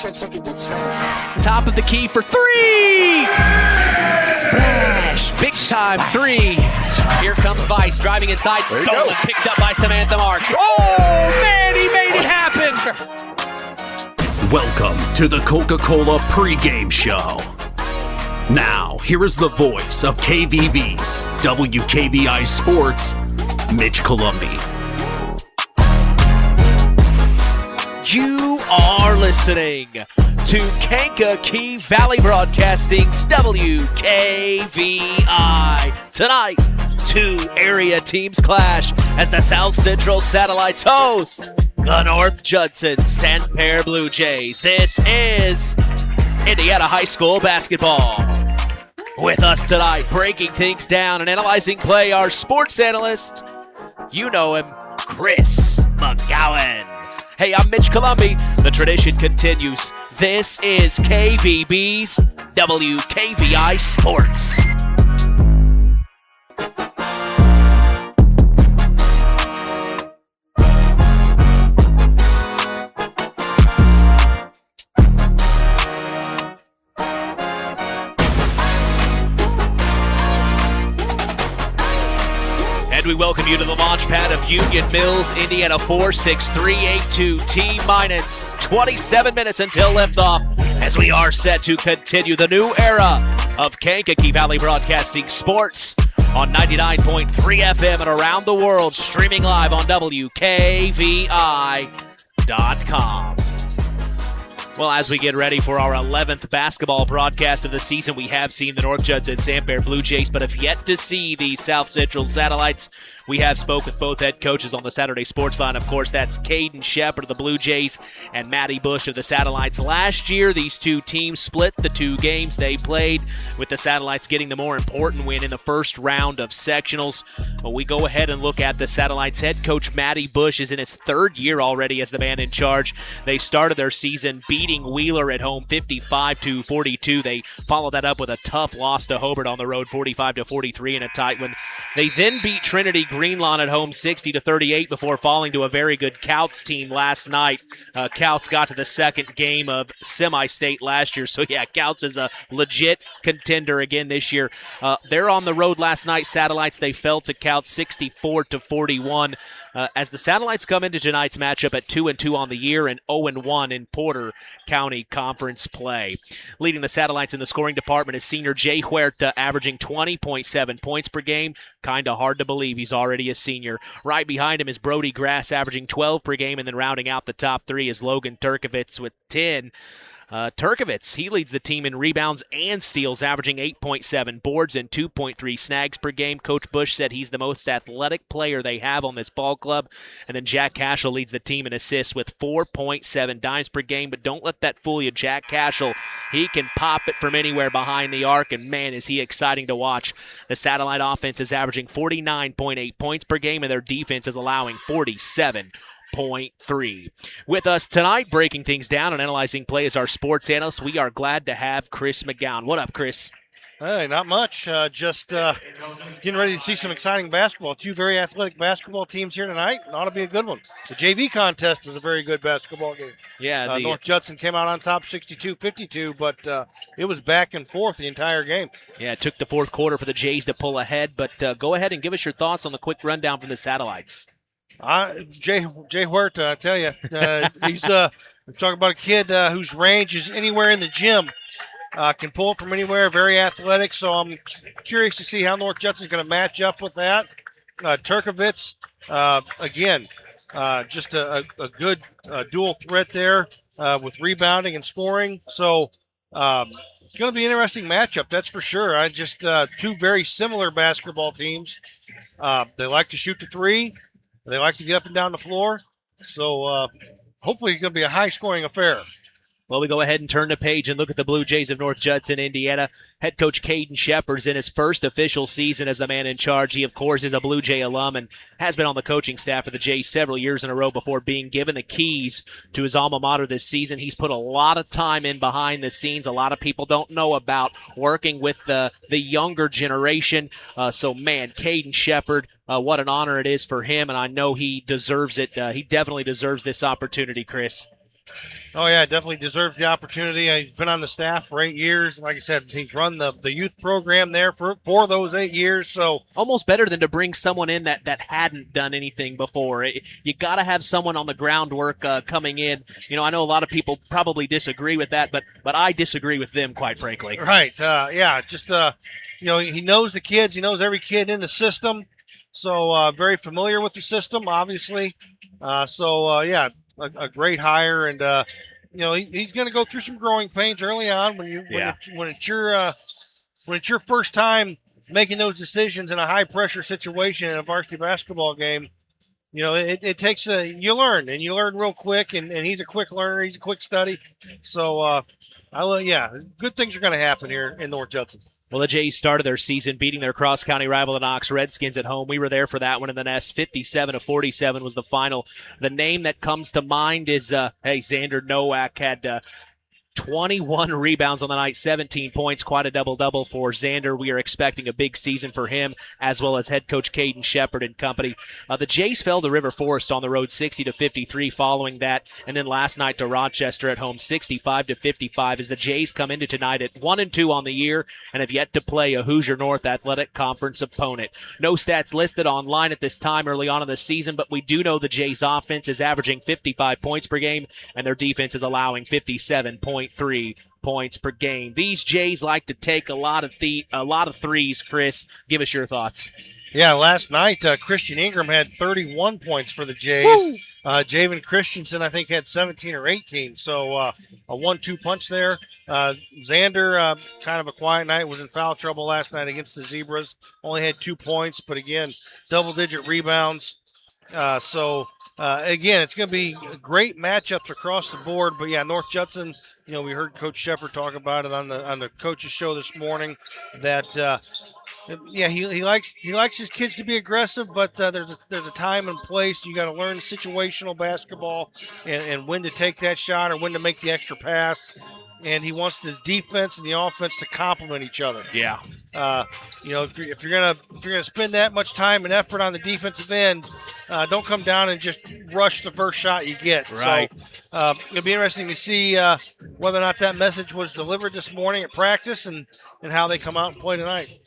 Top of the key for three! Splash! Big time three. Here comes Vice driving inside, stolen, picked up by Samantha Marks. Oh, man, he made it happen! Welcome to the Coca-Cola pregame show. Now, here is the voice of KVB's WKVI Sports, Mitch Columbi. You are listening to Kankakee Valley Broadcasting's WKVI. Tonight, two area teams clash as the South Central Satellites host the North Judson-San Pierre Blue Jays. This is Indiana High School basketball. With us tonight, breaking things down and analyzing play, our sports analyst, you know him, Chris McGowan. Hey, I'm Mitch Columbi. The tradition continues. This is KVB's WKVI Sports. And we welcome you to the launch pad of Union Mills, Indiana 46382, T-minus 27 minutes until liftoff, as we are set to continue the new era of Kankakee Valley Broadcasting Sports on 99.3 FM and around the world, streaming live on WKVI.com. Well, as we get ready for our 11th basketball broadcast of the season, we have seen the North Judson-San Pierre Blue Jays, but have yet to see the South Central Satellites. We have spoke with both head coaches on the Saturday Sports Line. Of course, that's Caden Shepard of the Blue Jays and Matty Bush of the Satellites. Last year, these two teams split the two games they played, with the Satellites getting the more important win in the first round of sectionals. But we go ahead and look at the Satellites. Head coach Matty Bush is in his third year already as the man in charge. They started their season beating Wheeler at home 55-42. They followed that up with a tough loss to Hobart on the road 45-43 in a tight one. They then beat Trinity Greenlawn at home 60-38 before falling to a very good Couts team last night. Couts got to the second game of semi-state last year, so yeah, Couts is a legit contender again this year. They're on the road last night. Satellites, they fell to Couts 64-41. As the Satellites come into tonight's matchup at 2-2 on the year and 0-1 in Porter County Conference play. Leading the Satellites in the scoring department is senior Jay Huerta, averaging 20.7 points per game. Kind of hard to believe he's already a senior. Right behind him is Brody Grass, averaging 12 per game, and then rounding out the top three is Logan Turkovitz with 10. Turkovitz, he leads the team in rebounds and steals, averaging 8.7 boards and 2.3 snags per game. Coach Bush said he's the most athletic player they have on this ball club. And then Jack Cashel leads the team in assists with 4.7 dimes per game. But don't let that fool you. Jack Cashel, he can pop it from anywhere behind the arc, and man, is he exciting to watch. The Satellite offense is averaging 49.8 points per game, and their defense is allowing 47.3. With us tonight, breaking things down and analyzing play is our sports analyst. We are glad to have Chris McGowan. What up, Chris? Hey, not much. Just getting ready to see some exciting basketball. Two very athletic basketball teams here tonight. It ought to be a good one. The JV contest was a very good basketball game. Yeah, North Judson came out on top 62-52, but it was back and forth the entire game. Yeah, it took the fourth quarter for the Jays to pull ahead, but go ahead and give us your thoughts on the quick rundown from the Satellites. Jay Huerta, I tell you, he's I'm talking about a kid whose range is anywhere in the gym. Can pull it from anywhere, very athletic. So I'm curious to see how North Judson's going to match up with that. Turkovitz, again, just a good dual threat there with rebounding and scoring. So it's going to be an interesting matchup, that's for sure. Two very similar basketball teams. They like to shoot the three. They like to get up and down the floor. So hopefully it's going to be a high-scoring affair. Well, we go ahead and turn the page and look at the Blue Jays of North Judson, Indiana. Head coach Caden Shepard's in his first official season as the man in charge. He, of course, is a Blue Jay alum and has been on the coaching staff for the Jays several years in a row before being given the keys to his alma mater this season. He's put a lot of time in behind the scenes. A lot of people don't know about working with the younger generation. So, man, Caden Shepard, what an honor it is for him, and I know he deserves it. He definitely deserves this opportunity, Chris. Oh, yeah, definitely deserves the opportunity. He's been on the staff for 8 years. Like I said, he's run the youth program there for those 8 years. So almost better than to bring someone in that hadn't done anything before. You got to have someone on the groundwork coming in. I know a lot of people probably disagree with that, but I disagree with them, quite frankly. Right. He knows the kids. He knows every kid in the system. So very familiar with the system, obviously. A great hire, and he's going to go through some growing pains early on when it's your first time making those decisions in a high pressure situation in a varsity basketball game. It takes you learn real quick, and he's a quick learner. He's a quick study. So good things are going to happen here in North Judson. Well, the Jays started their season beating their cross-county rival, the Knox Redskins, at home. We were there for that one in the Nest. 57-47 was the final. The name that comes to mind is, Xander Nowak had 21 rebounds on the night, 17 points, quite a double-double for Xander. We are expecting a big season for him, as well as head coach Caden Shepard and company. The Jays fell to River Forest on the road 60-53 following that, and then last night to Rochester at home 65-55 as the Jays come into tonight at 1-2 on the year and have yet to play a Hoosier North Athletic Conference opponent. No stats listed online at this time early on in the season, but we do know the Jays offense is averaging 55 points per game, and their defense is allowing 57.3 points per game. These Jays like to take a lot of threes. Chris, give us your thoughts. Yeah, last night Christian Ingram had 31 points for the Jays. Javen Christensen, I think, had 17 or 18. So a 1-2 punch there. Xander, kind of a quiet night, was in foul trouble last night against the Zebras. Only had 2 points, but again, double-digit rebounds. Again, it's going to be great matchups across the board. But yeah, North Judson. We heard Coach Shepard talk about it on the coaches show this morning. That he likes his kids to be aggressive, but there's a time and place. You got to learn situational basketball and when to take that shot or when to make the extra pass. And he wants his defense and the offense to complement each other. Yeah. If you're gonna spend that much time and effort on the defensive end, don't come down and just rush the first shot you get. Right. So it'll be interesting to see whether or not that message was delivered this morning at practice and how they come out and play tonight.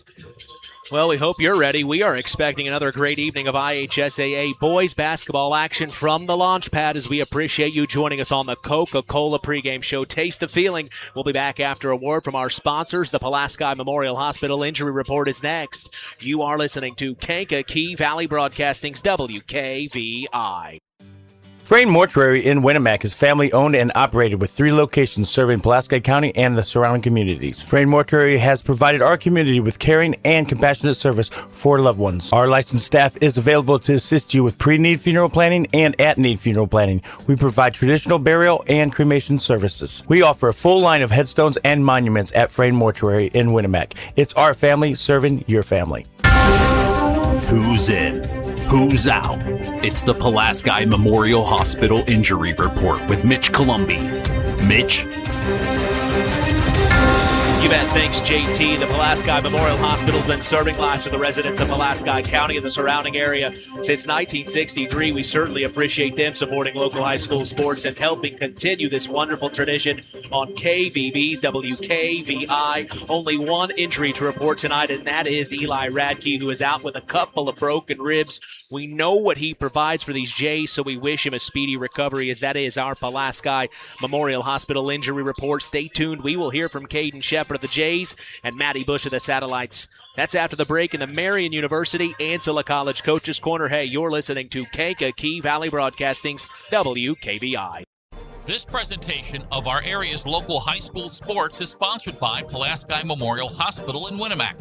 Well, we hope you're ready. We are expecting another great evening of IHSAA boys basketball action from the launch pad as we appreciate you joining us on the Coca-Cola pregame show. Taste the feeling. We'll be back after a word from our sponsors. The Pulaski Memorial Hospital Injury Report is next. You are listening to Kankakee Valley Broadcasting's WKVI. Frayne Mortuary in Winnemac is family-owned and operated with 3 locations serving Pulaski County and the surrounding communities. Frayne Mortuary has provided our community with caring and compassionate service for loved ones. Our licensed staff is available to assist you with pre-need funeral planning and at-need funeral planning. We provide traditional burial and cremation services. We offer a full line of headstones and monuments at Frayne Mortuary in Winnemac. It's our family serving your family. Who's in? Who's out? It's the Pulaski Memorial Hospital Injury Report with Mitch Columby. Mitch? You bet. Thanks, JT. The Pulaski Memorial Hospital has been serving lives for the residents of Pulaski County and the surrounding area since 1963. We certainly appreciate them supporting local high school sports and helping continue this wonderful tradition on KVB's WKVI. Only one injury to report tonight, and that is Eli Radke, who is out with a couple of broken ribs. We know what he provides for these Jays, so we wish him a speedy recovery, as that is our Pulaski Memorial Hospital Injury Report. Stay tuned. We will hear from Caden Shepard of the Jays and Matty Bush of the Satellites. That's after the break in the Marian University Ancilla College Coaches Corner. Hey, you're listening to Kankakee Valley Broadcasting's WKVI. This presentation of our area's local high school sports is sponsored by Pulaski Memorial Hospital in Winnemac.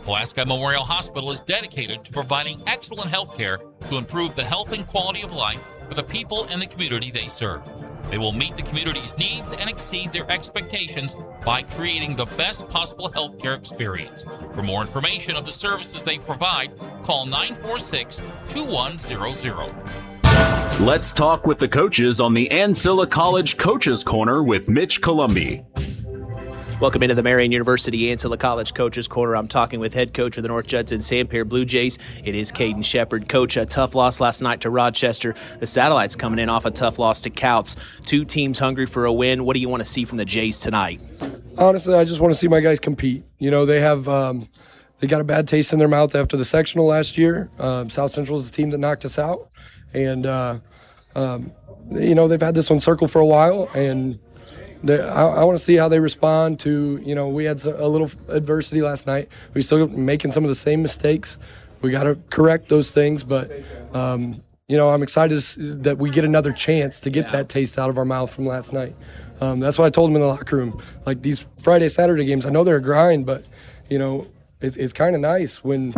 Pulaski Memorial Hospital is dedicated to providing excellent health care to improve the health and quality of life for the people and the community they serve. They will meet the community's needs and exceed their expectations by creating the best possible healthcare experience. For more information of the services they provide, call 946-2100. Let's talk with the coaches on the Ancilla College Coaches Corner with Mitch Columby. Welcome into the Marian University Ancilla College Coaches Corner. I'm talking with head coach of the North Judson-San Pierre Blue Jays. It is Caden Shepard. Coach, a tough loss last night to Rochester. The Satellites coming in off a tough loss to Couts. Two teams hungry for a win. What do you want to see from the Jays tonight? Honestly, I just want to see my guys compete. You know, they have they got a bad taste in their mouth after the sectional last year. South Central is the team that knocked us out. And, you know, they've had this one circled for a while, and I want to see how they respond to, you know, we had a little adversity last night. We still making some of the same mistakes. We got to correct those things, but, you know, I'm excited that we get another chance to get that taste out of our mouth from last night. That's what I told them in the locker room. Like these Friday, Saturday games, I know they're a grind, but, you know, it's kind of nice when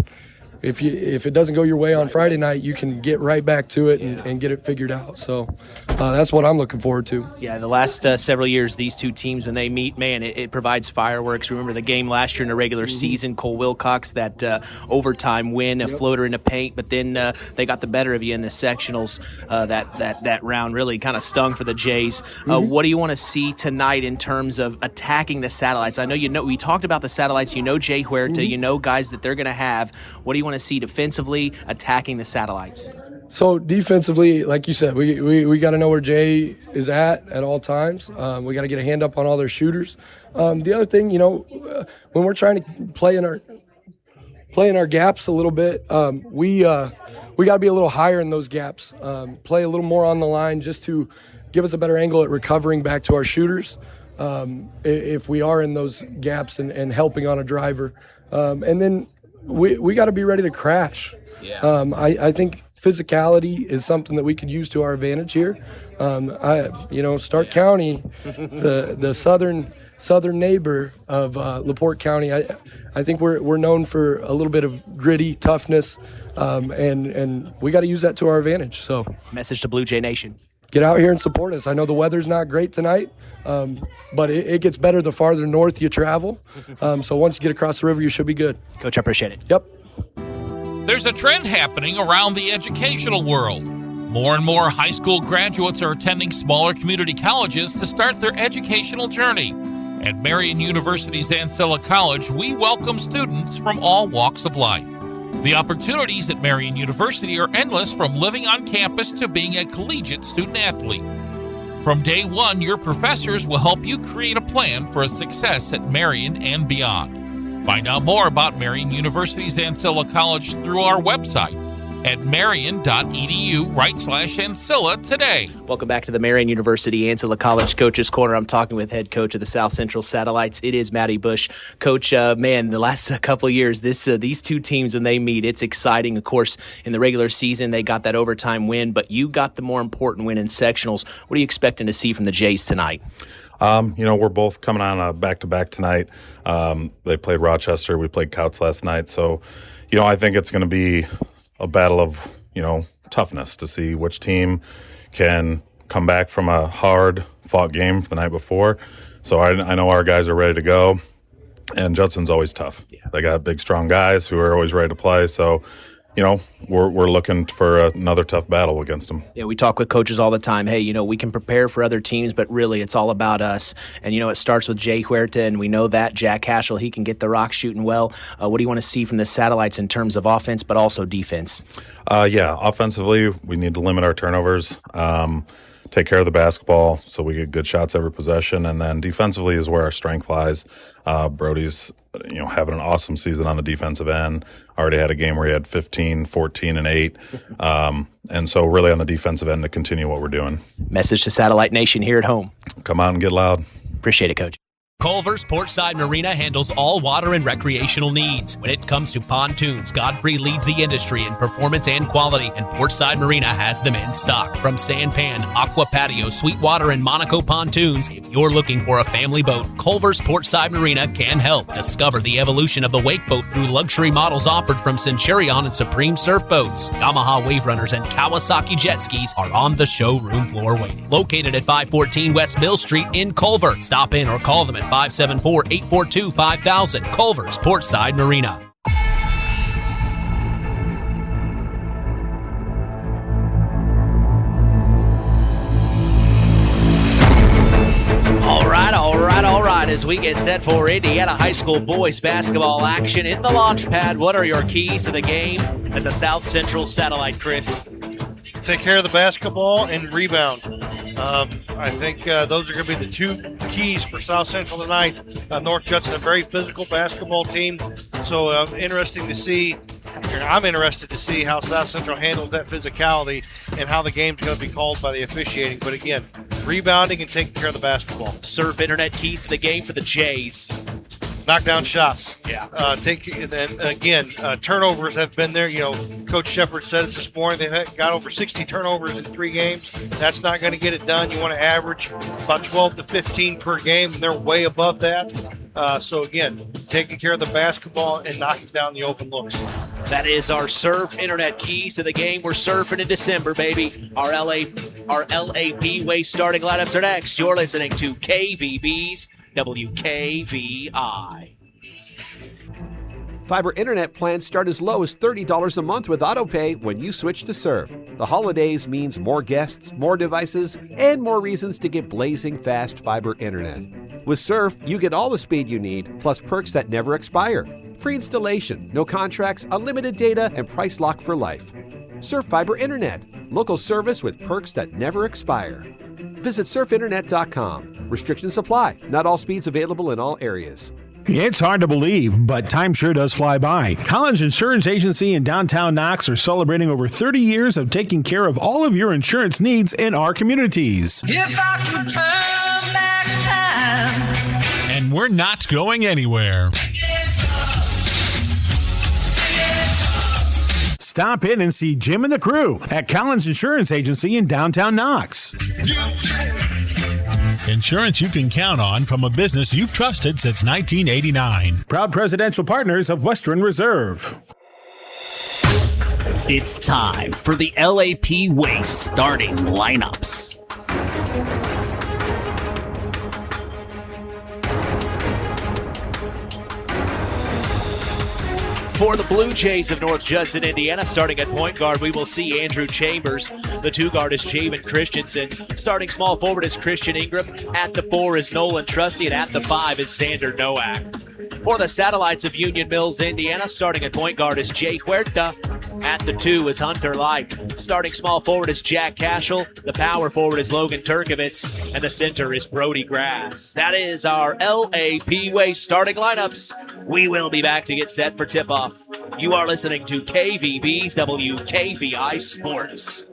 if it doesn't go your way on Friday night, you can get right back to it and get it figured out. So that's what I'm looking forward to. Yeah, the last several years, these two teams, when they meet, man, it provides fireworks. Remember the game last year in the regular season, Cole Wilcox, that overtime win, a floater in the paint, but then they got the better of you in the sectionals. That round really kind of stung for the Jays. What do you want to see tonight in terms of attacking the Satellites? I know we talked about the Satellites. You know Jay Huerta, you know guys that they're going to have. What do you want to see defensively attacking the Satellites? So defensively, like you said, we got to know where Jay is at all times. We got to get a hand up on all their shooters. The other thing, you know, when we're trying to play in our gaps a little bit, we got to be a little higher in those gaps. Play a little more on the line just to give us a better angle at recovering back to our shooters. If we are in those gaps and helping on a driver, and then we got to be ready to crash. Yeah. I think physicality is something that we could use to our advantage here. Stark County, the southern neighbor of LaPorte County, I think we're known for a little bit of gritty toughness, and we got to use that to our advantage. So, message to Blue Jay Nation: get out here and support us. I know the weather's not great tonight, but it gets better the farther north you travel. So once you get across the river, you should be good. Coach, I appreciate it. Yep. There's a trend happening around the educational world. More and more high school graduates are attending smaller community colleges to start their educational journey. At Marian University's Ancilla College, we welcome students from all walks of life. The opportunities at Marian University are endless, from living on campus to being a collegiate student athlete. From day one, your professors will help you create a plan for a success at Marian and beyond. Find out more about Marian University's Ancilla College through our website at marian.edu/Ancilla today. Welcome back to the Marian University Ancilla College Coaches Corner. I'm talking with head coach of the South Central Satellites. It is Matty Bush. Coach, man, the last couple of years, these two teams, when they meet, it's exciting. Of course, in the regular season, they got that overtime win, but you got the more important win in sectionals. What are you expecting to see from the Jays tonight? We're both coming on a back-to-back tonight. They played Rochester. We played Couts last night. So, I think it's going to be a battle of, toughness to see which team can come back from a hard-fought game the night before. So I know our guys are ready to go, and Judson's always tough. Yeah. They got big, strong guys who are always ready to play. So, we're looking for another tough battle against them. Yeah, we talk with coaches all the time. Hey, we can prepare for other teams, but really it's all about us. And, it starts with Jay Huerta, and we know that. Jack Hashel, he can get the rock shooting well. What do you want to see from the Satellites in terms of offense, but also defense? Offensively, we need to limit our turnovers, take care of the basketball so we get good shots every possession. And then defensively is where our strength lies. Brody's having an awesome season on the defensive end. Already had a game where he had 15, 14, and 8. And so really on the defensive end to continue what we're doing. Message to Satellite Nation here at home: come out and get loud. Appreciate it, Coach. Culver's Portside Marina handles all water and recreational needs. When it comes to pontoons, Godfrey leads the industry in performance and quality, and Portside Marina has them in stock. From Sanpan, Aqua Patio, Sweetwater, and Monaco pontoons, if you're looking for a family boat, Culver's Portside Marina can help. Discover the evolution of the wake boat through luxury models offered from Centurion and Supreme Surf Boats. Yamaha Wave Runners and Kawasaki jet skis are on the showroom floor waiting. Located at 514 West Mill Street in Culver. Stop in or call them at 574-842-5000. Culver's Portside Marina. All right. as we get set for Indiana High School boys basketball action in the launch pad. What are your keys to the game as a South Central satellite, Chris? Take care of the basketball and rebound. I think those are going to be the two keys for South Central tonight. North Judson, a very physical basketball team. So interesting to see. I'm interested to see how South Central handles that physicality and how the game's going to be called by the officiating. But again, rebounding and taking care of the basketball. Surf Internet keys to the game for the Jays. Knock down shots. Yeah. Turnovers have been there. You know, Coach Shepard said it this morning. They've got over 60 turnovers in 3 games. That's not going to get it done. You want to average about 12 to 15 per game, and they're way above that. So, again, taking care of the basketball and knocking down the open looks. That is our Surf Internet keys to the game. We're surfing in December, baby. Our LAP Waste starting lineups are next. You're listening to KVB's WKVI. Fiber internet plans start as low as $30 a month with AutoPay when you switch to Surf. The holidays means more guests, more devices, and more reasons to get blazing fast fiber internet. With Surf, you get all the speed you need, plus perks that never expire. Free installation, no contracts, unlimited data, and price lock for life. Surf Fiber Internet, local service with perks that never expire. Visit surfinternet.com. Restrictions apply. Not all speeds available in all areas. It's hard to believe, but time sure does fly by. Collins Insurance Agency in downtown Knox are celebrating over 30 years of taking care of all of your insurance needs in our communities. If I could turn back time. And we're not going anywhere. Stop in and see Jim and the crew at Collins Insurance Agency in downtown Knox. Insurance you can count on from a business you've trusted since 1989. Proud presidential partners of Western Reserve. It's time for the LAP Waste starting lineups. For the Blue Jays of North Judson, Indiana, starting at point guard, we will see Andrew Chambers. The 2 guard is Javen Christensen. Starting small forward is Christian Ingram. At the 4 is Nolan Trusty, and at the 5 is Xander Nowak. For the Satellites of Union Mills, Indiana, starting at point guard is Jay Huerta. At the 2 is Hunter Light. Starting small forward is Jack Cashel. The power forward is Logan Turkovitz. And the center is Brody Grass. That is our LAP Waste starting lineups. We will be back to get set for tip-off. You are listening to KVB's WKVI Sports.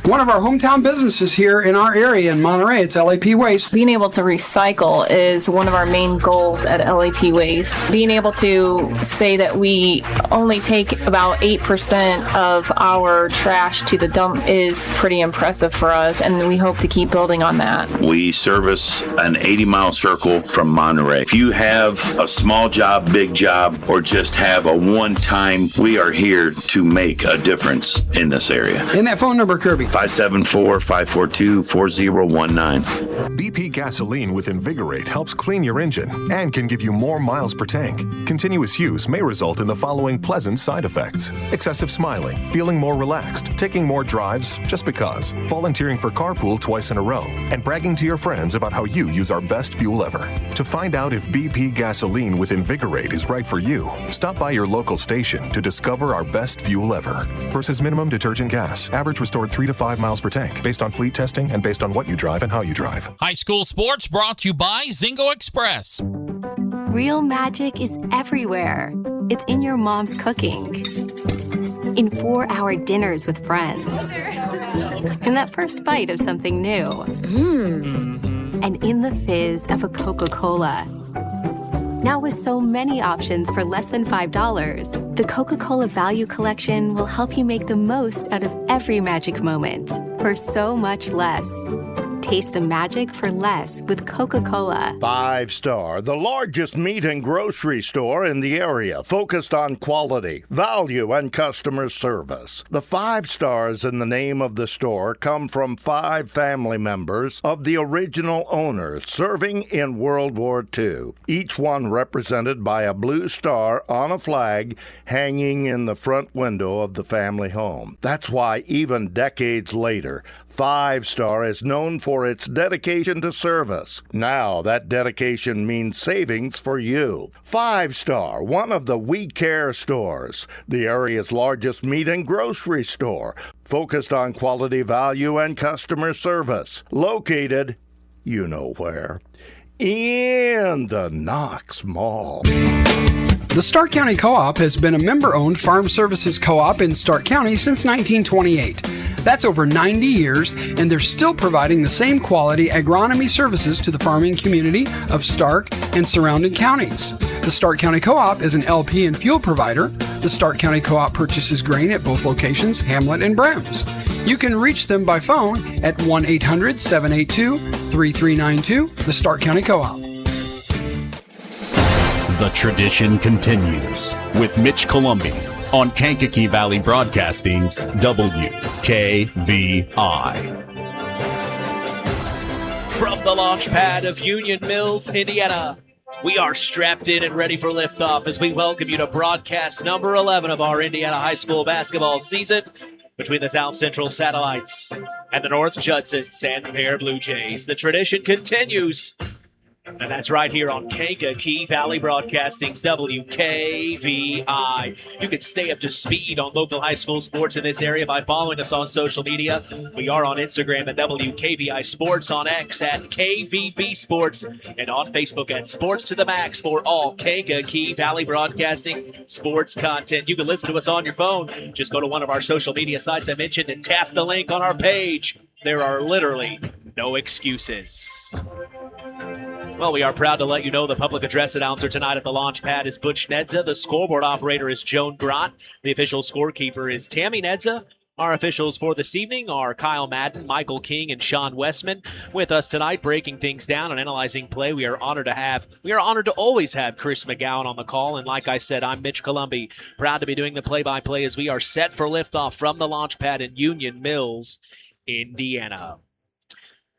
One of our hometown businesses here in our area in Monterey, it's LAP Waste. Being able to recycle is one of our main goals at LAP Waste. Being able to say that we only take about 8% of our trash to the dump is pretty impressive for us, and we hope to keep building on that. We service an 80-mile circle from Monterey. If you have a small job, big job, or just have a one-time, we are here to make a difference in this area. And that phone number, Kirby? 574-542-4019. BP gasoline with Invigorate helps clean your engine and can give you more miles per tank. Continuous use may result in the following pleasant side effects: excessive smiling, feeling more relaxed, taking more drives just because, volunteering for carpool twice in a row, and bragging to your friends about how you use our best fuel ever. To find out if BP gasoline with Invigorate is right for you, stop by your local station to discover our best fuel ever. Versus minimum detergent gas. Average restored 3 to 5 miles per tank, based on fleet testing and based on what you drive and how you drive. High school sports brought to you by Zingo Express. Real magic is everywhere. It's in your mom's cooking, in 4-hour dinners with friends, in that first bite of something new, and in the fizz of a Coca-Cola. Now with so many options for less than $5, the Coca-Cola Value Collection will help you make the most out of every magic moment for so much less. Taste the magic for less with Coca-Cola. 5 Star, the largest meat and grocery store in the area, focused on quality, value, and customer service. The 5 stars in the name of the store come from 5 family members of the original owners serving in World War II, each one represented by a blue star on a flag hanging in the front window of the family home. That's why even decades later, 5 Star is known for its dedication to service. Now that dedication means savings for you. 5 Star, one of the We Care stores, the area's largest meat and grocery store, focused on quality, value, and customer service. Located, you know where, in the Knox Mall. The Stark County Co-op has been a member-owned farm services co-op in Stark County since 1928. That's over 90 years, and they're still providing the same quality agronomy services to the farming community of Stark and surrounding counties. The Stark County Co-op is an LP and fuel provider. The Stark County Co-op purchases grain at both locations, Hamlet and Browns. You can reach them by phone at 1-800-782-3392, the Stark County Co-op. The tradition continues with Mitch Columbi on Kankakee Valley Broadcasting's WKVI. From the launch pad of Union Mills, Indiana, we are strapped in and ready for liftoff as we welcome you to broadcast number 11 of our Indiana high school basketball season between the South Central Satellites and the North Judson-San Blue Jays. The tradition continues. And that's right here on Kankakee Valley Broadcasting's WKVI. You can stay up to speed on local high school sports in this area by following us on social media. We are on Instagram at WKVI Sports, on X at KVB Sports, and on Facebook at Sports to the Max for all Kankakee Valley Broadcasting sports content. You can listen to us on your phone. Just go to one of our social media sites I mentioned and tap the link on our page. There are literally no excuses. Well, we are proud to let you know the public address announcer tonight at the launch pad is Butch Nedza. The scoreboard operator is Joan Grott. The official scorekeeper is Tammy Nedza. Our officials for this evening are Kyle Madden, Michael King, and Sean Westman. With us tonight, breaking things down and analyzing play, we are honored to always have Chris McGowan on the call. And like I said, I'm Mitch Columbi, proud to be doing the play-by-play as we are set for liftoff from the launch pad in Union Mills, Indiana.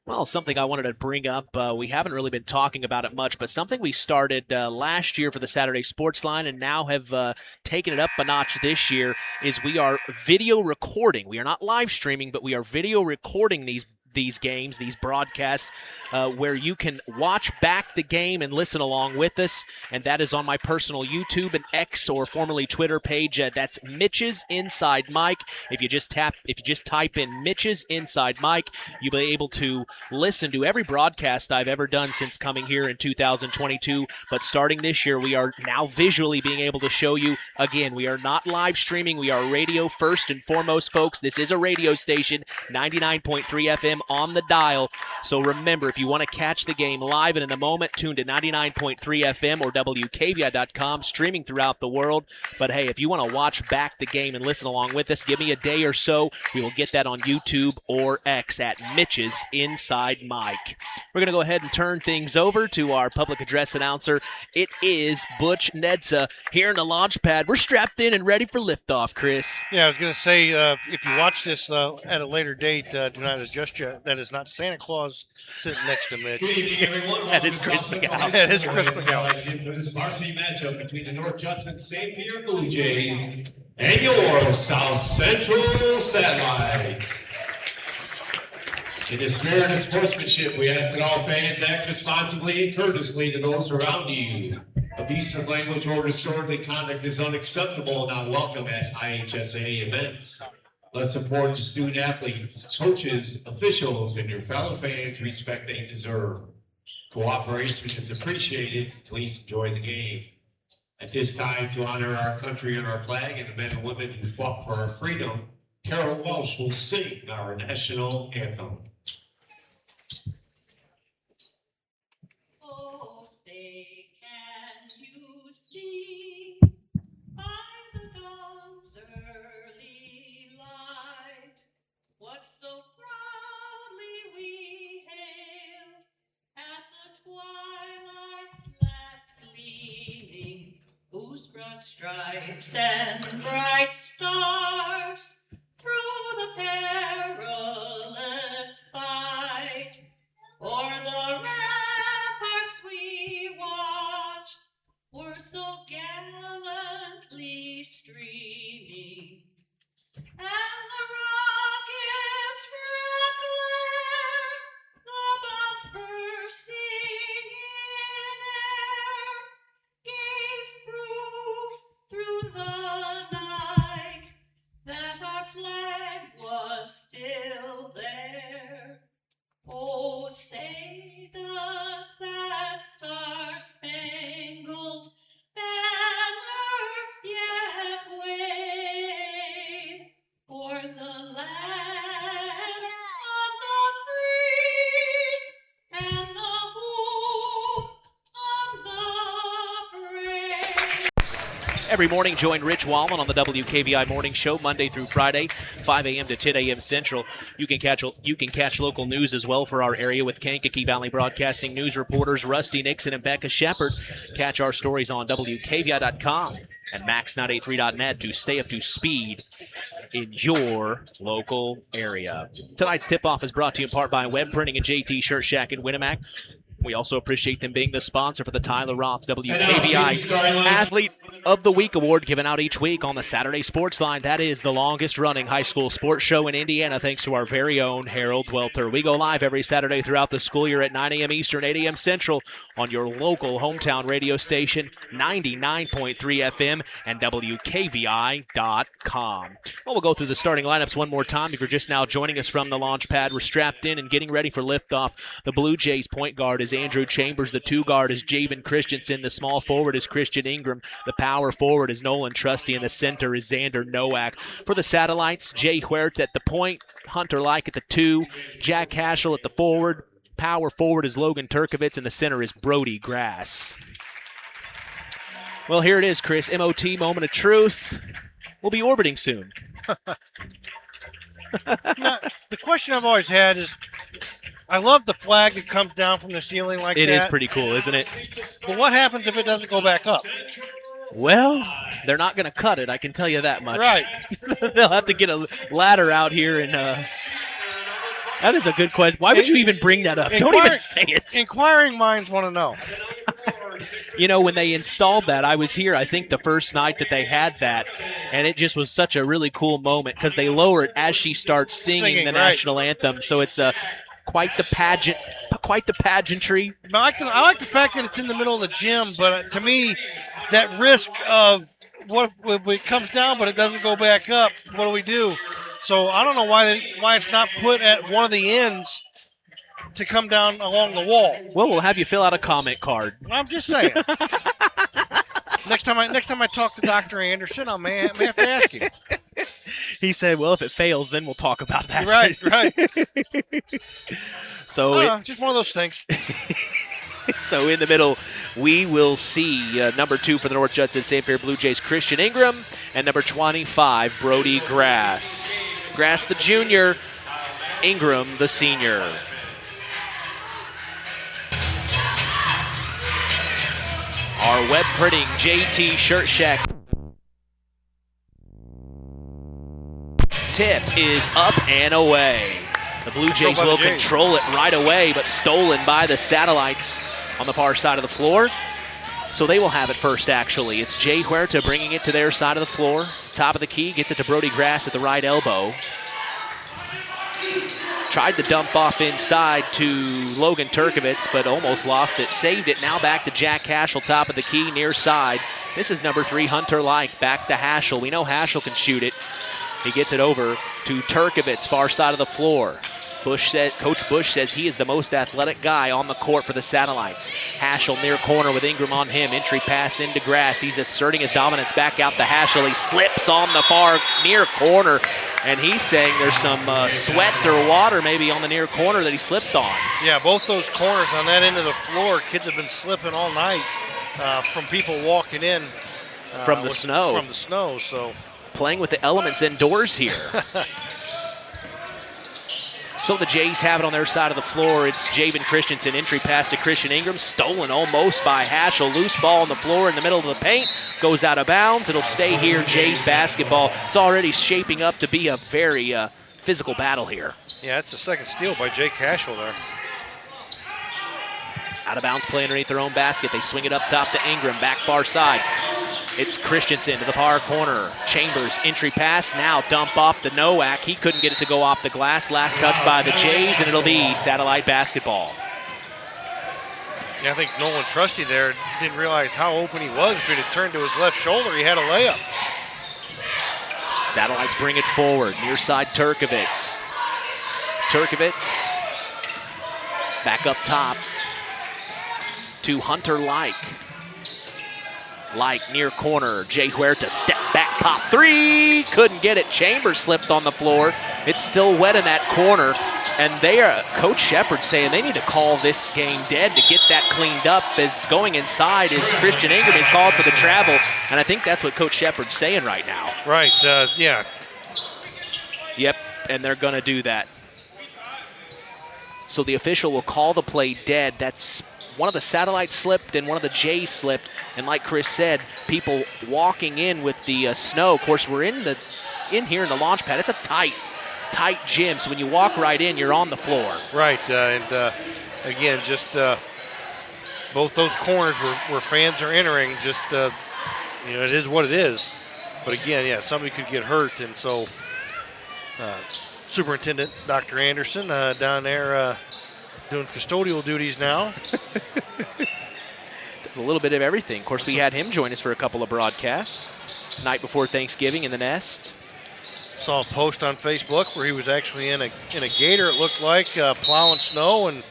Well, something I wanted to bring up, we haven't really been talking about it much, but something we started last year for the Saturday Sports Line and now have taken it up a notch this year is we are video recording. We are not live streaming, but we are video recording these games, these broadcasts, where you can watch back the game and listen along with us, and that is on my personal YouTube and X, or formerly Twitter page. That's Mitch's Inside Mike. If you just type in Mitch's Inside Mike, you'll be able to listen to every broadcast I've ever done since coming here in 2022. But starting this year, we are now visually being able to show you. Again, we are not live streaming. We are radio first and foremost, folks. This is a radio station, 99.3 FM on the dial. So remember, if you want to catch the game live and in the moment, tune to 99.3 FM or WKVI.com, streaming throughout the world. But hey, if you want to watch back the game and listen along with us, give me a day or so. We will get that on YouTube or X at Mitch's Inside Mike. We're going to go ahead and turn things over to our public address announcer. It is Butch Nedza here in the launch pad. We're strapped in and ready for liftoff, Chris. Yeah, I was going to say, if you watch this at a later date, do not adjust you. That is not Santa Claus sitting next to Mitch. Good evening, everyone. That is Chris McGowan. That is Chris McGowan. For this varsity matchup between the North Judson-San Blue Jays and your South Central Satellites. In the spirit of sportsmanship, we ask that all fans act responsibly and courteously to those around you. Abusive language or disorderly conduct is unacceptable and not welcome at IHSA events. Let's support the student athletes, coaches, officials, and your fellow fans respect they deserve. Cooperation is appreciated. Please enjoy the game. At this time, to honor our country and our flag and the men and women who fought for our freedom, Carol Welsh will sing our national anthem. Oh, say, can you see by the dawn's early light what so proudly we hailed stripes and bright stars through the perilous fight. O'er the ramparts we watched were so gallantly streaming, and the rockets' red glare, the bombs bursting in air, gave proof through the night that our flag was still there. Oh, say does that star-spangled banner yet wave o'er the land of the free and the home of the brave? Every morning, join Rich Wallen on the WKVI Morning Show, Monday through Friday, 5 a.m. to 10 a.m. Central. You can catch local news as well for our area with Kankakee Valley Broadcasting News reporters Rusty Nixon and Becca Shepard. Catch our stories on WKVI.com and Max983.net to stay up to speed in your local area. Tonight's tip-off is brought to you in part by Web Printing and JT Shirt Shack in Winamac. We also appreciate them being the sponsor for the Tyler Roth WKVI Athlete of the Week Award given out each week on the Saturday Sports Line. That is the longest-running high school sports show in Indiana, thanks to our very own Harold Dwelter. We go live every Saturday throughout the school year at 9 a.m. Eastern, 8 a.m. Central on your local hometown radio station, 99.3 FM and WKVI.com. Well, we'll go through the starting lineups one more time. If you're just now joining us from the launch pad, we're strapped in and getting ready for liftoff. The Blue Jays point guard is Andrew Chambers. The two guard is Javen Christensen. The small forward is Christian Ingram. The power forward is Nolan Trusty. And the center is Xander Nowak. For the Satellites, Jay Huert at the point, Hunter Like at the 2, Jack Haschel at the forward. Power forward is Logan Turkovitz, and the center is Brody Grass. Well, here it is, Chris. MOT, moment of truth. We'll be orbiting soon. Now, the question I've always had is, I love the flag that comes down from the ceiling like that. It is pretty cool, isn't it? But what happens if it doesn't go back up? Well, they're not going to cut it, I can tell you that much. Right. They'll have to get a ladder out here and that is a good question. Why would you even bring that up? Don't even say it. Inquiring minds want to know. You know, when they installed that, I was here, I think, the first night that they had that, and it just was such a really cool moment because they lower it as she starts singing the national anthem. So it's quite the pageantry. I like the fact that it's in the middle of the gym, but to me, that risk of what if it comes down but it doesn't go back up, what do we do? So I don't know why it's not put at one of the ends to come down along the wall. Well, we'll have you fill out a comment card. I'm just saying. Next time I talk to Dr. Anderson, I may have to ask him. He said, well, if it fails, then we'll talk about that. Right. So just one of those things. So in the middle, we will see number 2 for the North Judson-San Pierre Blue Jays, Christian Ingram, and number 25, Brody Grass. Grass the junior, Ingram the senior. Our web printing JT Shirt Shack tip is up and away. The Blue Jays will control it right away, but stolen by the Satellites on the far side of the floor. So they will have it first, actually. It's Jay Huerta bringing it to their side of the floor. Top of the key, gets it to Brody Grass at the right elbow. Tried to dump off inside to Logan Turkovitz, but almost lost it. Saved it. Now back to Jack Haschel, top of the key, near side. This is number 3, Hunter Like. Back to Haschel. We know Haschel can shoot it. He gets it over to Turkovitz, far side of the floor. Coach Bush says he is the most athletic guy on the court for the Satellites. Haschel near corner with Ingram on him. Entry pass into Grass. He's asserting his dominance back out to Haschel. He slips on the far near corner, and he's saying there's some sweat or water maybe on the near corner that he slipped on. Yeah, both those corners on that end of the floor, kids have been slipping all night from people walking in. From the snow. From the snow, so. Playing with the elements indoors here. So the Jays have it on their side of the floor. It's Javen Christensen. Entry pass to Christian Ingram. Stolen almost by Haschel. Loose ball on the floor in the middle of the paint. Goes out of bounds. It'll stay here. Jays basketball. It's already shaping up to be a very physical battle here. Yeah, that's the second steal by Jake Haschel there. Out of bounds play underneath their own basket. They swing it up top to Ingram. Back far side. It's Christensen to the far corner. Chambers, entry pass, now dump off to Nowak. He couldn't get it to go off the glass. Last touch by the Jays, and it'll be Satellite basketball. Yeah, I think Nolan Trusty there didn't realize how open he was. If he had turned to his left shoulder, he had a layup. Satellites bring it forward. Near side Turkovitz. Turkovitz back up top to Hunter Like. Like near corner, Jay Huerta, step back, pop three, couldn't get it. Chambers slipped on the floor. It's still wet in that corner, and they are, Coach Shepard saying they need to call this game dead to get that cleaned up. As going inside is Christian Ingram. He's called for the travel, and I think that's what Coach Shepard's saying right now. Right, yeah. Yep, and they're gonna do that. So the official will call the play dead. That's one of the Satellites slipped and one of the Jays slipped. And like Chris said, people walking in with the snow. Of course, we're in here in the launch pad. It's a tight gym. So when you walk right in, you're on the floor. Right, and again, just both those corners where fans are entering, just, it is what it is. But again, yeah, somebody could get hurt. And so Superintendent Dr. Anderson down there doing custodial duties now. Does a little bit of everything. Of course, we had him join us for a couple of broadcasts. Night before Thanksgiving in the Nest. Saw a post on Facebook where he was actually in a gator, it looked like, plowing snow. And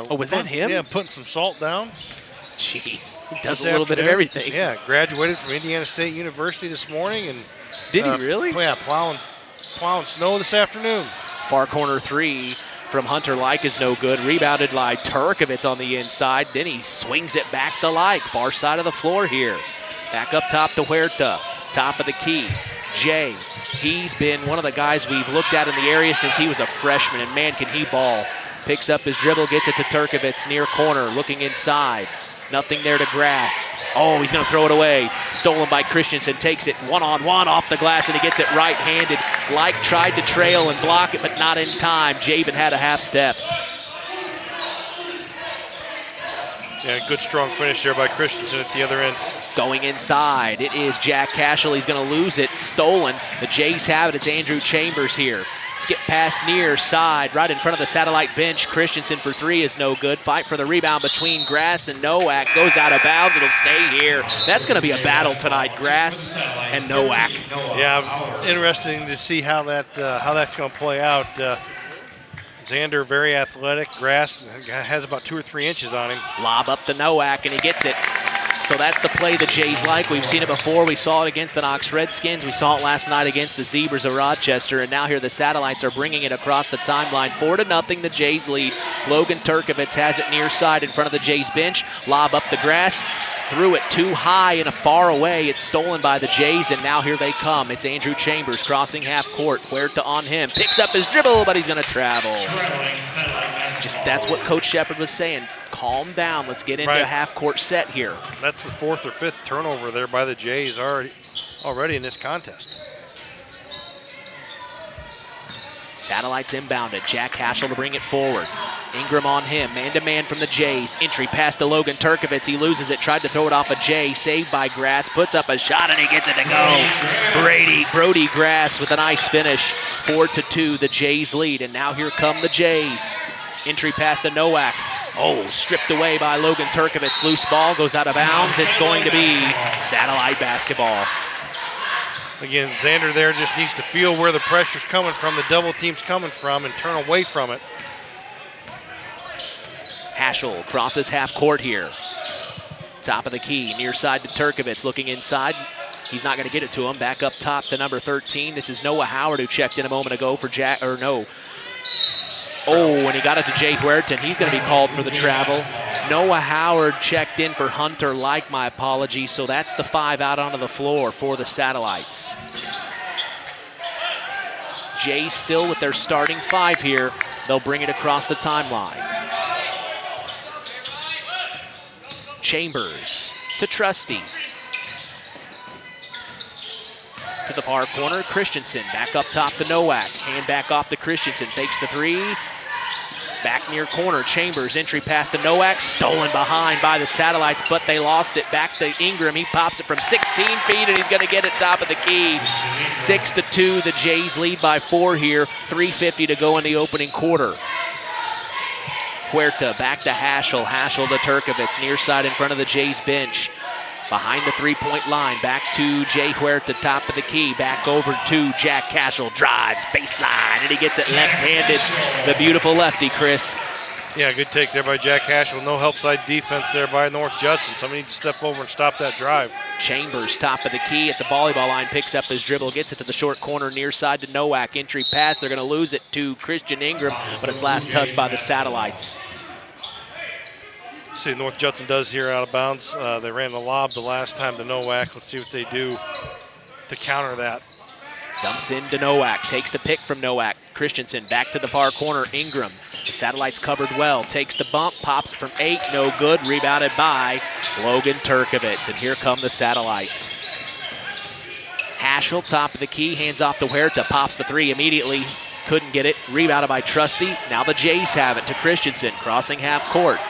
was that him? Yeah, putting some salt down. Jeez, he does a little bit of everything. Yeah, graduated from Indiana State University this morning. And did he really? Yeah, plowing snow this afternoon. Far corner three from Hunter Like is no good. Rebounded by Turkovitz on the inside. Then he swings it back to Like. Far side of the floor here. Back up top to Huerta. Top of the key. Jay. He's been one of the guys we've looked at in the area since he was a freshman, and man, can he ball. Picks up his dribble, gets it to Turkovitz near corner, looking inside. Nothing there to Grass. Oh, he's going to throw it away. Stolen by Christensen. Takes it one-on-one off the glass, and he gets it right-handed. Like tried to trail and block it, but not in time. Javen had a half step. Yeah, good strong finish there by Christensen at the other end. Going inside, it is Jack Cashel. He's going to lose it. Stolen. The Jays have it. It's Andrew Chambers here. Skip pass near side, right in front of the Satellite bench. Christensen for three is no good. Fight for the rebound between Grass and Nowak. Goes out of bounds. It'll stay here. That's going to be a battle tonight, Grass and Nowak. Yeah, interesting to see how that's going to play out. Xander, very athletic. Grass has about 2 or 3 inches on him. Lob up to Nowak, and he gets it. So that's the play the Jays like. We've seen it before. We saw it against the Knox Redskins. We saw it last night against the Zebras of Rochester. And now here the Satellites are bringing it across the timeline. 4-0, the Jays lead. Logan Turkovitz has it near side in front of the Jays bench. Lob up the Grass. Threw it too high and far away. It's stolen by the Jays, and now here they come. It's Andrew Chambers crossing half court. Huerta on him. Picks up his dribble, but he's going to travel. Just that's what Coach Shepard was saying. Calm down. Let's get into a half-court set here. That's the 4th or 5th turnover there by the Jays already in this contest. Satellites inbounded. Jack Haschel to bring it forward. Ingram on him. Man-to-man from the Jays. Entry pass to Logan Turkovitz. He loses it. Tried to throw it off a Jay. Saved by Grass. Puts up a shot, and he gets it to go. Brody Grass with a nice finish. 4-2, the Jays lead. And now here come the Jays. Entry pass to Nowak. Oh, stripped away by Logan Turkovitz. Loose ball goes out of bounds. It's going to be Satellite basketball. Again, Xander there just needs to feel where the pressure's coming from, the double team's coming from, and turn away from it. Haschel crosses half court here. Top of the key, near side to Turkovitz, looking inside. He's not going to get it to him. Back up top to number 13. This is Noah Howard, who checked in a moment ago for Oh, and he got it to Jay Huerta, and he's going to be called for the travel. Noah Howard checked in for Hunter Like, my apologies. So that's the 5 out onto the floor for the Satellites. Jays still with their starting 5 here. They'll bring it across the timeline. Chambers to Trusty. To the far corner, Christensen back up top to Nowak. Hand back off to Christensen, fakes the three. Back near corner, Chambers, entry pass to Nowak, stolen behind by the Satellites, but they lost it. Back to Ingram, he pops it from 16 feet, and he's gonna get it top of the key. 6-2, the Jays lead by 4 here. 3:50 to go in the opening quarter. Huerta back to Haschel, Haschel to Turkovitz, near side in front of the Jays bench. Behind the three-point line, back to Jay Huerta, top of the key, back over to Jack Cashel, drives, baseline, and he gets it left-handed. The beautiful lefty, Chris. Yeah, good take there by Jack Cashel. No help side defense there by North Judson. Somebody needs to step over and stop that drive. Chambers, top of the key at the volleyball line, picks up his dribble, gets it to the short corner, near side to Nowak. Entry pass, they're going to lose it to Christian Ingram, but it's last touched by the Satellites. See what North Judson does here out of bounds. They ran the lob the last time to Nowak. Let's see what they do to counter that. Dumps into Nowak, takes the pick from Nowak. Christensen back to the far corner, Ingram. The Satellites covered well, takes the bump, pops it from 8, no good. Rebounded by Logan Turkovitz, and here come the Satellites. Haschel, top of the key, hands off to Huerta, pops the three immediately. Couldn't get it, rebounded by Trusty. Now the Jays have it to Christensen, crossing half court.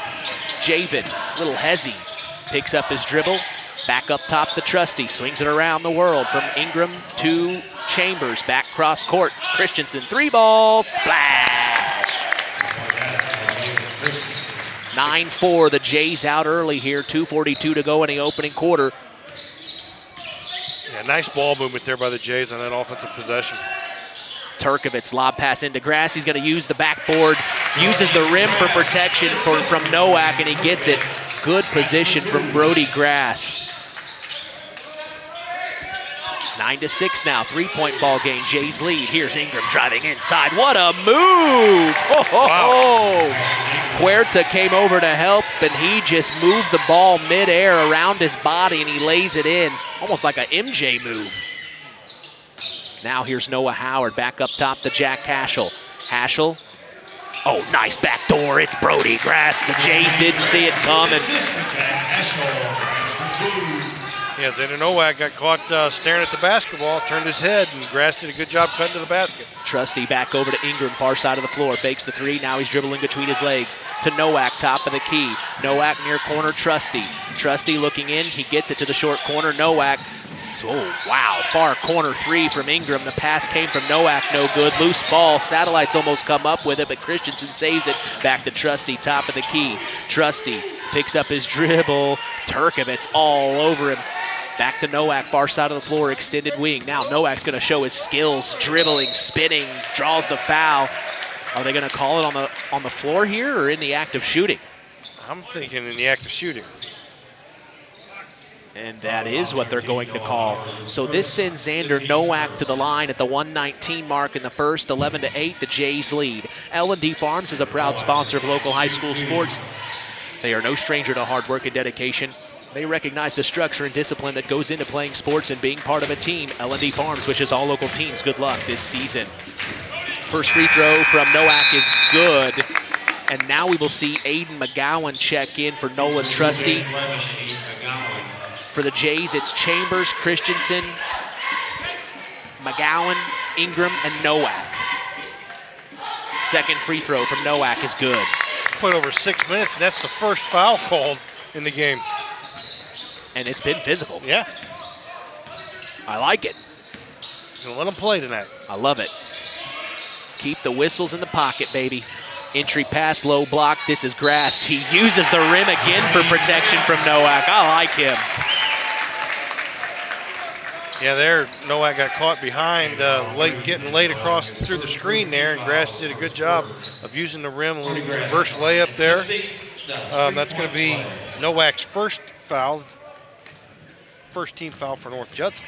Javen, little hezzy, picks up his dribble, back up top to Trusty, swings it around the world from Ingram to Chambers, back cross court. Christensen, 3-ball, splash! 9-4, the Jays out early here, 2:42 to go in the opening quarter. Yeah, nice ball movement there by the Jays on that offensive possession. Turkovitz, lob pass into Grass. He's going to use the backboard, uses the rim for protection from Nowak, and he gets it. Good position from Brody Grass. 9-6 now, three-point ball game. Jays lead. Here's Ingram driving inside. What a move! Wow. Huerta came over to help, and he just moved the ball midair around his body, and he lays it in, almost like an MJ move. Now here's Noah Howard back up top to Jack Haschel. Haschel, oh, nice backdoor. It's Brody Grass. The Jays didn't see it coming. Yeah, Xander Nowak got caught staring at the basketball, turned his head, and Grass did a good job cutting to the basket. Trusty back over to Ingram, far side of the floor, fakes the three. Now he's dribbling between his legs to Nowak, top of the key. Nowak near corner, Trusty. Trusty looking in, he gets it to the short corner. Nowak, oh wow, far corner three from Ingram. The pass came from Nowak, no good. Loose ball, Satellites almost come up with it, but Christensen saves it. Back to Trusty, top of the key. Trusty picks up his dribble. Turkovitz all over him. Back to Nowak, far side of the floor, extended wing. Now Nowak's going to show his skills, dribbling, spinning, draws the foul. Are they going to call it on the floor here or in the act of shooting? I'm thinking in the act of shooting. And that is what they're going to call. So this sends Xander Nowak to the line at the 1:19 mark in the first. 11-8, the Jays lead. L&D Farms is a proud sponsor of local high school sports. They are no stranger to hard work and dedication. They recognize the structure and discipline that goes into playing sports and being part of a team. L&D Farms wishes all local teams good luck this season. First free throw from Nowak is good. And now we will see Aiden McGowan check in for Nolan Trusty. For the Jays, it's Chambers, Christensen, McGowan, Ingram, and Nowak. Second free throw from Nowak is good. Put over 6 minutes, and that's the first foul called in the game. And it's been physical. Yeah. I like it. Gonna let them play tonight. I love it. Keep the whistles in the pocket, baby. Entry pass, low block. This is Grass. He uses the rim again for protection from Nowak. I like him. Yeah, there, Nowak got caught behind, getting laid across through the screen there, and Grass did a good job of using the rim, a little reverse layup there. That's going to be Nowak's first foul, first team foul for North Judson.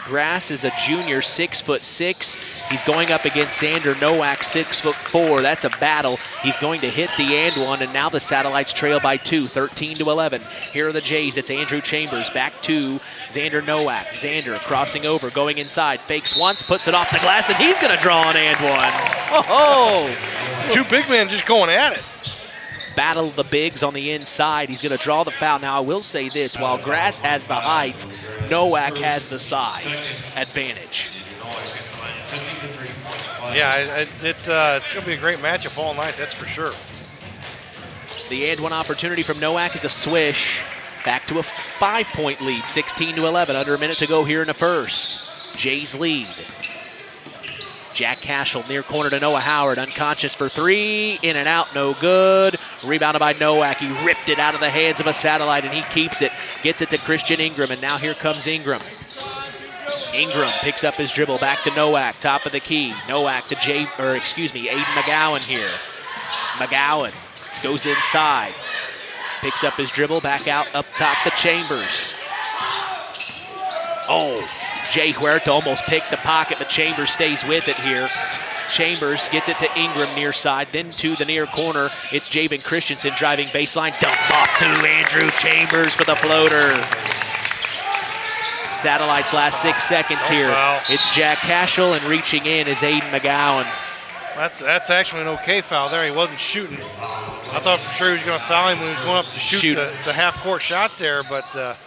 Grass is a junior, 6'6". He's going up against Xander Nowak, 6'4". That's a battle. He's going to hit the and one, and now the Satellites trail by 2, 13-11. Here are the Jays. It's Andrew Chambers back to Xander Nowak. Xander crossing over, going inside, fakes once, puts it off the glass, and he's going to draw an and one. Oh, two big men just going at it. Battle of the bigs on the inside. He's going to draw the foul. Now, I will say this. While Grass has the height, Nowak has the size advantage. Yeah, it's going to be a great matchup all night, that's for sure. The and one opportunity from Nowak is a swish. Back to a 5-point lead, 16-11. Under a minute to go here in the first. Jays lead. Jack Cashel near corner to Noah Howard. Unconscious for three. In and out, no good. Rebounded by Nowak. He ripped it out of the hands of a Satellite, and he keeps it. Gets it to Christian Ingram, and now here comes Ingram. Ingram picks up his dribble. Back to Nowak, top of the key. Nowak to Aiden McGowan here. McGowan goes inside. Picks up his dribble. Back out up top to Chambers. Oh. Jay Huerta almost picked the pocket, but Chambers stays with it here. Chambers gets it to Ingram near side, then to the near corner. It's Javen Christensen driving baseline. Dump off to Andrew Chambers for the floater. Satellites last 6 seconds here. Foul. It's Jack Cashel, and reaching in is Aiden McGowan. That's actually an okay foul there. He wasn't shooting. I thought for sure he was going to foul him when he was going up to shoot. The half-court shot there, but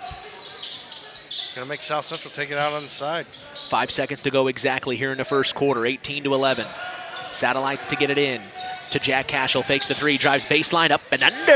going to make South Central take it out on the side. 5 seconds to go exactly here in the first quarter, 18-11. Satellites to get it in. To Jack Cashel, fakes the three, drives baseline, up and under.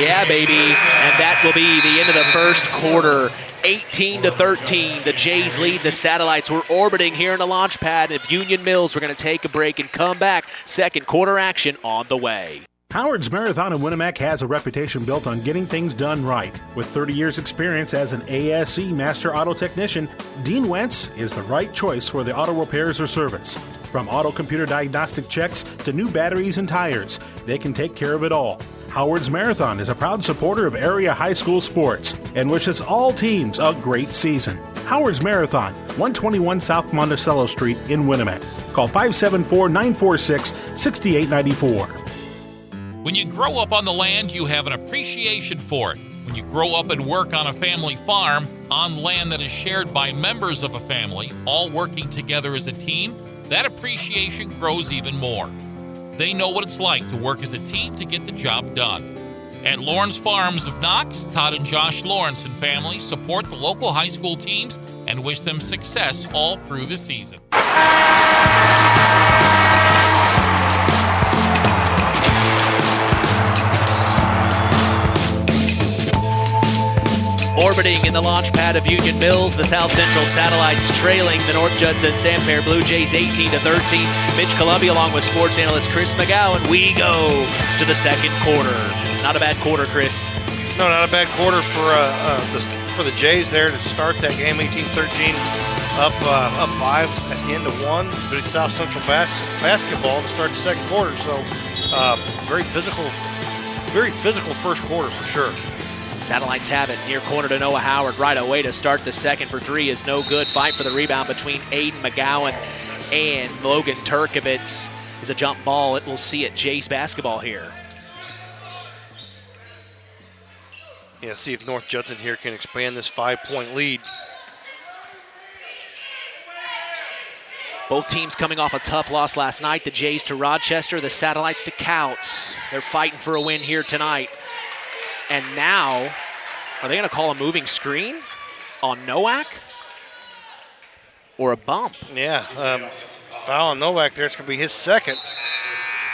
Yeah, baby. And that will be the end of the first quarter. 18-13. The Jays lead. The Satellites were orbiting here in the launch pad of Union Mills. We're going to take a break and come back. Second quarter action on the way. Howard's Marathon in Winnemac has a reputation built on getting things done right. With 30 years experience as an ASE Master Auto Technician, Dean Wentz is the right choice for the auto repairs or service. From auto computer diagnostic checks to new batteries and tires, they can take care of it all. Howard's Marathon is a proud supporter of area high school sports and wishes all teams a great season. Howard's Marathon, 121 South Monticello Street in Winnemac. Call 574-946-6894. When you grow up on the land, you have an appreciation for it. When you grow up and work on a family farm, on land that is shared by members of a family, all working together as a team, that appreciation grows even more. They know what it's like to work as a team to get the job done. At Lawrence Farms of Knox, Todd and Josh Lawrence and family support the local high school teams and wish them success all through the season. Orbiting in the launch pad of Union Mills, the South Central Satellites trailing the North Judson-San Blue Jays 18-13. Mitch Columbia along with sports analyst Chris McGowan. We go to the second quarter. Not a bad quarter, Chris. No, not a bad quarter for the Jays there to start that game, 18-13, up 5 at the end of one. But it's South Central basketball to start the second quarter. So very physical first quarter for sure. Satellites have it near corner to Noah Howard right away to start the second for three is no good. Fight for the rebound between Aiden McGowan and Logan Turkovitz is a jump ball. It will see it. Jays basketball here. Yeah, see if North Judson here can expand this 5-point lead. Both teams coming off a tough loss last night. The Jays to Rochester, the Satellites to Couts. They're fighting for a win here tonight. And now, are they going to call a moving screen on Nowak? Or a bump? Yeah, foul on Nowak there. It's going to be his second.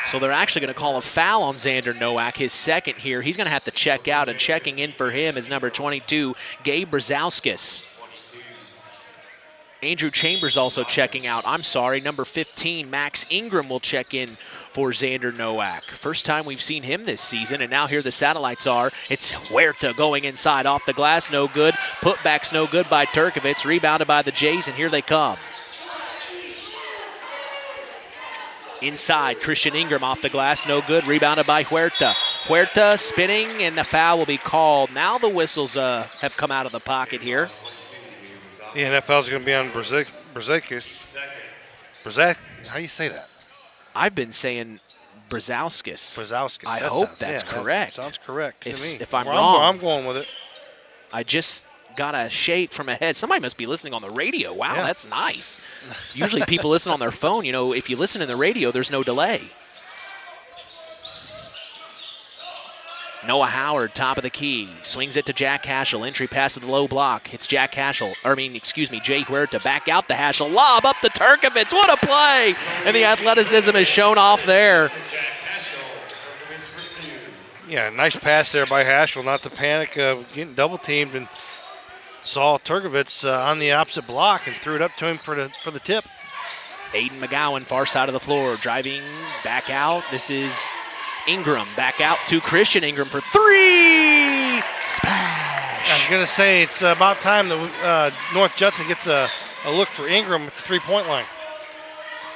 So they're actually going to call a foul on Xander Nowak, his second here. He's going to have to check out, and checking in for him is number 22, Gabe Brzezowskis. Andrew Chambers also checking out. I'm sorry, number 15, Max Ingram will check in for Xander Nowak. First time we've seen him this season, and now here the Satellites are. It's Huerta going inside off the glass, no good. Putback's no good by Turkovitz, rebounded by the Jays, and here they come. Inside, Christian Ingram off the glass, no good. Rebounded by Huerta. Huerta spinning, and the foul will be called. Now the whistles have come out of the pocket here. The NFL is going to be on Brzezikis. How do you say that? I've been saying Brzezikis. I hope that's correct. That sounds correct to me. If I'm wrong, I'm going with it. I just got a shake from a head. Somebody must be listening on the radio. Wow, that's nice. Usually people listen on their phone. You know, if you listen in the radio, there's no delay. Noah Howard, top of the key, swings it to Jack Haschel. Entry pass to the low block. It's Jay Huerta. Back out to Haschel. Lob up to Turkovitz. What a play! And the athleticism is shown off there. Yeah, nice pass there by Haschel, not to panic, getting double teamed, and saw Turkovitz on the opposite block and threw it up to him for the tip. Aiden McGowan, far side of the floor, driving back out. This is Ingram back out to Christian Ingram for three. Splash. I was going to say it's about time that North Judson gets a look for Ingram at the three-point line.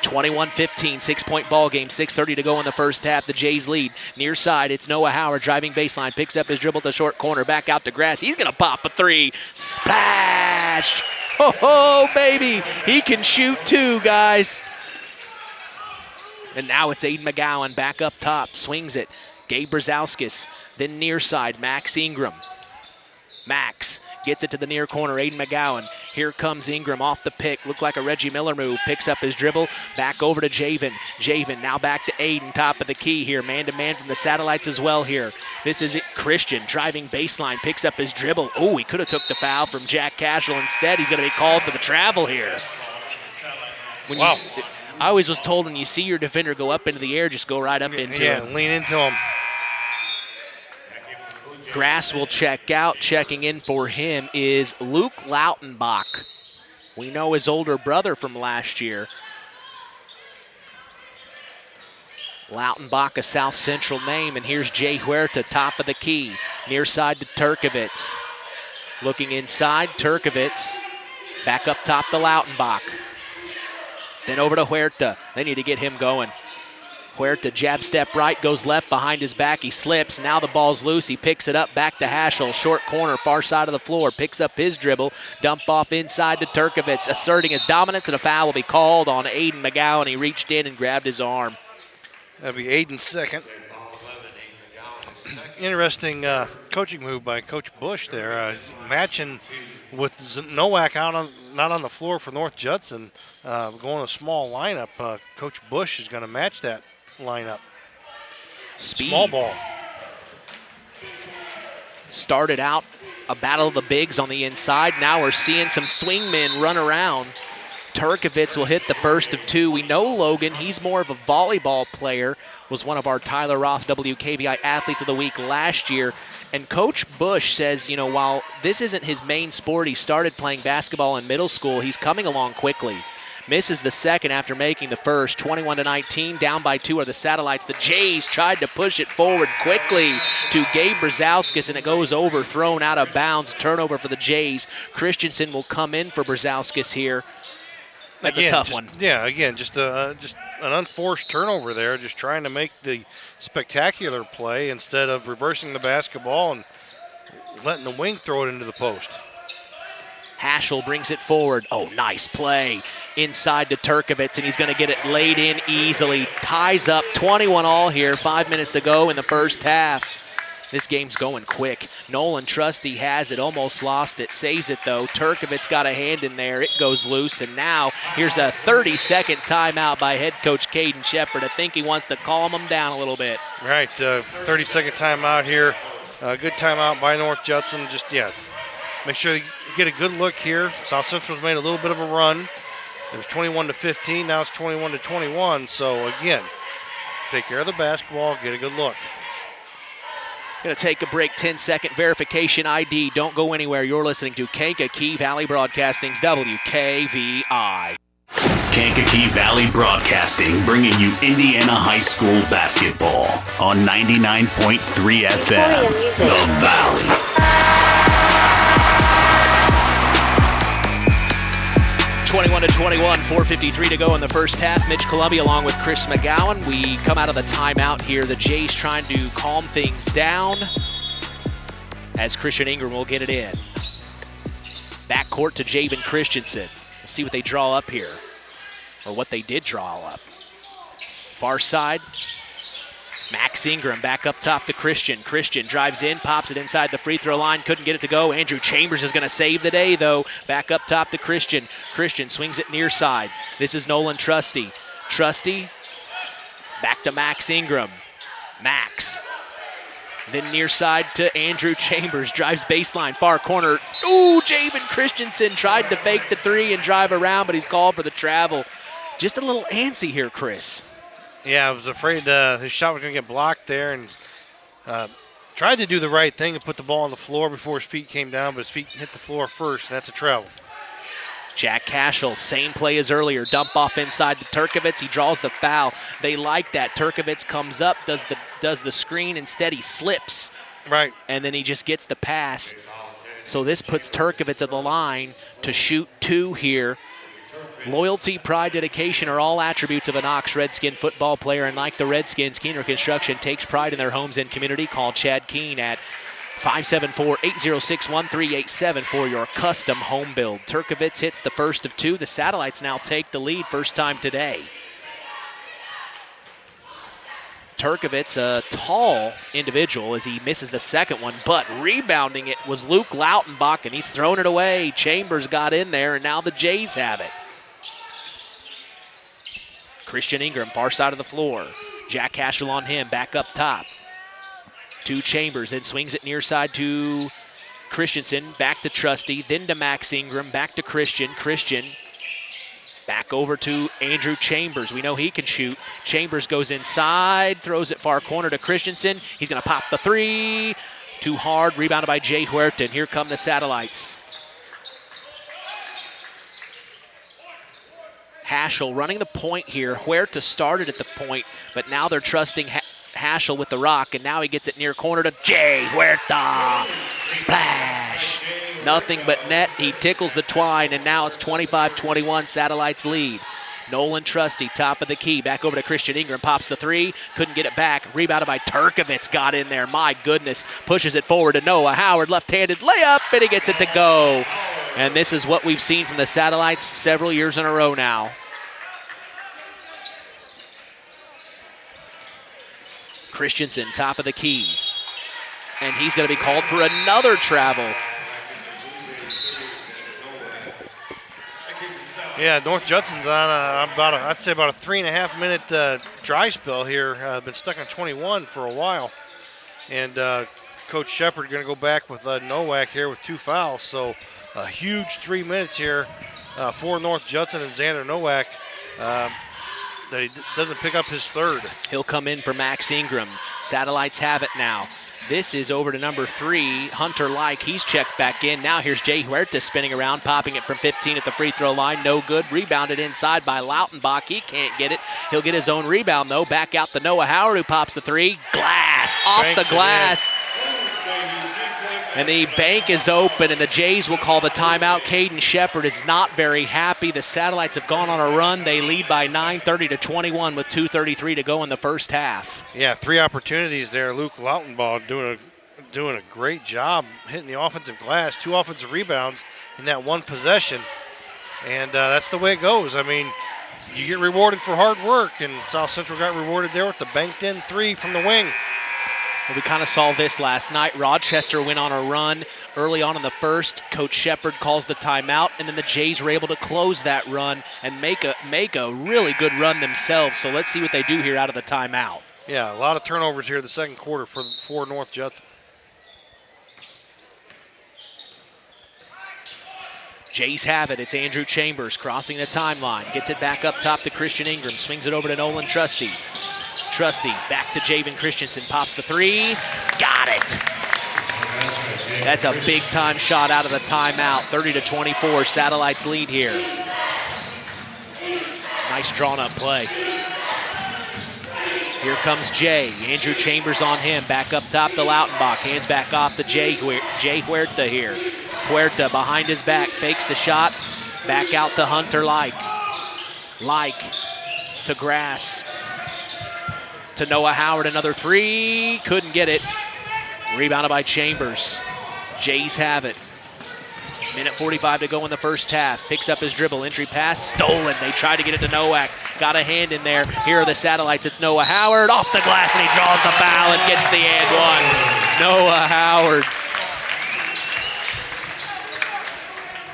21-15, 6-point ball game, 6:30 to go in the first half. The Jays lead. Near side, it's Noah Howard driving baseline, picks up his dribble to short corner, back out to Grass. He's going to pop a three. Splash! Oh, baby! He can shoot too, guys. And now it's Aiden McGowan back up top, swings it. Gabe Brzezikis, then near side, Max Ingram. Max gets it to the near corner, Aiden McGowan. Here comes Ingram off the pick. Looked like a Reggie Miller move. Picks up his dribble. Back over to Javen. Javen now back to Aiden, top of the key here. Man-to-man from the satellites as well here. This is it. Christian driving baseline. Picks up his dribble. Oh, he could have took the foul from Jack Cashel. Instead, he's going to be called for the travel here. Wow. I always was told when you see your defender go up into the air, just go right up into him. Yeah, lean into him. Grass will check out. Checking in for him is Luke Lautenbach. We know his older brother from last year. Lautenbach, a South Central name, and here's Jay Huerta, top of the key. Near side to Turkovitz. Looking inside, Turkovitz. Back up top to Lautenbach. Then over to Huerta. They need to get him going. Huerta jab step right, goes left behind his back. He slips. Now the ball's loose. He picks it up back to Haschel. Short corner, far side of the floor. Picks up his dribble. Dump off inside to Turkovitz, asserting his dominance, and a foul will be called on Aiden McGowan. He reached in and grabbed his arm. That'll be Aiden's second. Interesting coaching move by Coach Bush there, matching with Nowak not on the floor for North Judson, going a small lineup. Coach Bush is going to match that lineup. Speed. Small ball. Started out a battle of the bigs on the inside. Now we're seeing some swingmen run around. Turkovitz will hit the first of two. We know Logan, he's more of a volleyball player, was one of our Tyler Roth WKVI Athletes of the Week last year. And Coach Bush says, you know, while this isn't his main sport, he started playing basketball in middle school, he's coming along quickly. Misses the second after making the first. 21-19, down by two are the Satellites. The Jays tried to push it forward quickly to Gabe Brzezikis, and it goes over, thrown out of bounds. Turnover for the Jays. Christensen will come in for Brzezikis here. That's a tough one. Yeah, again, just an unforced turnover there, just trying to make the spectacular play instead of reversing the basketball and letting the wing throw it into the post. Haschel brings it forward. Oh, nice play. Inside to Turkovitz, and he's going to get it laid in easily. Ties up 21-all here. 5 minutes to go in the first half. This game's going quick. Nolan Trusty has it, almost lost it, saves it though. Turkovitz got a hand in there, it goes loose, and now here's a 30-second timeout by head coach Caden Shepard. I think he wants to calm them down a little bit. Right, 30-second timeout here. Good timeout by North Judson. Just, make sure you get a good look here. South Central's made a little bit of a run. It was 21-15, now it's 21-21. So again, take care of the basketball, get a good look. Going to take a break, 10-second verification ID. Don't go anywhere. You're listening to Kankakee Valley Broadcasting's WKVI. Kankakee Valley Broadcasting, bringing you Indiana High School basketball on 99.3 FM, The Valley. 21-21, 4:53 to go in the first half. Mitch Columbia along with Chris McGowan. We come out of the timeout here. The Jays trying to calm things down as Christian Ingram will get it in. Backcourt to Javen Christensen. We'll see what they draw up here, or what they did draw up. Far side, Max Ingram back up top to Christian. Christian drives in, pops it inside the free throw line. Couldn't get it to go. Andrew Chambers is going to save the day, though. Back up top to Christian. Christian swings it near side. This is Nolan Trusty. Trusty back to Max Ingram. Max. Then near side to Andrew Chambers. Drives baseline, far corner. Ooh, Javen Christensen tried to fake the three and drive around, but he's called for the travel. Just a little antsy here, Chris. Yeah, I was afraid his shot was going to get blocked there, and tried to do the right thing and put the ball on the floor before his feet came down, but his feet hit the floor first, and that's a travel. Jack Cashel, same play as earlier. Dump off inside to Turkovitz. He draws the foul. They like that. Turkovitz comes up, does the screen. Instead, he slips. Right. And then he just gets the pass. So this puts Turkovitz at the line to shoot two here. Loyalty, pride, dedication are all attributes of an Ox Redskin football player, and like the Redskins, Keener Construction takes pride in their homes and community. Call Chad Keene at 574-806-1387 for your custom home build. Turkovitz hits the first of two. The Satellites now take the lead, first time today. Turkovitz, a tall individual as he misses the second one, but rebounding it was Luke Lautenbach, and he's thrown it away. Chambers got in there, and now the Jays have it. Christian Ingram, far side of the floor. Jack Cashel on him, back up top. To Chambers, then swings it near side to Christensen, back to Trusty, then to Max Ingram, back to Christian. Christian back over to Andrew Chambers. We know he can shoot. Chambers goes inside, throws it far corner to Christensen. He's going to pop the three. Too hard, rebounded by Jay Huerta. And here come the Satellites. Haschel running the point here. Huerta started at the point, but now they're trusting Haschel with the rock, and now he gets it near corner to Jay Huerta. Splash. Nothing but net. He tickles the twine, and now it's 25-21, Satellites lead. Nolan Trusty, top of the key. Back over to Christian Ingram. Pops the three. Couldn't get it back. Rebounded by Turkovitz. Got in there. My goodness. Pushes it forward to Noah Howard. Left-handed layup, and he gets it to go. And this is what we've seen from the Satellites several years in a row now. Christensen, top of the key. And he's going to be called for another travel. Yeah, North Judson's on I'd say about a 3.5 minute dry spell here. Been stuck on 21 for a while. And Coach Shepard going to go back with Nowak here with 2 fouls. So a huge 3 minutes here for North Judson and Xander Nowak. That he doesn't pick up his third. He'll come in for Max Ingram. Satellites have it now. This is over to number 3, Hunter Like. He's checked back in. Now here's Jay Huerta spinning around, popping it from 15 at the free throw line. No good. Rebounded inside by Lautenbach. He can't get it. He'll get his own rebound, though. Back out to Noah Howard, who pops the three. Glass. Off the glass. And the bank is open, and the Jays will call the timeout. Caden Shepard is not very happy. The Satellites have gone on a run. They lead by 9, 30-21 with 2:33 to go in the first half. Yeah, 3 opportunities there. Luke Lautenbach doing a great job hitting the offensive glass. 2 offensive rebounds in that one possession. And that's the way it goes. I mean, you get rewarded for hard work, and South Central got rewarded there with the banked-in 3 from the wing. Well, we kind of saw this last night. Rochester went on a run early on in the first. Coach Shepard calls the timeout, and then the Jays were able to close that run and make a really good run themselves. So let's see what they do here out of the timeout. Yeah, a lot of turnovers here the second quarter for North Judson. Jays have it. It's Andrew Chambers crossing the timeline. Gets it back up top to Christian Ingram. Swings it over to Nolan Trusty. Trusty back to Javen Christensen. Pops the three. Got it. That's a big-time shot out of the timeout. 30-24. Satellites lead here. Nice drawn-up play. Here comes Jay. Andrew Chambers on him. Back up top to Lautenbach. Hands back off to Jay Huerta here. Huerta behind his back. Fakes the shot. Back out to Hunter Like to Grass. To Noah Howard, another three. Couldn't get it. Rebounded by Chambers. Jays have it. Minute 45 to go in the first half. Picks up his dribble. Entry pass stolen. They tried to get it to Nowak. Got a hand in there. Here are the Satellites. It's Noah Howard off the glass, and he draws the foul and gets the and one. Noah Howard.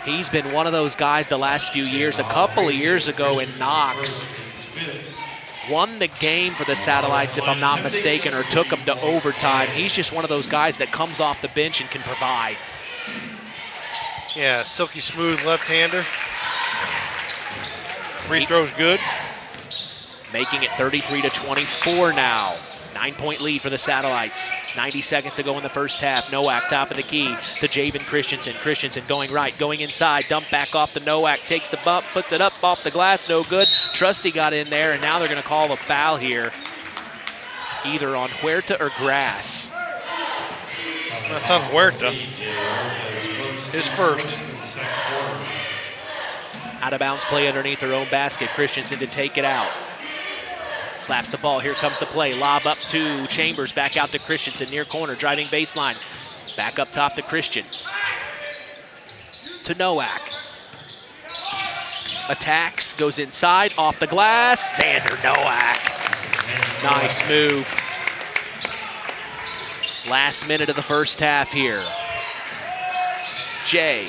He's been one of those guys the last few years. A couple of years ago in Knox, won the game for the Satellites, if I'm not mistaken, or took them to overtime. He's just one of those guys that comes off the bench and can provide. Yeah, silky smooth left-hander. Free throw's good. Making it 33-24 now. 9-point lead for the Satellites. 90 seconds to go in the first half. Nowak top of the key to Javen Christensen. Christensen going right, going inside. Dump back off to Nowak. Takes the bump, puts it up off the glass. No good. Trusty got in there, and now they're going to call a foul here. Either on Huerta or Grass. That's on Huerta. His first. Out of bounds play underneath their own basket. Christensen to take it out. Slaps the ball. Here comes the play. Lob up to Chambers. Back out to Christensen. Near corner. Driving baseline. Back up top to Christian. To Nowak. Attacks. Goes inside. Off the glass. Xander Nowak. Nice move. Last minute of the first half here. Jay.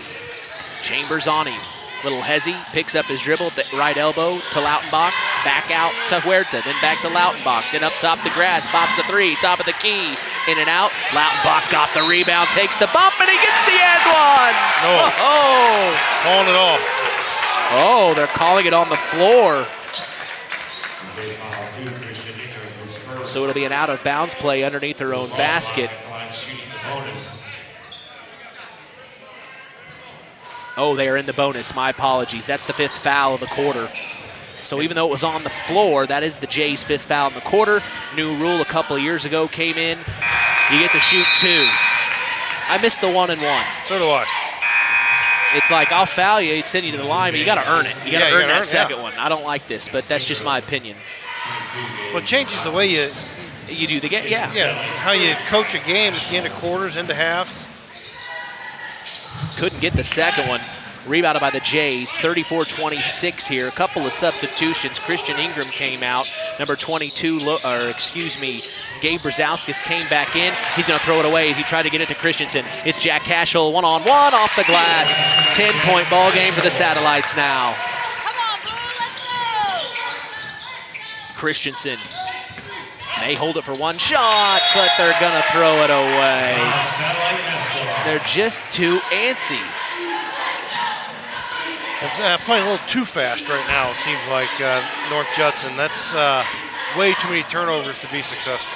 Chambers on him. Little hezzy, picks up his dribble, right elbow to Lautenbach, back out to Huerta, then back to Lautenbach, then up top to Grass, pops the three, top of the key, in and out. Lautenbach got the rebound, takes the bump, and he gets the and one! No. Oh! Calling it off. Oh, they're calling it on the floor. So it'll be an out of bounds play underneath their own basket. Oh, they are in the bonus. My apologies. That's the fifth foul of the quarter. So even though it was on the floor, that is the Jays' fifth foul in the quarter. New rule a couple of years ago came in. You get to shoot two. I missed the 1 and 1. So do I. It's like, I'll foul you, send you to the line, but you got to earn it. You got to earn that second one. I don't like this, but that's just my opinion. Well, it changes the way you do the game. Yeah. Yeah, how you coach a game at the end of quarters, into halves. Couldn't get the second one. Rebounded by the Jays. 34-26 here. A couple of substitutions. Christian Ingram came out. Number 22, Gabe Brzezowskis came back in. He's going to throw it away as he tried to get it to Christensen. It's Jack Cashel, one-on-one off the glass. 10-point ball game for the Satellites now. Christensen may hold it for one shot, but they're going to throw it away. They're just too antsy. It's playing a little too fast right now, it seems like, North Judson. That's way too many turnovers to be successful.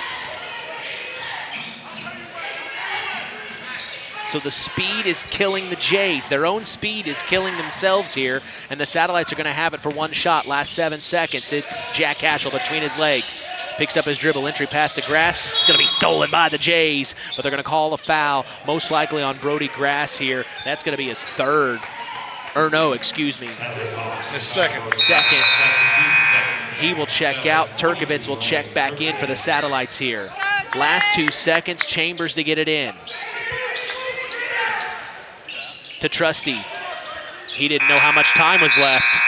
So the speed is killing the Jays. Their own speed is killing themselves here, and the Satellites are going to have it for one shot. Last 7 seconds. It's Jack Cashel between his legs. Picks up his dribble. Entry pass to Grass. It's going to be stolen by the Jays, but they're going to call a foul, most likely on Brody Grass here. That's going to be his third. Or no, excuse me. His second. He will check out. Turkovitz will check back in for the Satellites here. Last 2 seconds. Chambers to get it in. To Trusty. He didn't know how much time was left.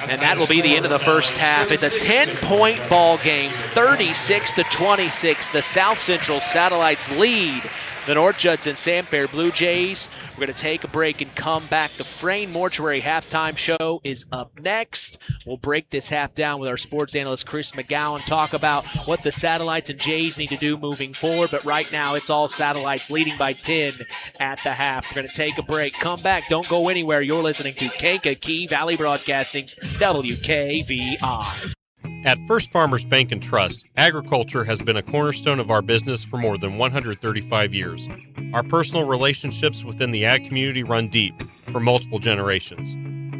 And that will be the end of the first half. It's a 10-point ball game, 36-26. The South Central Satellites lead the North Judson-San Blue Jays. We're going to take a break and come back. The Frayne Mortuary halftime show is up next. We'll break this half down with our sports analyst Chris McGowan, talk about what the Satellites and Jays need to do moving forward. But right now, it's all Satellites leading by 10 at the half. We're going to take a break. Come back. Don't go anywhere. You're listening to Kankakee Valley Broadcasting's WKVI. At First Farmers Bank and Trust, agriculture has been a cornerstone of our business for more than 135 years. Our personal relationships within the ag community run deep for multiple generations.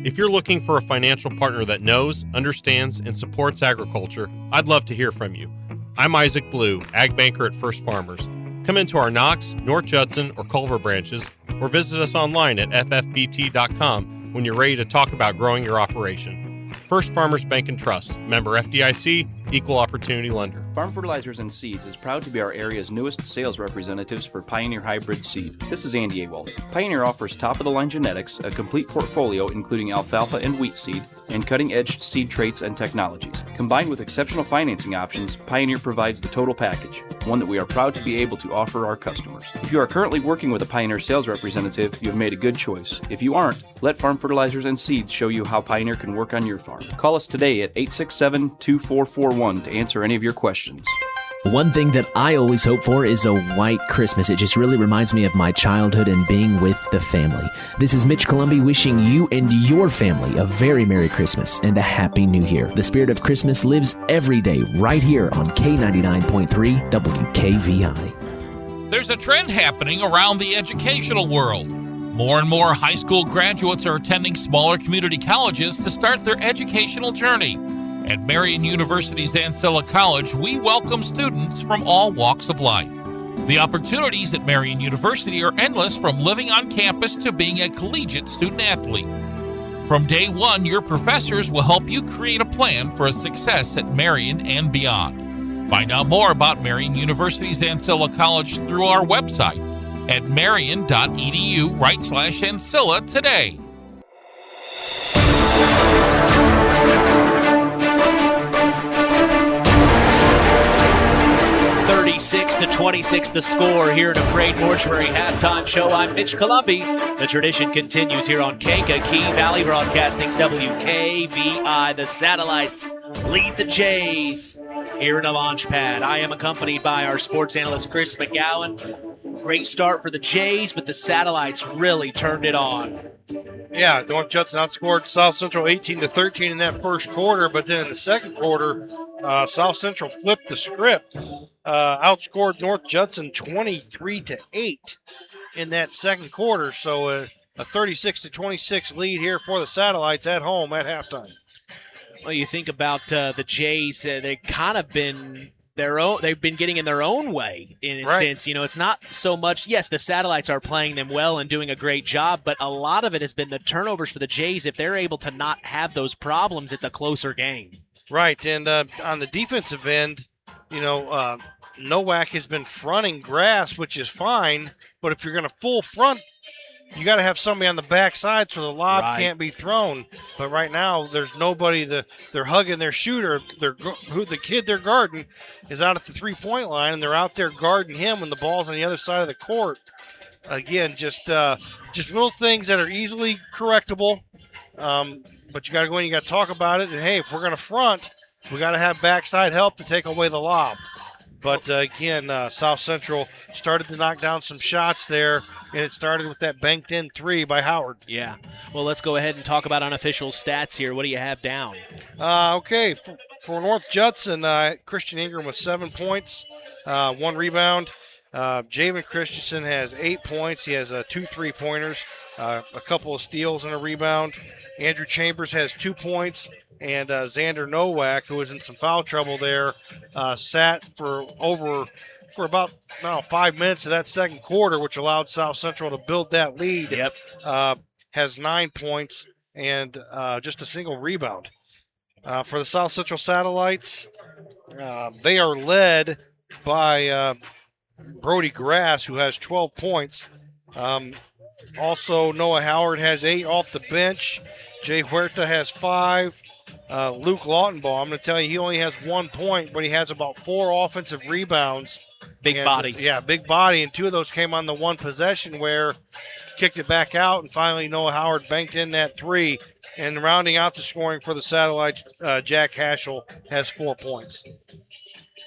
If you're looking for a financial partner that knows, understands, and supports agriculture, I'd love to hear from you. I'm Isaac Blue, ag banker at First Farmers. Come into our Knox, North Judson, or Culver branches, or visit us online at ffbt.com when you're ready to talk about growing your operation. First Farmers Bank and Trust, member FDIC, equal opportunity lender. Farm Fertilizers and Seeds is proud to be our area's newest sales representatives for Pioneer Hybrid Seed. This is Andy Awald. Pioneer offers top-of-the-line genetics, a complete portfolio including alfalfa and wheat seed, and cutting-edge seed traits and technologies. Combined with exceptional financing options, Pioneer provides the total package, one that we are proud to be able to offer our customers. If you are currently working with a Pioneer sales representative, you have made a good choice. If you aren't, let Farm Fertilizers and Seeds show you how Pioneer can work on your farm. Call us today at 867-2441 to answer any of your questions. One thing that I always hope for is a white Christmas. It just really reminds me of my childhood and being with the family. This is Mitch Columby wishing you and your family a very Merry Christmas and a Happy New Year. The spirit of Christmas lives every day right here on K99.3 WKVI. There's a trend happening around the educational world. More and more high school graduates are attending smaller community colleges to start their educational journey. At Marian University's Ancilla College, we welcome students from all walks of life. The opportunities at Marian University are endless, from living on campus to being a collegiate student athlete. From day one, your professors will help you create a plan for a success at Marian and beyond. Find out more about Marian University's Ancilla College through our website at marian.edu/Ancilla today. 36-26 the score here in a Frayne Mortuary halftime show. I'm Mitch Columby. The tradition continues here on Kankakee Valley Broadcasting's WKVI. The Satellites lead the Jays here in a launch pad. I am accompanied by our sports analyst Chris McGowan. Great start for the Jays, but the Satellites really turned it on. Yeah, North Judson outscored South Central 18-13 in that first quarter, but then in the second quarter, South Central flipped the script. Outscored North Judson 23-8 in that second quarter. So a 36-26 lead here for the Satellites at home at halftime. Well, you think about the Jays, they've kind of been their own. They've been getting in their own way in a sense. You know, it's not so much. Yes, the Satellites are playing them well and doing a great job, but a lot of it has been the turnovers for the Jays. If they're able to not have those problems, it's a closer game. Right, and on the defensive end, you know, Nowak has been fronting grass, which is fine, but if you're going to full front, you got to have somebody on the backside so the lob can't be thrown. But right now, there's nobody. They're hugging their shooter. The kid they're guarding is out at the three-point line, and they're out there guarding him when the ball's on the other side of the court. Again, just little things that are easily correctable. But you got to go in, you got to talk about it. And, hey, if we're going to front, we got to have backside help to take away the lob. But, again, South Central started to knock down some shots there, and it started with that banked-in three by Howard. Yeah. Well, let's go ahead and talk about unofficial stats here. What do you have down? Okay, for North Judson, Christian Ingram with 7 points, 1 rebound. Javen Christensen has 8 points. He has 2 three-pointers, a couple of steals and a rebound. Andrew Chambers has 2 points. And Xander Nowak, who was in some foul trouble there, sat for about 5 minutes of that second quarter, which allowed South Central to build that lead. Yep. Has 9 points and just a single rebound. For the South Central Satellites, they are led by Brody Grass, who has 12 points. Also, Noah Howard has 8 off the bench. Jay Huerta has 5. Luke Lautenbaugh, I'm going to tell you, he only has 1 point, but he has about 4 offensive rebounds. Big body. Yeah, big body, and 2 of those came on the one possession where kicked it back out, and finally Noah Howard banked in that 3. And rounding out the scoring for the Satellites, Jack Haschel has 4 points.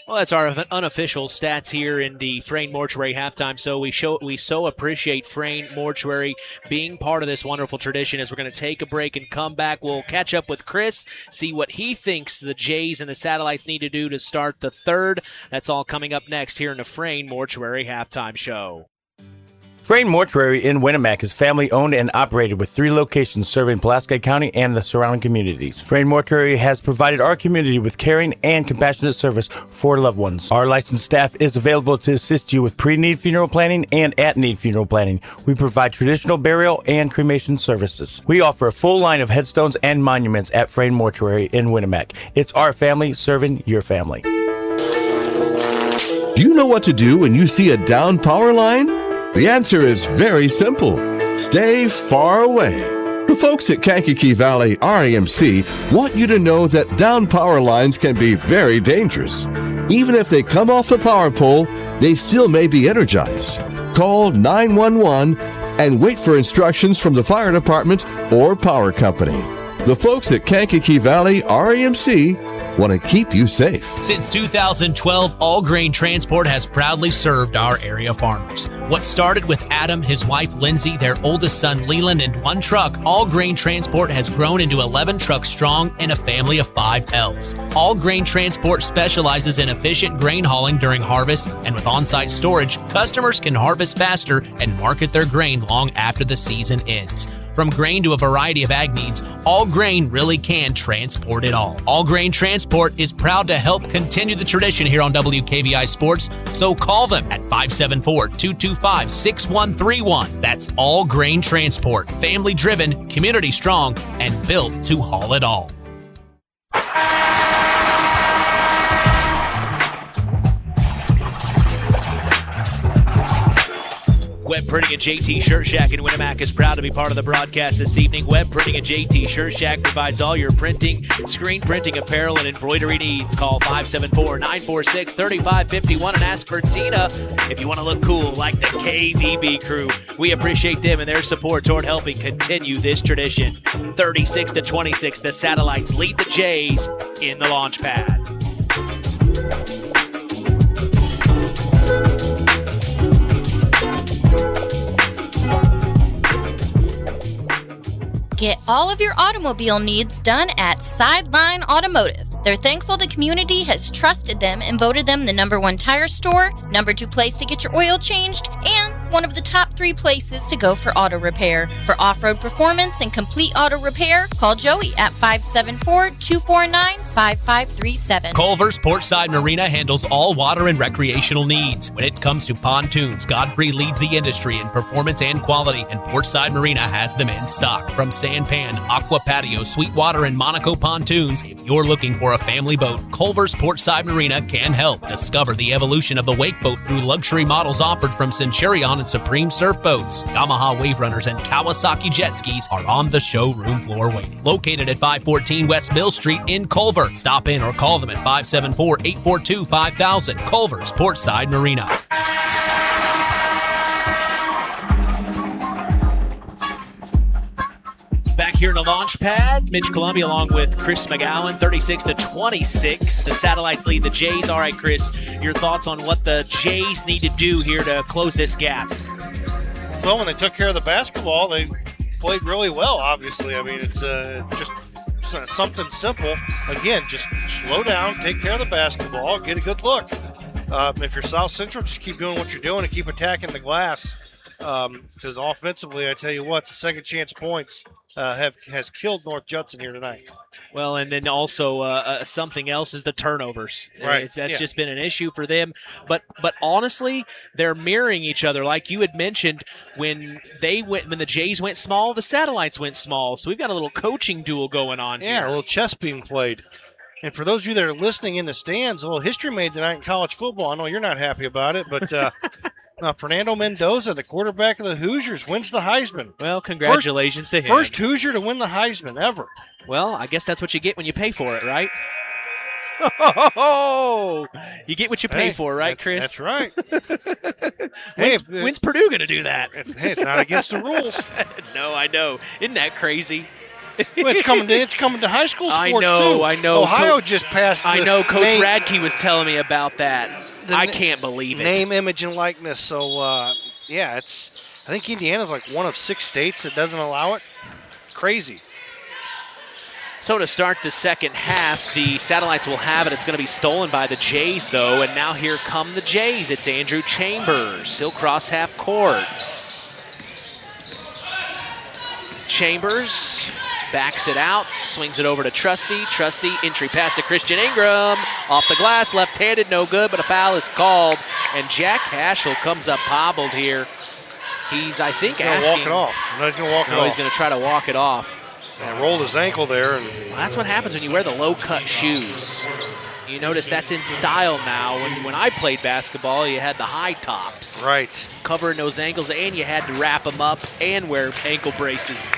Well, that's our unofficial stats here in the Frayne Mortuary halftime. So we so appreciate Frayne Mortuary being part of this wonderful tradition. As we're going to take a break and come back, we'll catch up with Chris, see what he thinks the Jays and the Satellites need to do to start the third. That's all coming up next here in the Frayne Mortuary halftime show. Frayne Mortuary in Winnemac is family-owned and operated with 3 locations serving Pulaski County and the surrounding communities. Frayne Mortuary has provided our community with caring and compassionate service for loved ones. Our licensed staff is available to assist you with pre-need funeral planning and at-need funeral planning. We provide traditional burial and cremation services. We offer a full line of headstones and monuments at Frayne Mortuary in Winnemac. It's our family serving your family. Do you know what to do when you see a down power line? The answer is very simple. Stay far away. The folks at Kankakee Valley REMC want you to know that down power lines can be very dangerous. Even if they come off the power pole, they still may be energized. Call 911 and wait for instructions from the fire department or power company. The folks at Kankakee Valley REMC want to keep you safe. Since 2012, All Grain Transport has proudly served our area farmers. What started with Adam, his wife Lindsay, their oldest son Leland, and 1 truck, All Grain Transport has grown into 11 trucks strong and a family of 5 elves. All Grain Transport specializes in efficient grain hauling during harvest, and with on-site storage, customers can harvest faster and market their grain long after the season ends. From grain to a variety of ag needs, All Grain really can transport it all. All Grain Transport is proud to help continue the tradition here on WKVI Sports, so call them at 574-225-6131. That's All Grain Transport. Family driven, community strong, and built to haul it all. Web Printing and JT Shirt Shack in Winnemac is proud to be part of the broadcast this evening. Web Printing and JT Shirt Shack provides all your printing, screen printing, apparel, and embroidery needs. Call 574-946-3551 and ask for Tina if you want to look cool like the KVB crew. We appreciate them and their support toward helping continue this tradition. 36-26, the Satellites lead the Jays in the launch pad. Get all of your automobile needs done at Sideline Automotive. They're thankful the community has trusted them and voted them the #1 tire store, #2 place to get your oil changed, and one of the top 3 places to go for auto repair. For off-road performance and complete auto repair, call Joey at 574-249-5537. Culver's Portside Marina handles all water and recreational needs. When it comes to pontoons, Godfrey leads the industry in performance and quality, and Portside Marina has them in stock. From Sanpan, Aqua Patio, Sweetwater, and Monaco pontoons, if you're looking for a family boat, Culver's Portside Marina can help. Discover the evolution of the wake boat through luxury models offered from Centurion and Supreme Surf Boats. Yamaha Wave Runners and Kawasaki Jet Skis are on the showroom floor waiting. Located at 514 West Mill Street in Culver. Stop in or call them at 574-842-5000. Culver's Portside Marina. Back here in the launch pad, Mitch Columbia along with Chris McGowan, 36-26. The Satellites lead the Jays. All right, Chris, your thoughts on what the Jays need to do here to close this gap? Well, when they took care of the basketball, they played really well, obviously. I mean, it's just something simple. Again, just slow down, take care of the basketball, get a good look. If you're South Central, just keep doing what you're doing and keep attacking the glass. Because offensively, I tell you what, the second chance points has killed North Judson here tonight. Well, and then also something else is the turnovers. Right. That's just been an issue for them. But honestly, they're mirroring each other. Like you had mentioned, when the Jays went small, the Satellites went small. So we've got a little coaching duel going on here. Yeah, a little chess being played. And for those of you that are listening in the stands, a little history made tonight in college football. I know you're not happy about it, but Fernando Mendoza, the quarterback of the Hoosiers, wins the Heisman. Well, congratulations to him. First Hoosier to win the Heisman ever. Well, I guess that's what you get when you pay for it, right? Oh, you get what you pay for, right, Chris? That's right. When's Purdue going to do that? It's not against the rules. No, I know. Isn't that crazy? Well, it's coming to high school sports, too. I know. Ohio just passed I know. Coach Radke was telling me about that. I can't believe it. Name, image, and likeness. So, I think Indiana's like one of 6 states that doesn't allow it. Crazy. So to start the second half, the Satellites will have it. It's going to be stolen by the Jays, though, and now here come the Jays. It's Andrew Chambers. He'll cross half court. Chambers backs it out, swings it over to Trusty. Trusty, entry pass to Christian Ingram. Off the glass, left-handed, no good, but a foul is called. And Jack Haschel comes up hobbled here. He's, I think, asking. Walk it off. No, he's going to walk it off. No, he's going to try to walk it off. And rolled his ankle there. And well, that's what happens when you wear the low-cut shoes. You notice that's in style now. When I played basketball, you had the high tops. Right. Covering those ankles, and you had to wrap them up and wear ankle braces.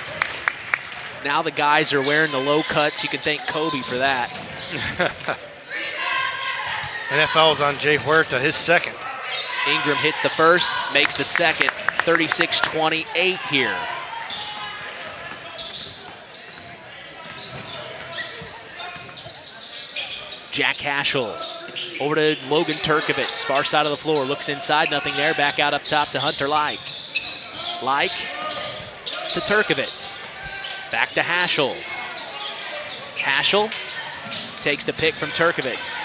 Now the guys are wearing the low cuts. You can thank Kobe for that. And that foul was on Jay Huerta, his second. Ingram hits the first, makes the second. 36-28 here. Jack Haschel over to Logan Turkovitz, far side of the floor, looks inside, nothing there, back out up top to Hunter Like. Like to Turkovitz, back to Haschel. Haschel takes the pick from Turkovitz.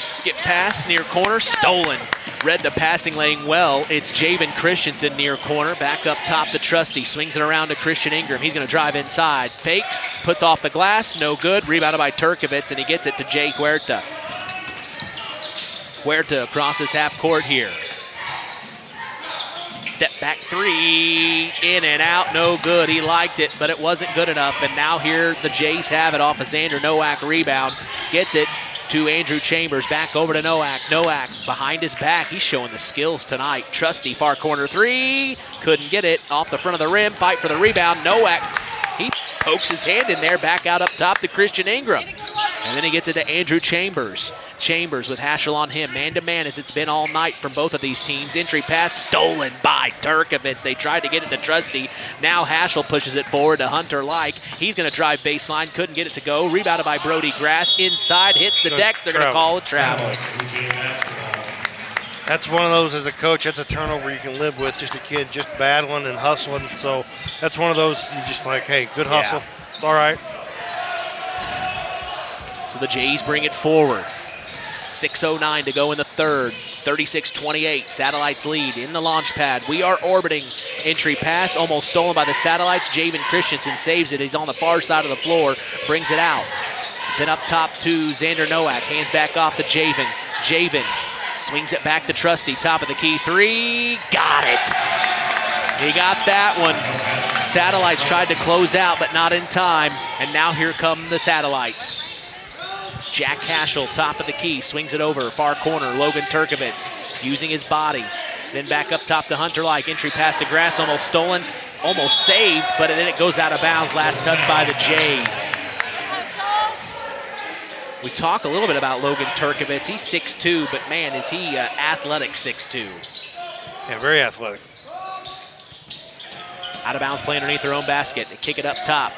Skip pass, near corner, stolen. Read the passing lane well. It's Javen Christensen near corner. Back up top to Trusty. Swings it around to Christian Ingram. He's going to drive inside. Fakes, puts off the glass. No good. Rebounded by Turkovitz, and he gets it to Jay Huerta. Huerta crosses half court here. Step back three. In and out. No good. He liked it, but it wasn't good enough. And now here the Jays have it off a Xander Nowak rebound. Gets it to Andrew Chambers, back over to Nowak. Nowak behind his back. He's showing the skills tonight. Trusty, far corner three. Couldn't get it. Off the front of the rim. Fight for the rebound. Nowak, he pokes his hand in there. Back out up top to Christian Ingram. And then he gets it to Andrew Chambers. Chambers with Haschel on him. Man-to-man as it's been all night from both of these teams. Entry pass stolen by Turkovitz. They tried to get it to Trusty. Now Haschel pushes it forward to Hunter Like. He's going to drive baseline. Couldn't get it to go. Rebounded by Brody Grass. Inside. Hits the deck. They're going to call it travel. That's one of those as a coach. That's a turnover you can live with. Just a kid just battling and hustling. So that's one of those you just like, hey, good hustle. Yeah. It's all right. So the Jays bring it forward. 6:09 to go in the third. 36-28. Satellites lead in the launch pad. We are orbiting. Entry pass almost stolen by the Satellites. Javen Christensen saves it. He's on the far side of the floor. Brings it out. Then up top to Xander Nowak. Hands back off to Javen. Javen swings it back to Trusty. Top of the key three. Got it. He got that one. Satellites tried to close out, but not in time. And now here come the Satellites. Jack Haschel, top of the key, swings it over, far corner, Logan Turkovitz using his body. Then back up top to Hunter Like, entry pass to Grass, almost stolen, almost saved, but then it goes out of bounds, last touch by the Jays. We talk a little bit about Logan Turkovitz. He's 6'2", but man, is he athletic 6'2". Yeah, very athletic. Out of bounds play underneath their own basket. They kick it up top.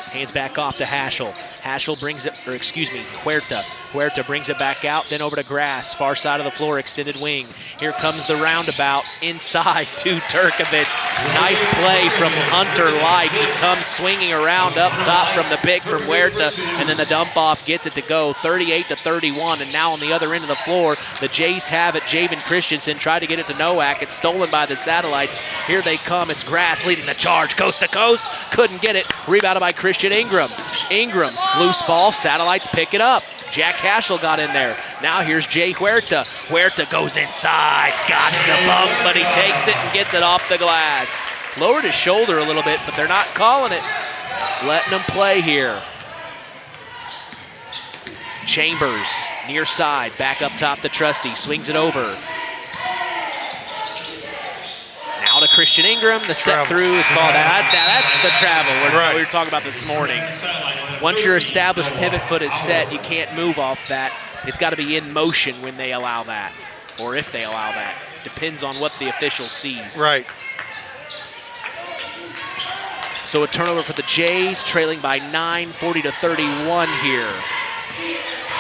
Hands back off to Haschel. Haschel brings it, or excuse me, Huerta. Huerta brings it back out, then over to Grass, far side of the floor, extended wing. Here comes the roundabout, inside to Turkovitz. Nice play from Hunter Like. He comes swinging around up top from the pick from Huerta, and then the dump off gets it to go, 38-31. And now on the other end of the floor, the Jays have it. Javen Christensen tried to get it to Nowak. It's stolen by the Satellites. Here they come. It's Grass leading the charge, coast to coast. Couldn't get it. Rebounded by Christian Ingram. Ingram, loose ball. Satellites pick it up. Jack Haschel got in there. Now here's Jay Huerta. Huerta goes inside. Got the bump, but he takes it and gets it off the glass. Lowered his shoulder a little bit, but they're not calling it. Letting him play here. Chambers, near side. Back up top to Trusty. Swings it over. Now to Christian Ingram. The step through is called out. That's the travel we were talking about this morning. Once your established pivot foot is set, you can't move off that. It's got to be in motion when they allow that, or if they allow that. Depends on what the official sees. Right. So a turnover for the Jays, trailing by 9, 40-31 here.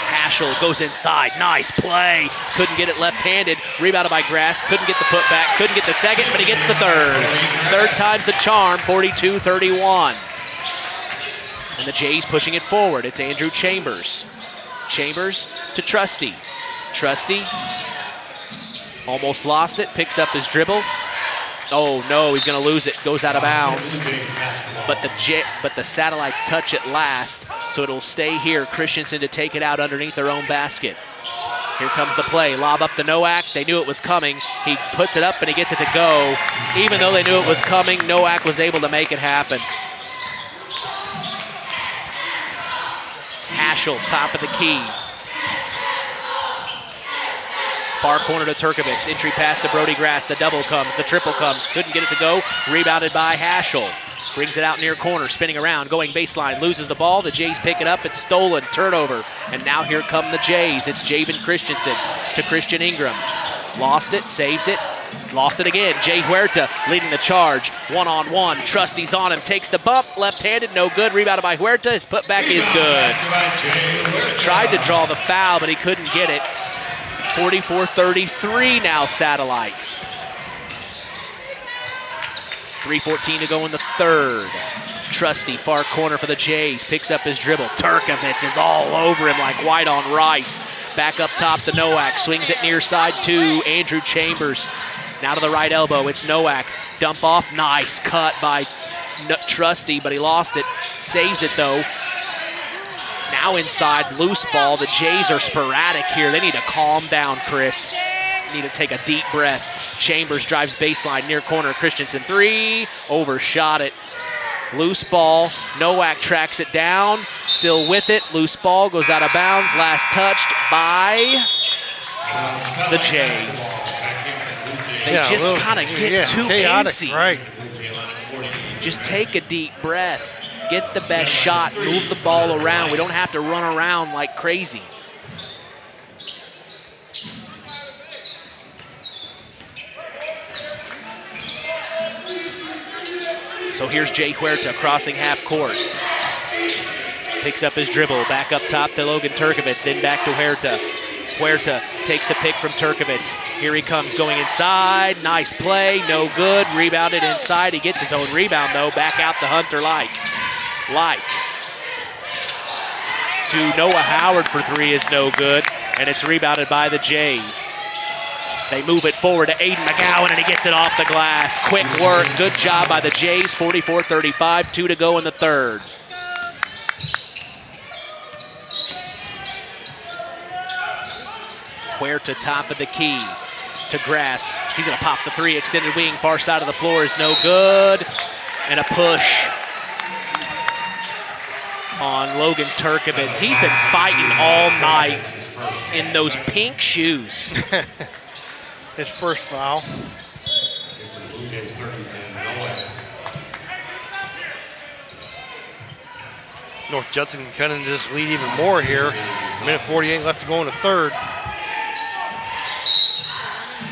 Haschel goes inside. Nice play. Couldn't get it left-handed. Rebounded by Grass. Couldn't get the putback. Couldn't get the second, but he gets the third. Third time's the charm, 42-31. And the Jays pushing it forward. It's Andrew Chambers. Chambers to Trusty. Trusty almost lost it. Picks up his dribble. Oh no, he's going to lose it. Goes out of bounds. But the Satellites touch it last, so it'll stay here. Christensen to take it out underneath their own basket. Here comes the play. Lob up to Nowak. They knew it was coming. He puts it up and he gets it to go. Even though they knew it was coming, Nowak was able to make it happen. Haschel, top of the key. Far corner to Turkovitz. Entry pass to Brody Grass. The double comes. The triple comes. Couldn't get it to go. Rebounded by Haschel. Brings it out near corner. Spinning around. Going baseline. Loses the ball. The Jays pick it up. It's stolen. Turnover. And now here come the Jays. It's Javen Christensen to Christian Ingram. Lost it. Saves it. Lost it again. Jay Huerta leading the charge. One-on-one. Trusty's on him. Takes the bump. Left-handed. No good. Rebounded by Huerta. His putback is good. Tried to draw the foul, but he couldn't get it. 44-33 now, Satellites. 3:14 to go in the third. Trusty, far corner for the Jays, picks up his dribble. Turkovitz is all over him like white on rice. Back up top to Nowak, swings it near side to Andrew Chambers. Now to the right elbow, it's Nowak. Dump off, nice cut by Trusty, but he lost it. Saves it though. Now inside, loose ball. The Jays are sporadic here. They need to calm down, Chris. Need to take a deep breath. Chambers drives baseline, near corner. Christensen three, overshot it. Loose ball. Nowak tracks it down, still with it. Loose ball goes out of bounds. Last touched by the Jays. They just kind of get too chaotic, antsy. right? Just take a deep breath. Get the best shot, move the ball around. We don't have to run around like crazy. So here's Jay Huerta crossing half court. Picks up his dribble, back up top to Logan Turkovitz, then back to Huerta. Huerta takes the pick from Turkovitz. Here he comes going inside. Nice play, no good. Rebounded inside. He gets his own rebound though. Back out to Hunter Like. To Noah Howard for three is no good, and it's rebounded by the Jays. They move it forward to Aiden McGowan, and he gets it off the glass. Quick work, good job by the Jays. 44-35, 2 to go in the third. Huerta top of the key to Grass. He's going to pop the three, extended wing, far side of the floor is no good. And a push on Logan Turkovitz. He's been fighting all night in those pink shoes. His first foul. North Judson kind of just lead even more here. Minute 48 left to go in the third.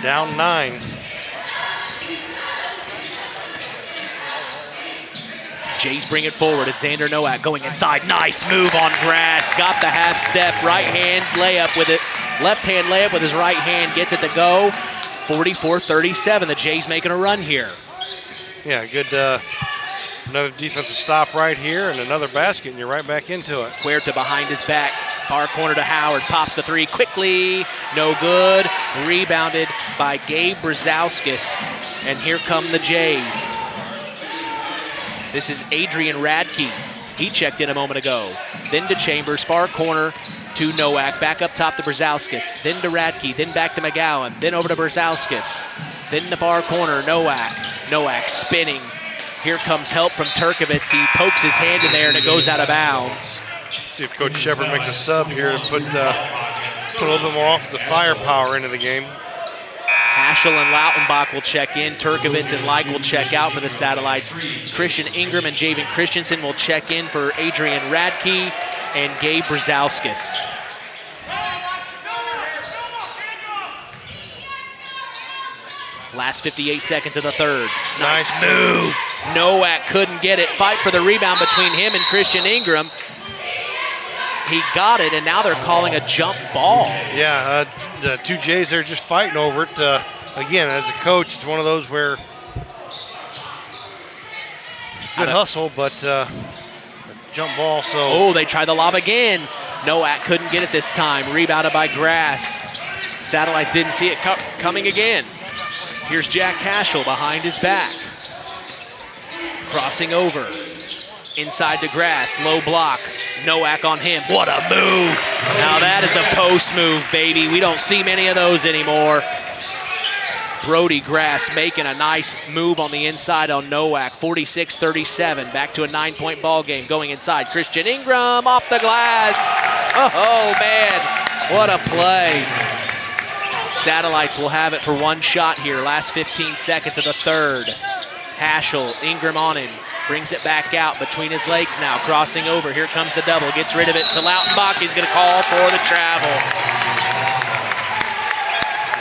Down 9. Jays bring it forward. It's Xander Nowak going inside. Nice move on Grass. Got the half step. Right hand layup with it. Left hand layup with his right hand. Gets it to go. 44-37. The Jays making a run here. Yeah, good. Another defensive stop right here and another basket, and you're right back into it. Huerta behind his back. Far corner to Howard. Pops the three quickly. No good. Rebounded by Gabe Brzezowskis. And here come the Jays. This is Adrian Radke. He checked in a moment ago. Then to Chambers, far corner to Nowak. Back up top to Brzezowskis. Then to Radke. Then back to McGowan. Then over to Brzezowskis. Then the far corner, Nowak. Nowak spinning. Here comes help from Turkovitz. He pokes his hand in there and it goes out of bounds. See if Coach Shepard makes a sub here to put a little bit more offensive firepower into the game. Haschel and Lautenbach will check in. Turkovitz and Like will check out for the Satellites. Christian Ingram and Javen Christensen will check in for Adrian Radke and Gabe Brzezowskis. Last 58 seconds of the third. Nice move. Nowak couldn't get it. Fight for the rebound between him and Christian Ingram. He got it, and now they're calling a jump ball. Yeah, the two Jays are just fighting over it. Again, as a coach, it's one of those where good hustle, but jump ball. So oh, they tried the lob again. Nowak couldn't get it this time. Rebounded by Grass. Satellites didn't see it coming again. Here's Jack Cashel behind his back. Crossing over. Inside the grass, low block. Nowak on him. What a move. Now that is a post move, baby. We don't see many of those anymore. Brody Grass making a nice move on the inside on Nowak. 46-37. Back to a 9-point ball game. Going inside. Christian Ingram off the glass. Oh, man. What a play. Satellites will have it for one shot here. Last 15 seconds of the third. Haschel, Ingram on him. Brings it back out between his legs now. Crossing over. Here comes the double. Gets rid of it to Lautenbach. He's going to call for the travel.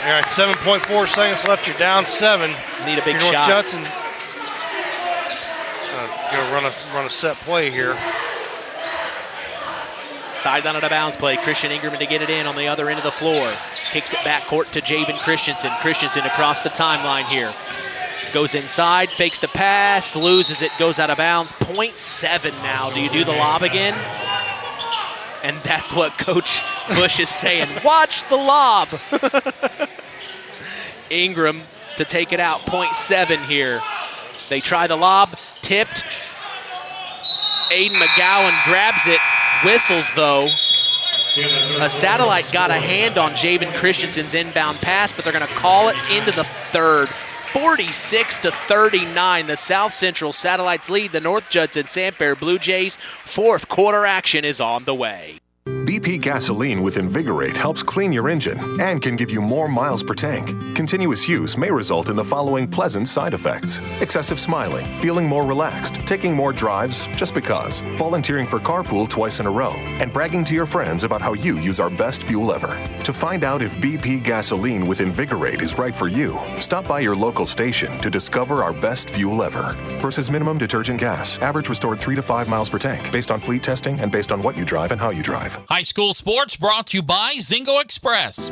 All right, 7.4 seconds left. You're down 7. Need a big North shot. Judson going to run a set play here. Sideline out of bounds play. Christian Ingram to get it in on the other end of the floor. Kicks it back court to Javen Christensen. Christensen across the timeline here. Goes inside, fakes the pass, loses it, goes out of bounds. 0.7 now. Do you do the lob again? And that's what Coach Bush is saying. Watch the lob. Ingram to take it out. 0.7 here. They try the lob. Tipped. Aiden McGowan grabs it. Whistles, though. A Satellite got a hand on Javen Christensen's inbound pass, but they're going to call it into the third. 46-39, the South Central Satellites lead the North Judson-San Blue Jays. Fourth quarter action is on the way. BP gasoline with Invigorate helps clean your engine and can give you more miles per tank. Continuous use may result in the following pleasant side effects: excessive smiling, feeling more relaxed, taking more drives just because, volunteering for carpool twice in a row, and bragging to your friends about how you use our best fuel ever. To find out if BP gasoline with Invigorate is right for you, stop by your local station to discover our best fuel ever. Versus minimum detergent gas, average restored 3 to 5 miles per tank, based on fleet testing and based on what you drive and how you drive. High school sports brought to you by Zingo Express.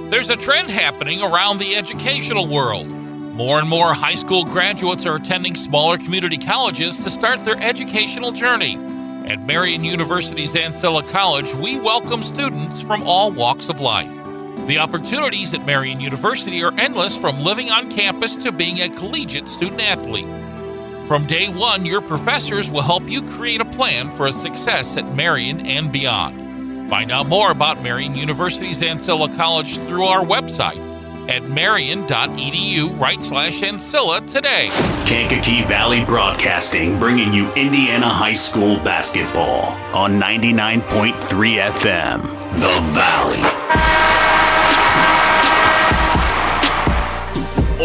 There's a trend happening around the educational world. More and more high school graduates are attending smaller community colleges to start their educational journey. At Marian University's Ancilla College, we welcome students from all walks of life. The opportunities at Marian University are endless, from living on campus to being a collegiate student athlete. From day one, your professors will help you create a plan for a success at Marian and beyond. Find out more about Marian University's Ancilla College through our website at marian.edu/Ancilla today. Kankakee Valley Broadcasting, bringing you Indiana high school basketball on 99.3 FM, The Valley.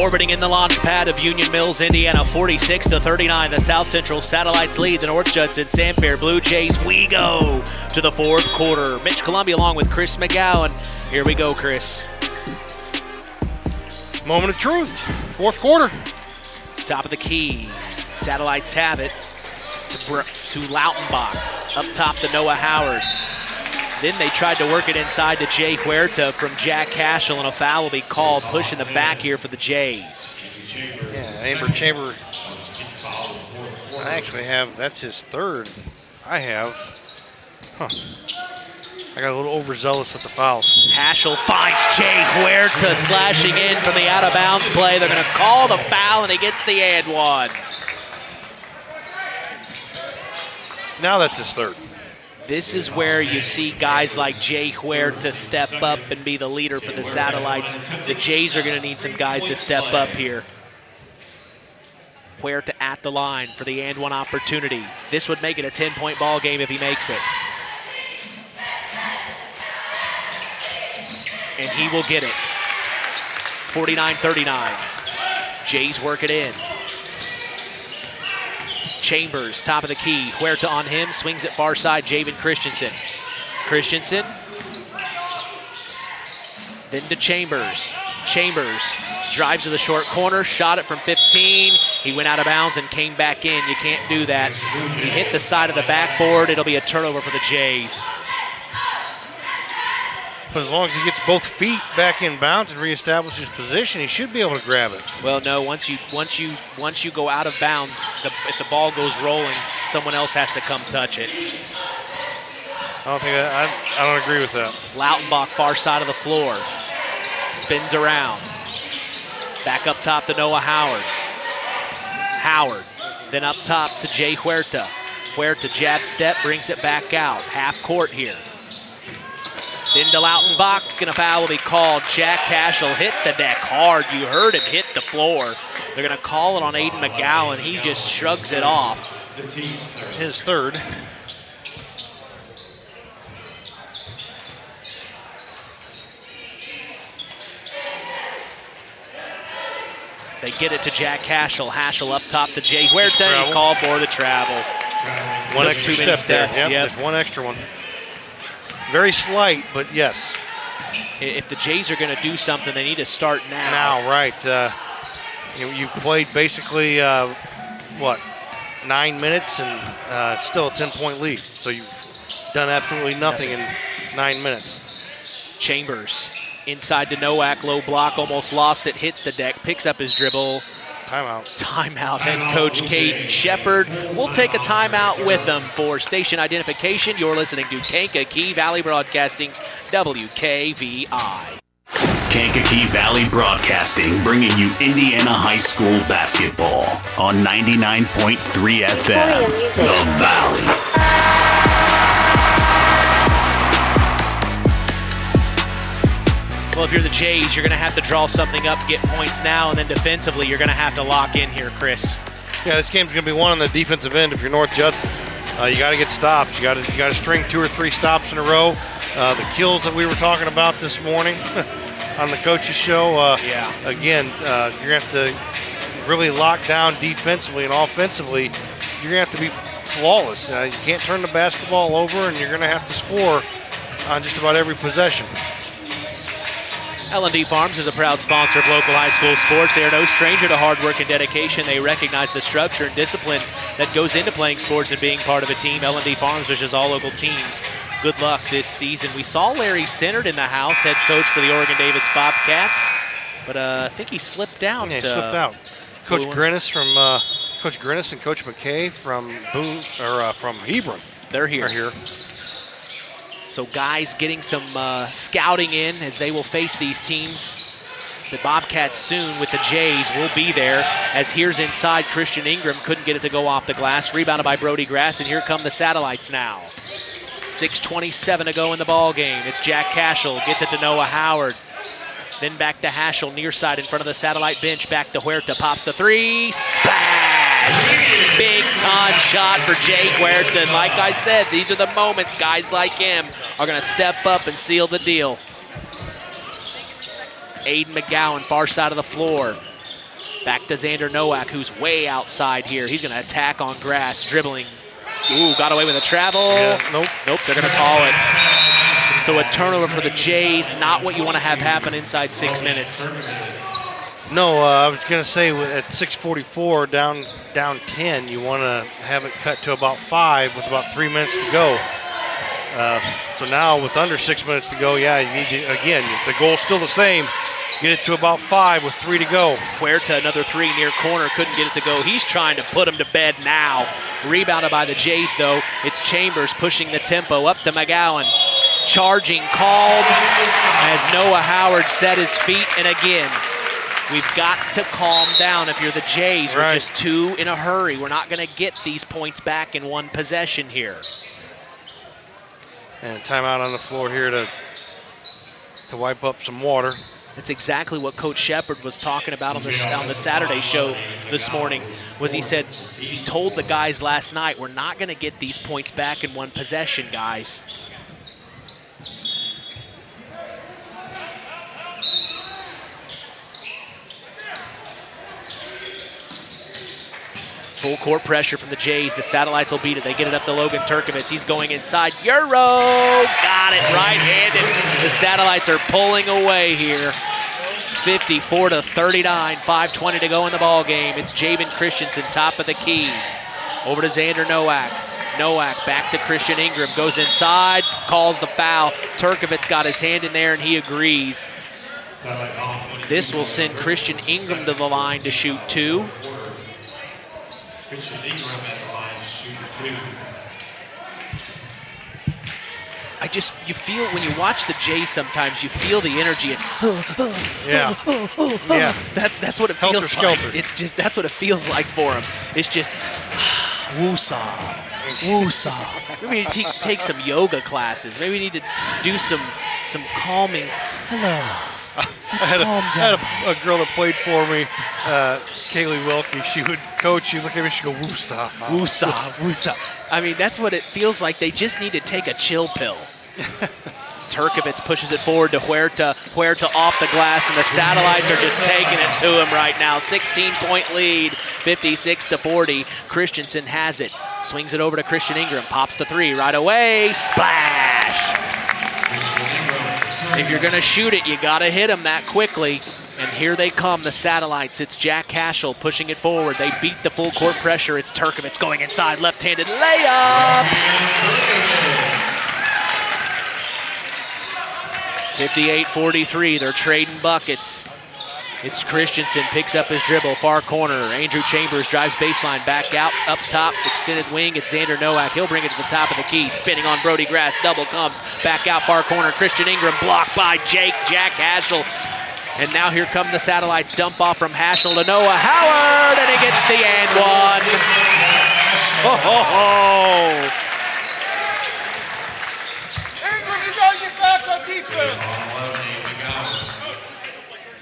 Orbiting in the launch pad of Union Mills, Indiana, 46-39. The South Central Satellites lead the North Judson-San Blue Jays. We go to the fourth quarter. Mitch Columbia along with Chris McGowan. Here we go, Chris. Moment of truth. Fourth quarter. Top of the key. Satellites have it to Lautenbach. Up top to Noah Howard. Then they tried to work it inside to Jay Huerta from Jack Cashel, and a foul will be called, pushing the back here for the Jays. Yeah, Amber Chamber. I actually have, that's his third. I have. I got a little overzealous with the fouls. Haschel finds Jay Huerta slashing in from the out-of-bounds play. They're going to call the foul, and he gets the and one. Now that's his third. This is where you see guys like Jay Huerta step up and be the leader for the Satellites. The Jays are going to need some guys to step up here. Huerta at the line for the and one opportunity. This would make it a 10-point ball game if he makes it. And he will get it. 49-39. Jays work it in. Chambers, top of the key. Huerta on him, swings it far side. Javen Christensen. Christensen. Then to Chambers. Chambers drives to the short corner, shot it from 15. He went out of bounds and came back in. You can't do that. He hit the side of the backboard. It'll be a turnover for the Jays. But as long as he gets both feet back in bounds and reestablishes position, he should be able to grab it. Well, no. Once you go out of bounds, if the ball goes rolling, someone else has to come touch it. I don't agree with that. Lautenbach, far side of the floor, spins around. Back up top to Noah Howard. Howard, then up top to Jay Huerta. Huerta jab step, brings it back out. Half court here. Then to Lautenbach, and a foul will be called. Jack Cashel hit the deck hard. You heard him hit the floor. They're going to call it on Aiden McGowan. He just shrugs it off. His third. They get it to Jack Hashel. Hashel up top to Jay Huerta. He's called for the travel. One Took extra too many step steps. there. Yep, there's one extra one. Very slight, but yes. If the Jays are going to do something, they need to start now. Now, right. You've played basically, 9 minutes and still a 10-point lead. So you've done absolutely nothing in 9 minutes. Chambers inside to Nowak, low block, almost lost it, hits the deck, picks up his dribble. Timeout. Head coach Caden Shepard will take a timeout with them for station identification. You're listening to Kankakee Valley Broadcasting's WKVI. Kankakee Valley Broadcasting, bringing you Indiana High School basketball on 99.3 FM, The Valley. Well, if you're the Jays, you're going to have to draw something up, get points now, and then defensively, you're going to have to lock in here, Chris. Yeah, this game's going to be won on the defensive end if you're North Judson. You got to get stops. You got to string 2 or 3 stops in a row. The kills that we were talking about this morning on the coaches show. Again, you're going to have to really lock down defensively and offensively. You're going to have to be flawless. You can't turn the basketball over, and you're going to have to score on just about every possession. L&D Farms is a proud sponsor of local high school sports. They are no stranger to hard work and dedication. They recognize the structure and discipline that goes into playing sports and being part of a team. L&D Farms wishes all local teams good luck this season. We saw Larry Sinnert in the house, head coach for the Oregon Davis Bobcats, but I think he slipped out. Yeah, he slipped out. So Coach Grinnis and Coach McKay from from Hebron. They're here. So guys getting some scouting in as they will face these teams. The Bobcats soon with the Jays will be there, as here's inside Christian Ingram. Couldn't get it to go off the glass. Rebounded by Brody Grass, and here come the Satellites now. 6:27 to go in the ball game. It's Jack Cashel, gets it to Noah Howard. Then back to Hashel, near side in front of the Satellite bench. Back to Huerta, pops the 3, splash! Big time shot for Jay Huerta. And like I said, these are the moments guys like him are going to step up and seal the deal. Aiden McGowan, far side of the floor. Back to Xander Nowak, who's way outside here. He's going to attack on Grass, dribbling. Ooh, got away with a travel. Yeah, Nope, they're going to call it. So a turnover for the Jays, not what you want to have happen inside 6 minutes. No, I was going to say at 6:44, down 10, you want to have it cut to about 5 with about 3 minutes to go. So now with under 6 minutes to go, you need to, again, the goal's still the same. Get it to about 5 with 3 to go. Huerta, another 3 near corner, couldn't get it to go. He's trying to put him to bed now. Rebounded by the Jays, though. It's Chambers pushing the tempo up to McGowan. Charging called as Noah Howard set his feet. And again, we've got to calm down if you're the Jays. We're just too in a hurry. We're not going to get these points back in one possession here. And timeout on the floor here to wipe up some water. That's exactly what Coach Shepard was talking about on the Saturday show this morning. He said he told the guys last night, we're not going to get these points back in one possession, guys. Full court pressure from the Jays. The Satellites will beat it. They get it up to Logan Turkovitz. He's going inside. Euro! Got it right-handed. The Satellites are pulling away here. 54-39. 5:20 to go in the ball game. It's Javen Christensen, top of the key. Over to Xander Nowak. Nowak back to Christian Ingram. Goes inside. Calls the foul. Turkovitz got his hand in there, and he agrees. This will send Christian Ingram to the line to shoot 2. Christian Ingram at the line, shooting 2. you feel when you watch the Jays sometimes, you feel the energy. It's yeah. That's what it feels Helter-skelter. like. It's just that's what it feels like for him. It's just woosah, woosah. Maybe we need to take some yoga classes. Maybe we need to do some calming. Hello. Let's calm down. I had a girl that played for me, Kaylee Wilkie. She would coach. She'd look at me. She'd go, woosah. Woosah, woosah. I mean, that's what it feels like. They just need to take a chill pill. Turkovitz pushes it forward to Huerta. Huerta off the glass, and the Satellites are just taking it to him right now. 16-point lead, 56-40. Christensen has it. Swings it over to Christian Ingram. Pops the three right away. Splash! If you're going to shoot it, you got to hit them that quickly. And here they come, the Satellites. It's Jack Cashel pushing it forward. They beat the full court pressure. It's Turkovitz going inside, left-handed layup. 58-43, they're trading buckets. It's Christensen, picks up his dribble, far corner. Andrew Chambers drives baseline, back out, up top, extended wing. It's Xander Nowak. He'll bring it to the top of the key. Spinning on Brody Grass, double comes. Back out, far corner. Christian Ingram blocked by Jack Hashel. And now here come the Satellites. Dump off from Hashel to Noah Howard, and he gets the and one. Ho, ho, ho.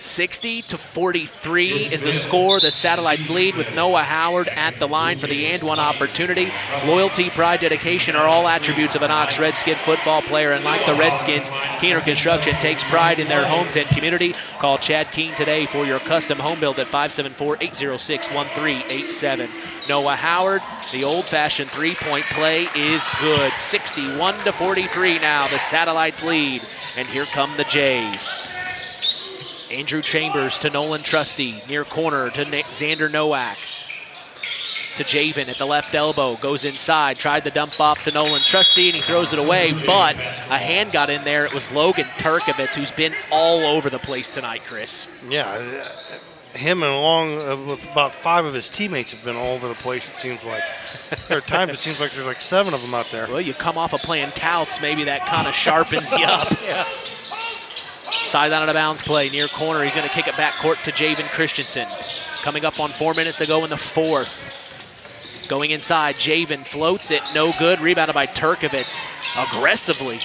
60-43 is the score. The Satellites lead with Noah Howard at the line for the and one opportunity. Loyalty, pride, dedication are all attributes of an Ox Redskin football player. And like the Redskins, Keener Construction takes pride in their homes and community. Call Chad Keene today for your custom home build at 574-806-1387. Noah Howard, the old-fashioned three-point play is good. 61-43 now. The Satellites lead. And here come the Jays. Andrew Chambers to Nolan Trusty, near corner to Xander Nowak. To Javen at the left elbow, goes inside, tried the dump off to Nolan Trusty, and he throws it away, but a hand got in there. It was Logan Turkovitz, who's been all over the place tonight, Chris. Yeah, him and along with about 5 of his teammates have been all over the place, it seems like. There are times it seems like there's like 7 of them out there. Well, you come off of playing Couts, maybe that kind of sharpens you up. Yeah. Sideline out of bounds play, near corner. He's going to kick it back court to Javen Christensen. Coming up on 4 minutes to go in the fourth. Going inside, Javen floats it, no good. Rebounded by Turkovitz aggressively.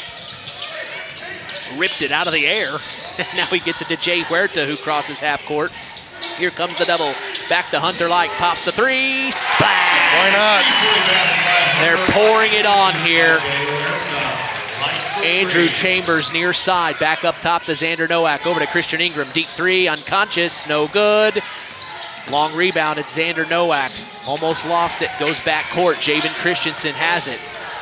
Ripped it out of the air. Now he gets it to Jay Huerta, who crosses half court. Here comes the double. Back to Hunter Light, pops the three, splash! Why not? They're pouring it on here. Andrew Chambers near side, back up top to Xander Nowak, over to Christian Ingram, deep three, unconscious, no good. Long rebound at Xander Nowak, almost lost it, goes back court. Javen Christensen has it.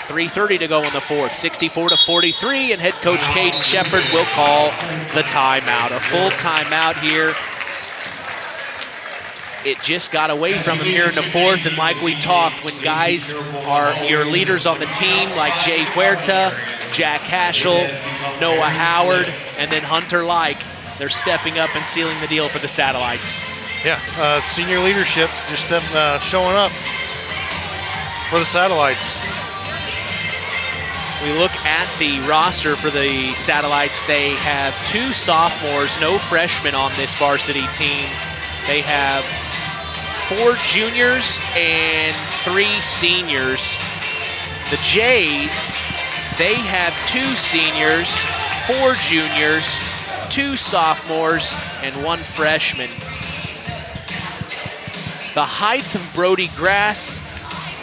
3:30 to go in the fourth, 64-43, and head coach Caden Shepard will call the timeout. A full timeout here. It just got away from him here in the fourth, and like we talked, when guys are your leaders on the team, like Jay Huerta, Jack Hashel, Noah Howard, and then Hunter Like, they're stepping up and sealing the deal for the Satellites. Yeah, senior leadership just showing up for the Satellites. We look at the roster for the Satellites. They have 2 sophomores, no freshmen on this varsity team. They have 4 juniors and 3 seniors. The Jays, they have 2 seniors, 4 juniors, 2 sophomores, and 1 freshman. The height of Brody Grass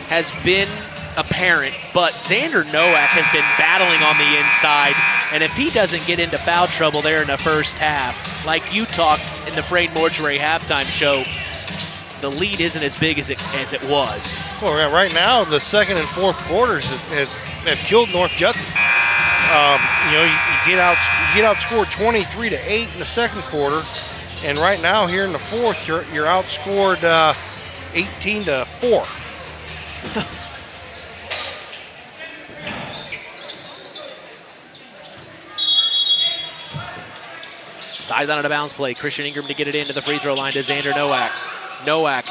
has been apparent, but Xander Nowak has been battling on the inside, and if he doesn't get into foul trouble there in the first half, like you talked in the Frayne Mortuary halftime show, the lead isn't as big as it was. Well, right now, the second and fourth quarters have killed North Judson. You get outscored 23-8 in the second quarter, and right now here in the fourth, you're outscored 18-4. Sideline out of bounds play. Christian Ingram to get it into the free throw line to Xander Nowak. Nowak,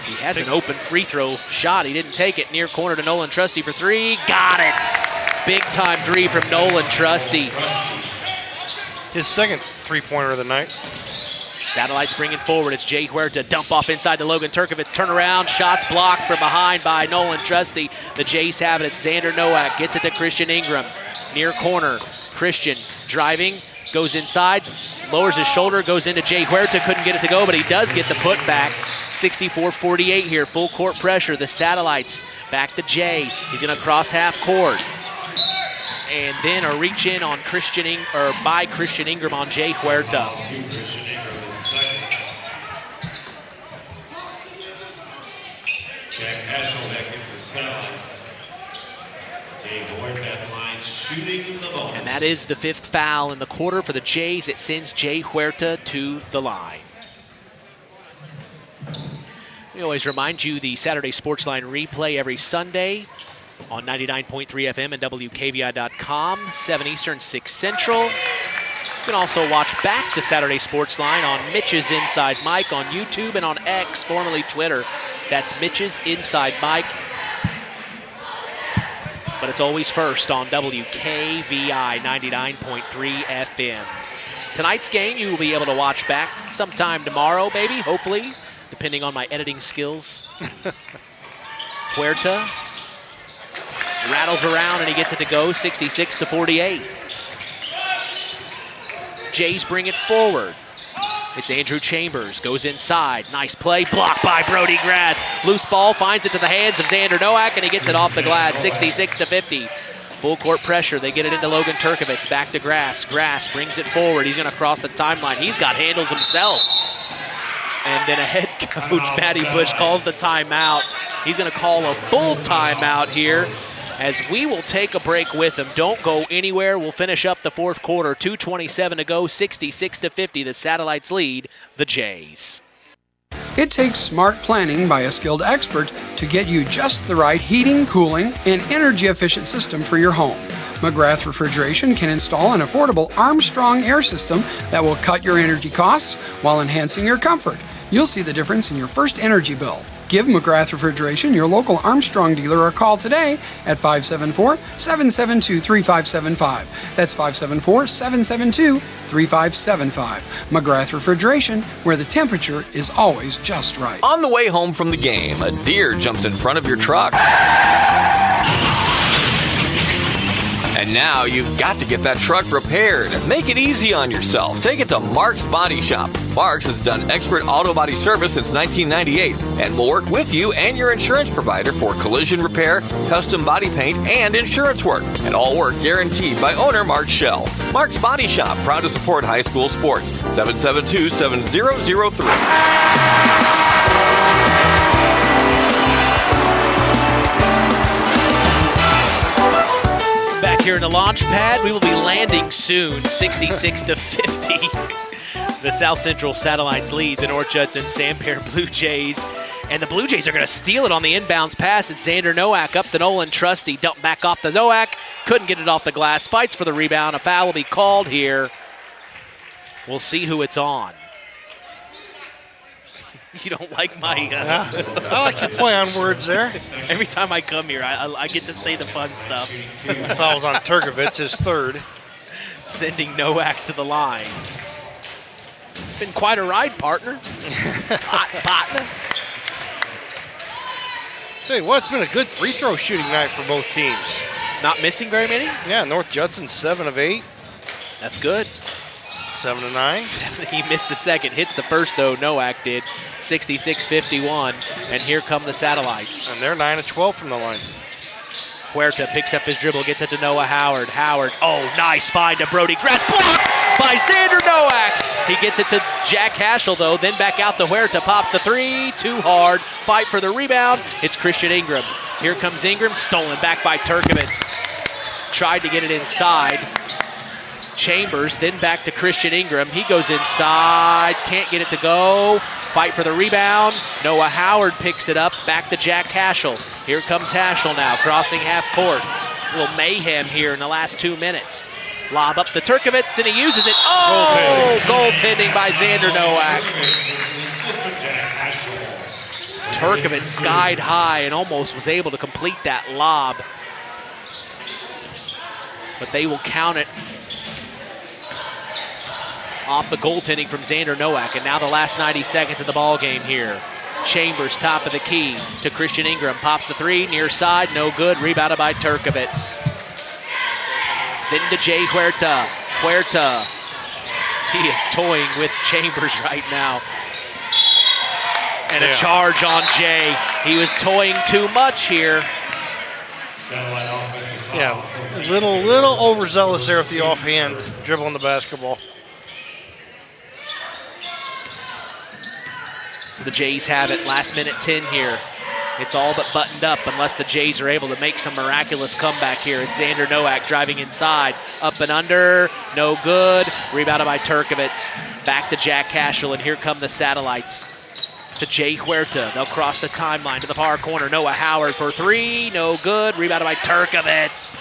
he has an open free throw shot. He didn't take it. Near corner to Nolan Trusty for 3. Got it. big-time three from Nolan Trusty. His second three-pointer of the night. Satellites bringing forward. It's Jay Huerta. Dump off inside to Logan Turkovitz. Turnaround. Shots blocked from behind by Nolan Trusty. The Jays have it. Xander Nowak gets it to Christian Ingram. Near corner. Christian driving. Goes inside. Lowers his shoulder. Goes into Jay Huerta. Couldn't get it to go, but he does get the putback. 64-48 here. Full court pressure. The Satellites back to Jay. He's going to cross half court. And then a reach in on Christian Ingram on Jay Huerta. Jack Haschel back in for Satellites. Jay Huerta at the line shooting the ball. And that is the 5th foul in the quarter for the Jays. It sends Jay Huerta to the line. We always remind you the Saturday Sportsline replay every Sunday on 99.3 FM and WKVI.com, 7 Eastern, 6 Central. You can also watch back the Saturday Sportsline on Mitch's Inside Mike on YouTube and on X, formerly Twitter. That's Mitch's Inside Mike. But it's always first on WKVI 99.3 FM. Tonight's game you will be able to watch back sometime tomorrow, maybe, hopefully, depending on my editing skills. Huerta rattles around and he gets it to go, 66-48. Jays bring it forward. It's Andrew Chambers, goes inside. Nice play, blocked by Brody Grass. Loose ball, finds it to the hands of Xander Nowak, and he gets it off the glass, 66-50. Full court pressure, they get it into Logan Turkovitz, back to Grass. Grass brings it forward, he's gonna cross the timeline. He's got handles himself. And then a head coach, Matty Bush, calls the timeout. He's gonna call a full timeout here, as we will take a break with them. Don't go anywhere. We'll finish up the 4th quarter. 2:27 to go, 66-50. The Satellites lead the Jays. It takes smart planning by a skilled expert to get you just the right heating, cooling, and energy-efficient system for your home. McGrath Refrigeration can install an affordable Armstrong air system that will cut your energy costs while enhancing your comfort. You'll see the difference in your first energy bill. Give McGrath Refrigeration, your local Armstrong dealer, a call today at 574-772-3575. That's 574-772-3575. McGrath Refrigeration, where the temperature is always just right. On the way home from the game, a deer jumps in front of your truck. And now you've got to get that truck repaired. Make it easy on yourself. Take it to Mark's Body Shop. Mark's has done expert auto body service since 1998 and will work with you and your insurance provider for collision repair, custom body paint, and insurance work. And all work guaranteed by owner Mark Schell. Mark's Body Shop, proud to support high school sports. 772-7003. Back here in the launch pad, we will be landing soon, 66-50. The South Central Satellites lead the North Judson-San Blue Jays. And the Blue Jays are going to steal it on the inbounds pass. It's Xander Nowak up to Nolan Trusty. Dump back off the Nowak. Couldn't get it off the glass. Fights for the rebound. A foul will be called here. We'll see who it's on. You don't like my... I like your play on words there. Every time I come here, I get to say the fun stuff. Fouls on Turkovitz, his 3rd. Sending Nowak to the line. It's been quite a ride, partner. Hot partner. Tell you what, it's been a good free throw shooting night for both teams. Not missing very many? Yeah, North Judson 7 of 8. That's good. 7 of 9. He missed the second. Hit the first, though. Nowak did. 66-51. And here come the Satellites. And they're 9 of 12 from the line. Huerta picks up his dribble, gets it to Noah Howard. Howard, oh, nice find to Brody Grass. Blocked by Xander Nowak. He gets it to Jack Haschel, though. Then back out to Huerta. Pops the 3. Too hard. Fight for the rebound. It's Christian Ingram. Here comes Ingram. Stolen back by Turkovitz. Tried to get it inside. Chambers, then back to Christian Ingram. He goes inside, can't get it to go. Fight for the rebound. Noah Howard picks it up, back to Jack Haschel. Here comes Haschel now, crossing half court. A little mayhem here in the last 2 minutes. Lob up to Turkovitz, and he uses it. Oh, goaltending by Xander Nowak. Turkovitz skied high and almost was able to complete that lob. but they will count it off the goaltending from Xander Nowak. And now the last 90 seconds of the ball game here. Chambers, top of the key to Christian Ingram. Pops the three, near side, no good. Rebounded by Turkovitz. Then to Jay Huerta. Huerta, he is toying with Chambers right now. And a charge on Jay. He was toying too much here. Yeah, a little overzealous there with the offhand, dribbling the basketball. So the Jays have it, last minute 10 here. It's all but buttoned up unless the Jays are able to make some miraculous comeback here. It's Xander Nowak driving inside, up and under, no good. Rebounded by Turkovitz. Back to Jack Cashel, and here come the Satellites. To Jay Huerta, they'll cross the timeline to the far corner. Noah Howard for three, no good. Rebounded by Turkovitz.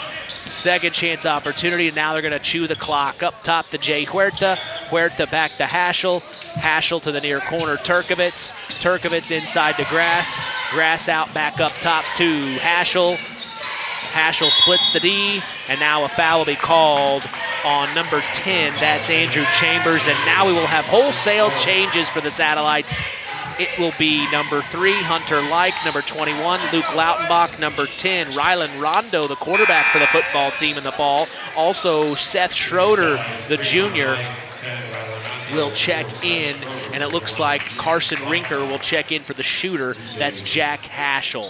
Second chance opportunity, and now they're going to chew the clock. Up top to Jay Huerta. Huerta back to Haschel. Haschel to the near corner, Turkovitz. Turkovitz inside to Grass. Grass out, back up top to Haschel. Haschel splits the D, and now a foul will be called on number 10. That's Andrew Chambers, and now we will have wholesale changes for the Satellites. It will be number 3, Hunter Like, number 21, Luke Lautenbach, number 10, Rylan Rondo, the quarterback for the football team in the fall. Also, Seth Schroeder, the junior, will check in, and it looks like Carson Rinker will check in for the shooter. That's Jack Haschel.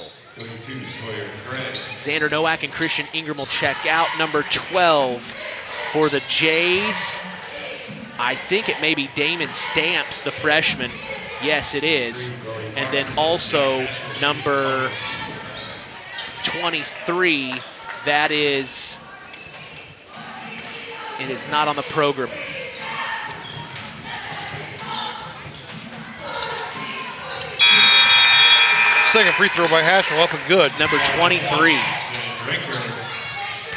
Xander Nowak and Christian Ingram will check out. Number 12 for the Jays, I think it may be Damon Stamps, the freshman. Yes, it is. And then also number 23, that is, it is not on the program. Second free throw by Haschel, up and good. Number 23.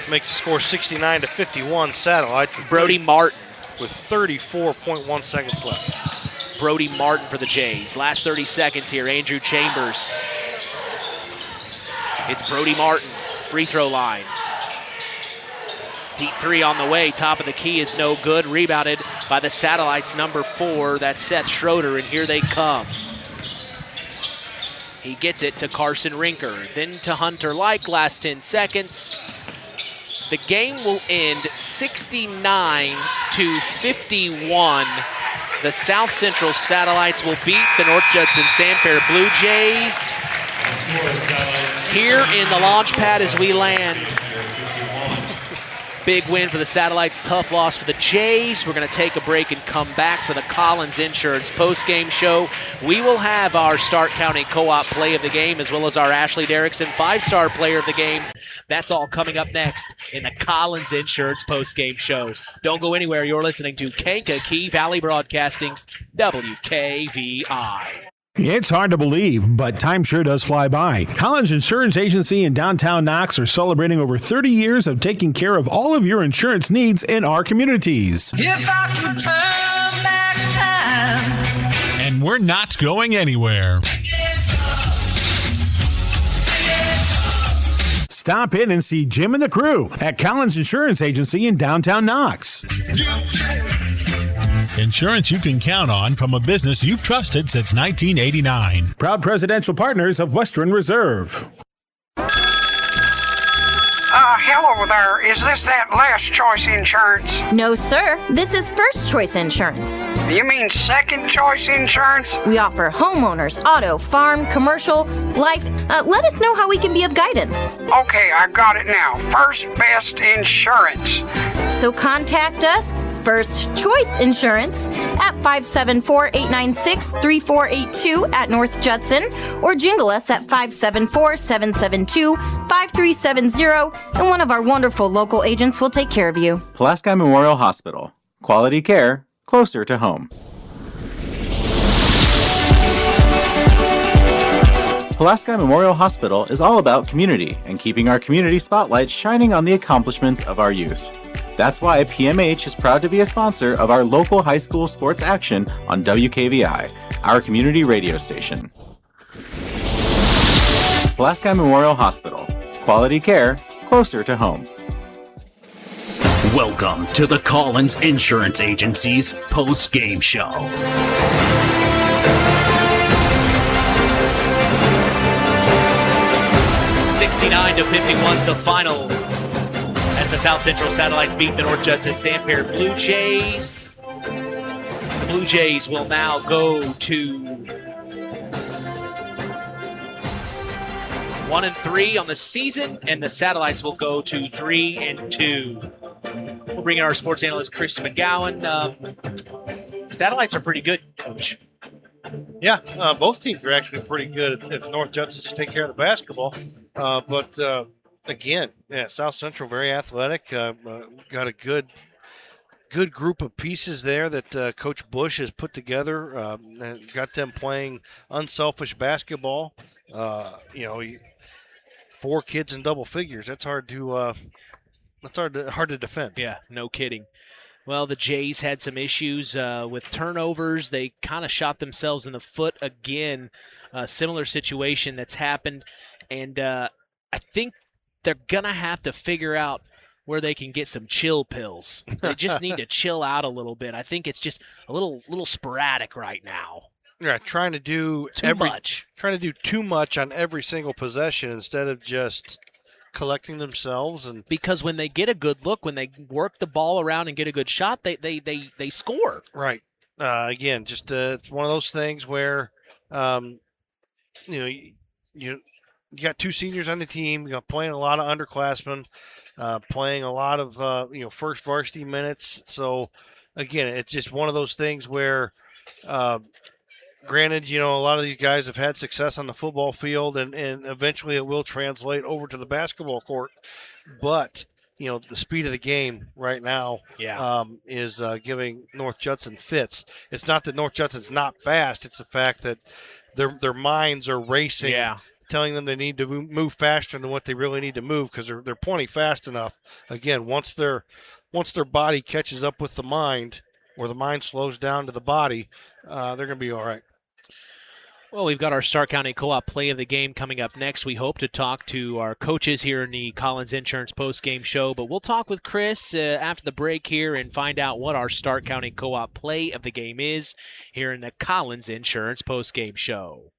Makes the score 69-51 Satellites. Brody Martin. With 34.1 seconds left. Brody Martin for the Jays. Last 30 seconds here, Andrew Chambers. It's Brody Martin, free throw line. Deep three on the way, top of the key is no good. Rebounded by the Satellites, number 4, that's Seth Schroeder, and here they come. He gets it to Carson Rinker, then to Hunter Like, last 10 seconds. The game will end 69-51. The South Central Satellites will beat the North Judson-San Blue Jays here in the launch pad as we land. Big win for the Satellites, tough loss for the Jays. We're going to take a break and come back for the Collins Insurance postgame show. We will have our Stark County Co-op play of the game as well as our Ashley Derrickson 5-star player of the game. That's all coming up next in the Collins Insurance postgame show. Don't go anywhere. You're listening to Kankakee Valley Broadcasting's WKVI. It's hard to believe, but time sure does fly by. Collins Insurance Agency in downtown Knox are celebrating over 30 years of taking care of all of your insurance needs in our communities. If I could turn back time. And we're not going anywhere. Stop in and see Jim and the crew at Collins Insurance Agency in downtown Knox. Insurance you can count on from a business you've trusted since 1989. Proud presidential partners of Western Reserve. Hello there. Is this that Last Choice Insurance? No, sir. This is First Choice Insurance. You mean Second Choice Insurance? We offer homeowners, auto, farm, commercial, life. Let us know how we can be of guidance. Okay, I got it now. First Best Insurance. So contact us, First Choice Insurance, at 574-896-3482 at North Judson, or jingle us at 574-772-5370, and one of our wonderful local agents will take care of you. Pulaski Memorial Hospital. Quality care, closer to home. Pulaski Memorial Hospital is all about community and keeping our community spotlight shining on the accomplishments of our youth. That's why PMH is proud to be a sponsor of our local high school sports action on WKVI, our community radio station. Pulaski Memorial Hospital. Quality care, closer to home. Welcome to the Collins Insurance Agency's post-game show. 69-51 is the final as the South Central Satellites beat the North Judson-San Pierre Blue Jays. The Blue Jays will now go to 1-3 on the season, and the Satellites will go to 3-2. We'll bring in our sports analyst, Chris McGowan. Satellites are pretty good, Coach. Yeah, both teams are actually pretty good if North Judson just take care of the basketball. But again, South Central very athletic. Got a good group of pieces there that Coach Bush has put together. And got them playing unselfish basketball. 4 kids in double figures. That's hard to defend. Yeah, no kidding. Well, the Jays had some issues with turnovers. They kind of shot themselves in the foot again. A similar situation that's happened. And I think they're going to have to figure out where they can get some chill pills. They just need to chill out a little bit. I think it's just a little sporadic right now. Yeah, trying to do too much on every single possession instead of just collecting themselves. And because when they get a good look, when they work the ball around and get a good shot, they score. Right. Again, just it's one of those things where you got 2 seniors on the team. You got playing a lot of underclassmen, playing a lot of first varsity minutes. So again, it's just one of those things where. Granted, a lot of these guys have had success on the football field, and eventually it will translate over to the basketball court. But, the speed of the game right now is giving North Judson fits. It's not that North Judson's not fast. It's the fact that their minds are racing, telling them they need to move faster than what they really need to move because they're plenty fast enough. Again, once their body catches up with the mind or the mind slows down to the body, they're going to be all right. Well, we've got our Stark County Co-op play of the game coming up next. We hope to talk to our coaches here in the Collins Insurance post-game show, but we'll talk with Chris after the break here and find out what our Stark County Co-op play of the game is here in the Collins Insurance post-game show.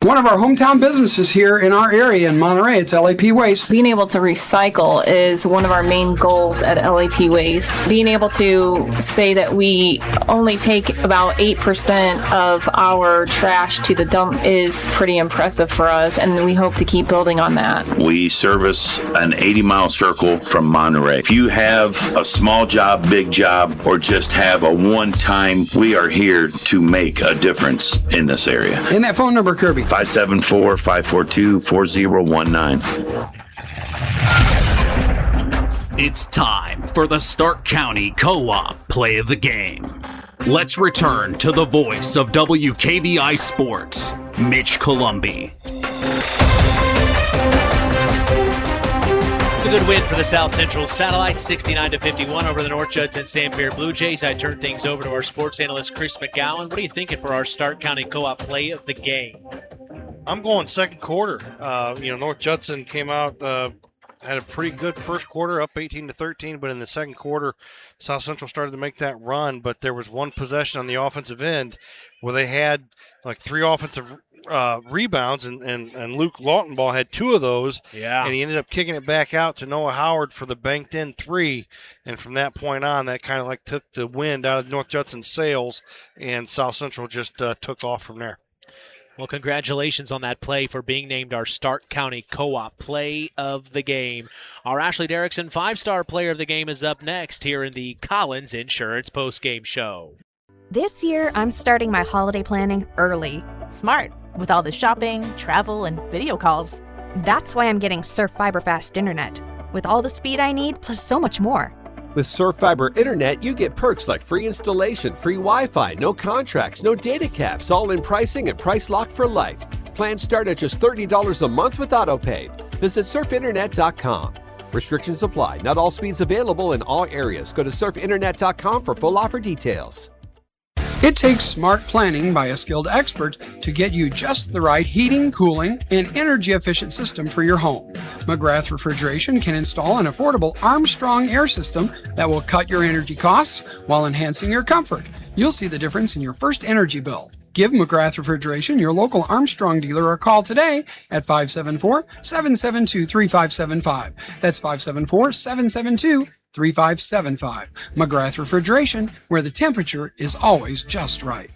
One of our hometown businesses here in our area in Monterey, it's LAP Waste. Being able to recycle is one of our main goals at LAP Waste. Being able to say that we only take about 8% of our trash to the dump is pretty impressive for us, and we hope to keep building on that. We service an 80-mile circle from Monterey. If you have a small job, big job, or just have a one-time, we are here to make a difference in this area. And that phone number, Kirby? 574-542-4019. It's time for the Stark County Co-op play of the game. Let's return to the voice of WKVI Sports, Mitch Columbi. It's a good win for the South Central Satellites, 69-51 over the North Judson-San Pierre Blue Jays. I turn things over to our sports analyst, Chris McGowan. What are you thinking for our Stark County Co-op play of the game? I'm going second quarter. North Judson came out, had a pretty good first quarter, up 18-13, but in the second quarter, South Central started to make that run, but there was one possession on the offensive end where they had like 3 offensive rebounds, and Luke Lautenball had 2 of those, and he ended up kicking it back out to Noah Howard for the banked-in 3, and from that point on, that kind of like took the wind out of North Judson's sails, and South Central just took off from there. Well, congratulations on that play for being named our Stark County Co-op play of the game. Our Ashley Derrickson 5-star player of the game is up next here in the Collins Insurance postgame show. This year, I'm starting my holiday planning early. Smart, with all the shopping, travel, and video calls. That's why I'm getting Surf Fiber Fast Internet, with all the speed I need, plus so much more. With Surf Fiber Internet, you get perks like free installation, free Wi-Fi, no contracts, no data caps, all-in pricing and price lock for life. Plans start at just $30 a month with AutoPay. Visit surfinternet.com. Restrictions apply. Not all speeds available in all areas. Go to surfinternet.com for full offer details. It takes smart planning by a skilled expert to get you just the right heating, cooling, and energy-efficient system for your home. McGrath Refrigeration can install an affordable Armstrong air system that will cut your energy costs while enhancing your comfort. You'll see the difference in your first energy bill. Give McGrath Refrigeration your local Armstrong dealer a call today at 574-772-3575. That's 574-772-3575. McGrath Refrigeration, where the temperature is always just right.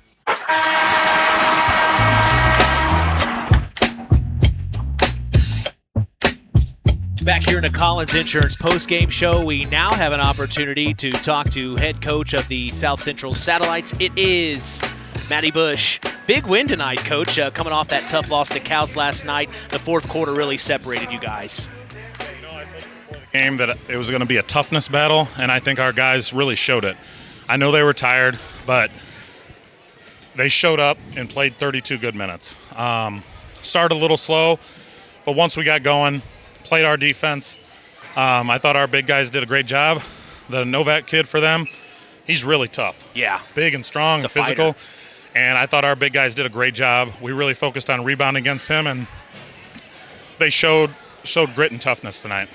Back here in the Collins Insurance postgame show, we now have an opportunity to talk to head coach of the South Central Satellites. It is Matty Bush. Big win tonight, Coach, coming off that tough loss to Couts last night. The fourth quarter really separated you guys. Game that it was going to be a toughness battle, and I think our guys really showed it. I know they were tired, but they showed up and played 32 good minutes. Started a little slow, but once we got going, played our defense. I thought our big guys did a great job. The Novak kid for them, he's really tough. Yeah. Big and strong and physical. Fighter. And I thought our big guys did a great job. We really focused on rebounding against him, and they showed grit and toughness tonight.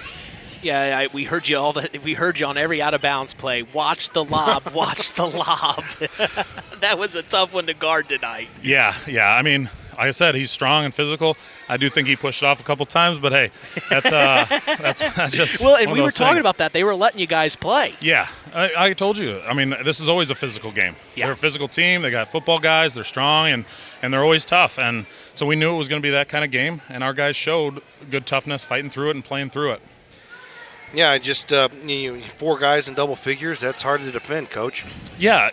Yeah, we heard you we heard you on every out of bounds play. Watch the lob, watch the lob. That was a tough one to guard tonight. Yeah. I mean, like I said, he's strong and physical. I do think he pushed it off a couple times, but hey, that's just well. And one we of were those talking things. about that. They were letting you guys play. Yeah, I told you. I mean, this is always a physical game. Yeah. They're a physical team. They got football guys. They're strong, and they're always tough. And so we knew it was going to be that kind of game, and our guys showed good toughness, fighting through it and playing through it. Yeah, just four guys in double figures, that's hard to defend, Coach. Yeah,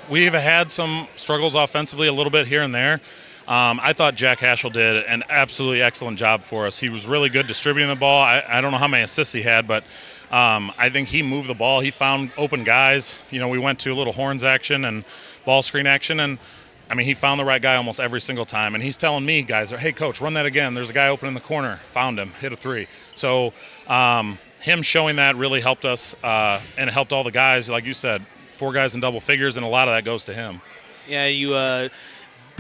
we've had some struggles offensively a little bit here and there. I thought Jack Haschel did an absolutely excellent job for us. He was really good distributing the ball. I don't know how many assists he had, but I think he moved the ball. He found open guys. We went to a little horns action and ball screen action, and I mean, he found the right guy almost every single time. And he's telling me, guys, hey, Coach, run that again. There's a guy open in the corner. Found him, hit a three. So him showing that really helped us, and it helped all the guys. Like you said, four guys in double figures, and a lot of that goes to him. Yeah, you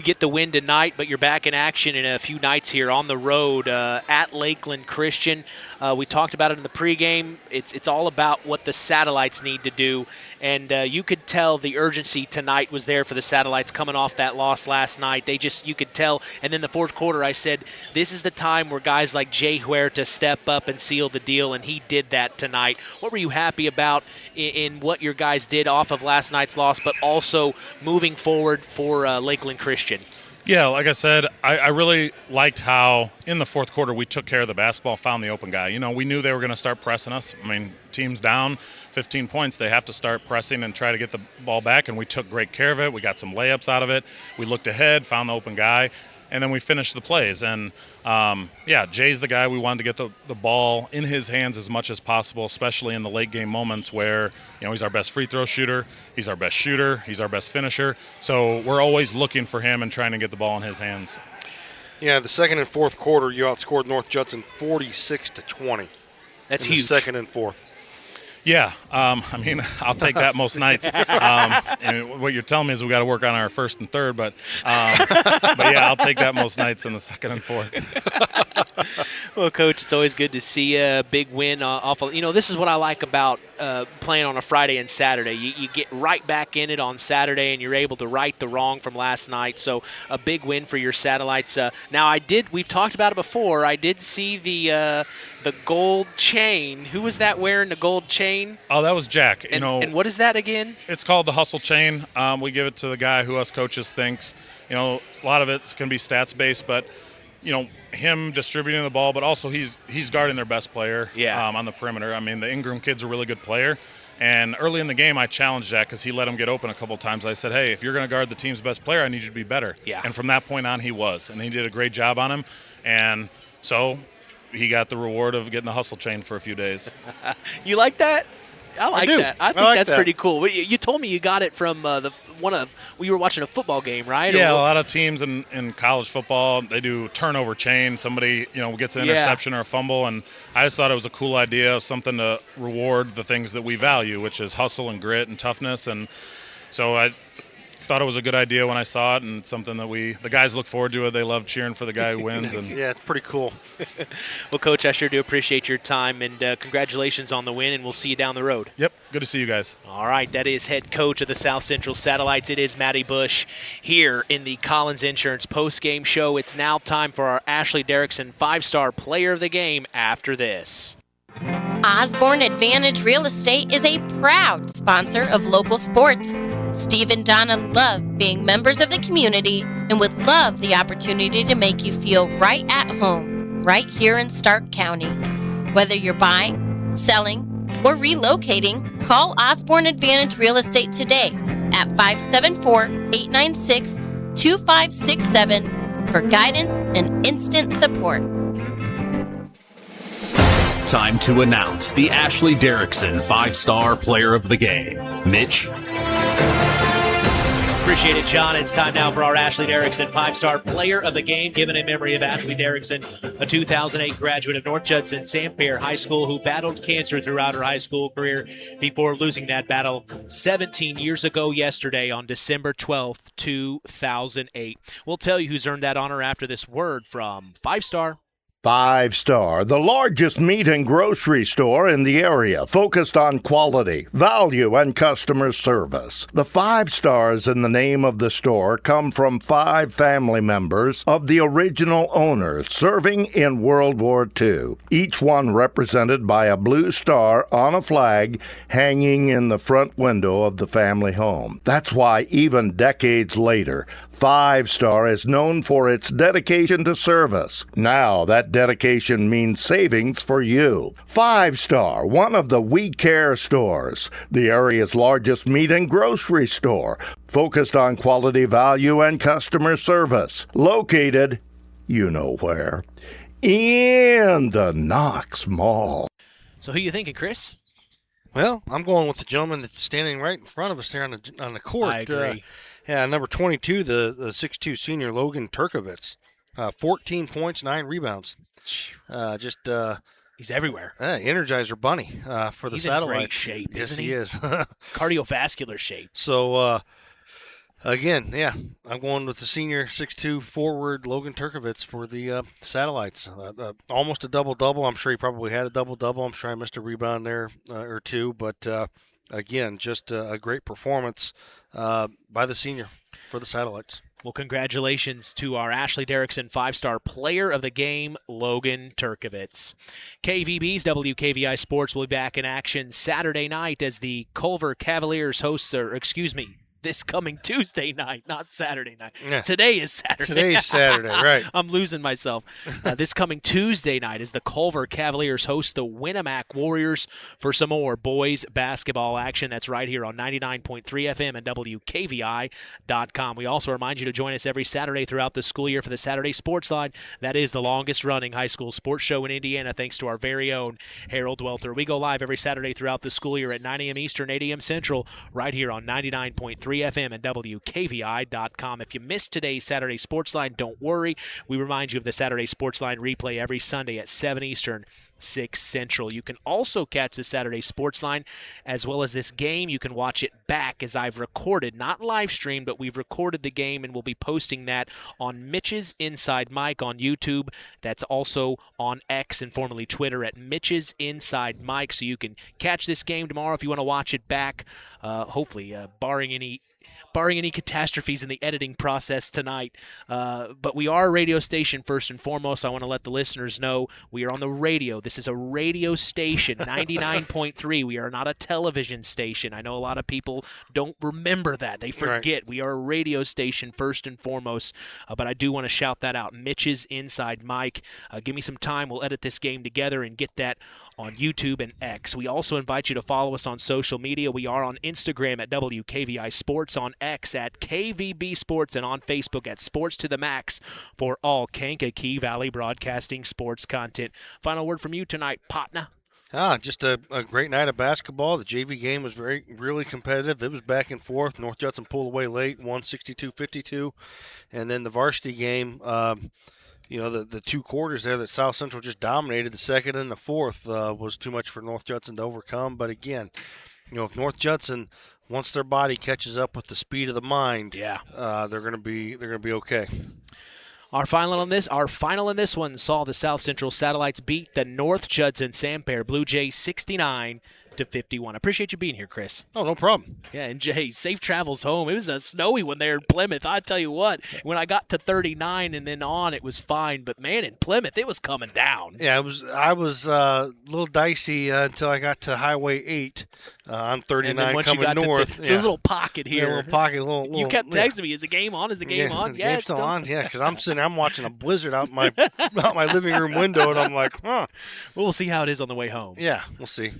get the win tonight, but you're back in action in a few nights here on the road at Lakeland Christian. We talked about it in the pregame. It's all about what the Satellites need to do, and you could tell the urgency tonight was there for the Satellites coming off that loss last night. You could tell. And then the fourth quarter, I said, this is the time where guys like Jay Huerta step up and seal the deal, and he did that tonight. What were you happy about in what your guys did off of last night's loss, but also moving forward for Lakeland Christian? Yeah, like I said, I really liked how in the fourth quarter we took care of the basketball, found the open guy. We knew they were going to start pressing us. I mean, teams down 15 points, they have to start pressing and try to get the ball back, and we took great care of it. We got some layups out of it. We looked ahead, found the open guy, and then we finished the plays. And, Jay's the guy we wanted to get the ball in his hands as much as possible, especially in the late game moments where, he's our best free throw shooter, he's our best shooter, he's our best finisher. So we're always looking for him and trying to get the ball in his hands. Yeah, the second and fourth quarter, you outscored North Judson 46-20. That's huge. The second and fourth. Yeah, I'll take that most nights. And what you're telling me is we got to work on our first and third, but yeah, I'll take that most nights in the second and fourth. Well, Coach, it's always good to see a big win off of, this is what I like about playing on a Friday and Saturday. You get right back in it on Saturday, and you're able to right the wrong from last night. So a big win for your Satellites. Now, we've talked about it before. I did see the gold chain. Who was that wearing the gold chain? Oh, that was Jack. And what is that again? It's called the hustle chain. We give it to the guy who us coaches thinks. A lot of it can be stats based, but him distributing the ball, but also he's guarding their best player on the perimeter. I mean, the Ingram kid's a really good player. And early in the game, I challenged Jack because he let him get open a couple times. I said, hey, if you're going to guard the team's best player, I need you to be better. Yeah. And from that point on, he was. And he did a great job on him. And so he got the reward of getting the hustle chain for a few days. You like that? I like that. I think that's pretty cool. You told me you got it from we were watching a football game, right? Yeah, a lot of teams in college football, they do turnover chain. Somebody, gets an interception or a fumble, and I just thought it was a cool idea, something to reward the things that we value, which is hustle and grit and toughness. And so thought it was a good idea when I saw it, and something that the guys look forward to it. They love cheering for the guy who wins. And yeah, it's pretty cool. Well, Coach, I sure do appreciate your time, and congratulations on the win, and we'll see you down the road. Yep, good to see you guys. All right, that is head coach of the South Central Satellites. It is Matty Bush here in the Collins Insurance postgame show. It's now time for our Ashley Derrickson 5-star player of the game after this. Osborne Advantage Real Estate is a proud sponsor of local sports. Steve and Donna love being members of the community and would love the opportunity to make you feel right at home, right here in Stark County. Whether you're buying, selling, or relocating, call Osborne Advantage Real Estate today at 574-896-2567 for guidance and instant support. Time to announce the Ashley Derrickson 5-star player of the game. Mitch. Appreciate it, John. It's time now for our Ashley Derrickson 5-star player of the game, given in memory of Ashley Derrickson, a 2008 graduate of North Judson-San Pierre High School who battled cancer throughout her high school career before losing that battle 17 years ago yesterday on December 12th, 2008. We'll tell you who's earned that honor after this word from 5-star. 5-Star, the largest meat and grocery store in the area, focused on quality, value, and customer service. The 5 stars in the name of the store come from 5 family members of the original owners serving in World War II, each one represented by a blue star on a flag hanging in the front window of the family home. That's why even decades later, 5-Star is known for its dedication to service. Now that dedication means savings for you. 5-Star, one of the We Care stores, the area's largest meat and grocery store, focused on quality, value, and customer service. Located, you know where, in the Knox Mall. So who you thinking, Chris? Well, I'm going with the gentleman that's standing right in front of us there on the court. I agree. Number 22, the 6'2 senior Logan Turkovitz. 14 points, 9 rebounds. He's everywhere. Energizer bunny for the He's Satellites. in great shape, yes, isn't he? he is. Cardiovascular shape. So, again, I'm going with the senior 6'2 forward Logan Turkovitz for the Satellites. Almost a double-double. I'm sure he probably had a double-double. I'm sure I missed a rebound there or two. But, again, just a great performance by the senior for the Satellites. Well, congratulations to our Ashley Derrickson 5-star player of the game, Logan Turkovitz. KVB's WKVI Sports will be back in action Saturday night as the Culver Cavaliers hosts, this coming Tuesday night, not Saturday night. Yeah. Today is Saturday. Today's Saturday, right. I'm losing myself. This coming Tuesday night as the Culver Cavaliers host the Winamac Warriors for some more boys basketball action. That's right here on 99.3 FM and WKVI.com. We also remind you to join us every Saturday throughout the school year for the Saturday Sports Line. That is the longest-running high school sports show in Indiana, thanks to our very own Harold Welter. We go live every Saturday throughout the school year at 9 a.m. Eastern, 8 a.m. Central, right here on 99.3 FM and WKVI.com. If you missed today's Saturday Sports Line, don't worry. We remind you of the Saturday Sports Line replay every Sunday at 7 Eastern, 6 Central. You can also catch the Saturday Sports Line as well as this game. You can watch it back as I've recorded, not live streamed, but we've recorded the game and we'll be posting that on Mitch's Inside Mike on YouTube. That's also on X and formerly Twitter at Mitch's Inside Mike. So you can catch this game tomorrow if you want to watch it back, hopefully barring any catastrophes in the editing process tonight. But we are a radio station first and foremost. I want to let the listeners know we are on the radio. This is a radio station, 99.3. We are not a television station. I know a lot of people don't remember that. They forget. Right. We are a radio station first and foremost. But I do want to shout that out. Mitch's Inside Mike. Give me some time. We'll edit this game together and get that on YouTube and X. We also invite you to follow us on social media. We are on Instagram at WKVI Sports, on X at KVB Sports, and on Facebook at Sports to the Max for all Kankakee Valley Broadcasting sports content. Final word from you tonight, partner. Just a great night of basketball. The JV game was really competitive. It was back and forth. North Judson pulled away late, won 62-52. And then the varsity game, the 2 quarters there that South Central just dominated, the second and the fourth was too much for North Judson to overcome. But again, if North Judson once their body catches up with the speed of the mind, yeah, they're gonna be okay. Our final in this one saw the South Central Satellites beat the North Judson-San Blue Jays 69-51. I appreciate you being here, Chris. Oh, no problem. Yeah, and Jay, safe travels home. It was a snowy one there in Plymouth. I tell you what, when I got to 39 and then on, it was fine. But man, in Plymouth, it was coming down. Yeah, I was a little dicey until I got to Highway 8 on 39 coming north. It's a little pocket here. Yeah, a little pocket. You kept texting me, is the game on? Is the game on? Yeah, it's still on. Yeah, because I'm watching a blizzard out my living room window, and I'm like, huh. Well, we'll see how it is on the way home. Yeah, we'll see.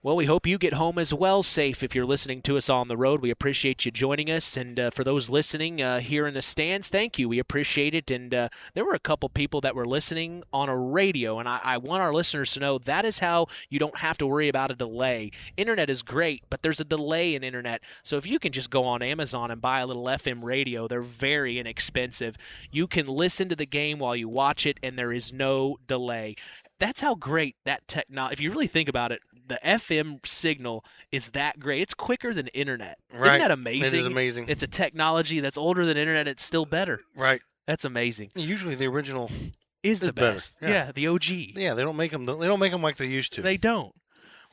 Well, we hope you get home as well safe if you're listening to us on the road. We appreciate you joining us. And for those listening here in the stands, thank you. We appreciate it. And there were a couple people that were listening on a radio, and I want our listeners to know that is how you don't have to worry about a delay. Internet is great, but there's a delay in internet. So if you can just go on Amazon and buy a little FM radio, they're very inexpensive. You can listen to the game while you watch it, and there is no delay. That's how great that technology, if you really think about it, the FM signal is that great. It's quicker than internet. Right. Isn't that amazing? It is amazing. It's a technology that's older than internet. It's still better. Right. That's amazing. Usually the original is the best. Yeah, the OG. Yeah, they don't make them like they used to. They don't.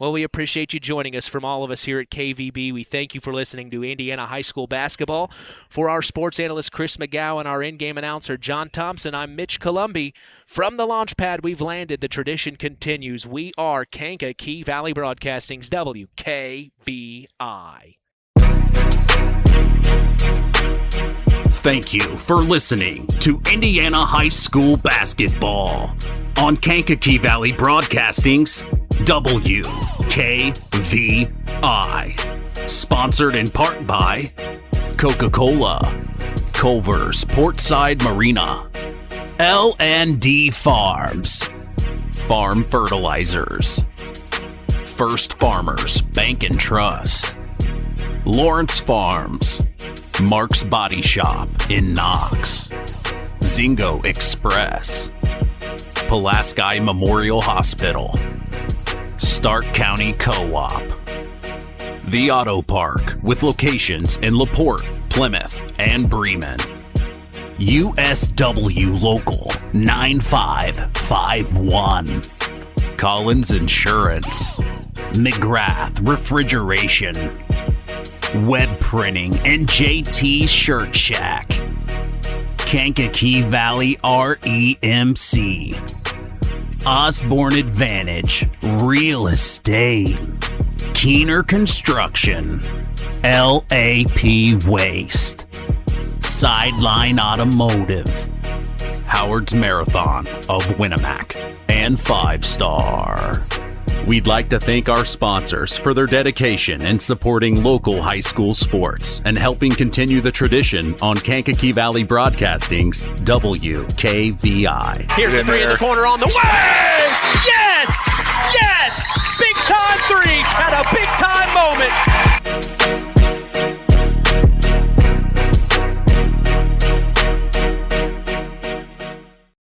Well, we appreciate you joining us. From all of us here at KVB, we thank you for listening to Indiana High School basketball. For our sports analyst, Chris McGowan, and our in-game announcer, John Thompson, I'm Mitch Columbi. From the launch pad, we've landed. The tradition continues. We are Kankakee Valley Broadcasting's WKVI. Thank you for listening to Indiana High School basketball on Kankakee Valley Broadcasting's WKVI. Sponsored in part by Coca-Cola, Culver's Portside Marina, L&D Farms, Farm Fertilizers, First Farmers Bank and Trust, Lawrence Farms, Mark's Body Shop in Knox, Zingo Express, Pulaski Memorial Hospital, Stark County Co-op, The Auto Park with locations in LaPorte, Plymouth, and Bremen, USW Local 9551, Collins Insurance, McGrath Refrigeration, Web Printing and JT Shirt Shack, Kankakee Valley REMC, Osborne Advantage Real Estate, Keener Construction, LAP Waste, Sideline Automotive, Howard's Marathon of Winamac, and 5 Star. We'd like to thank our sponsors for their dedication in supporting local high school sports and helping continue the tradition on Kankakee Valley Broadcasting's WKVI. Here's the three in the corner on the way! Yes! Yes! Big time three at a big time moment.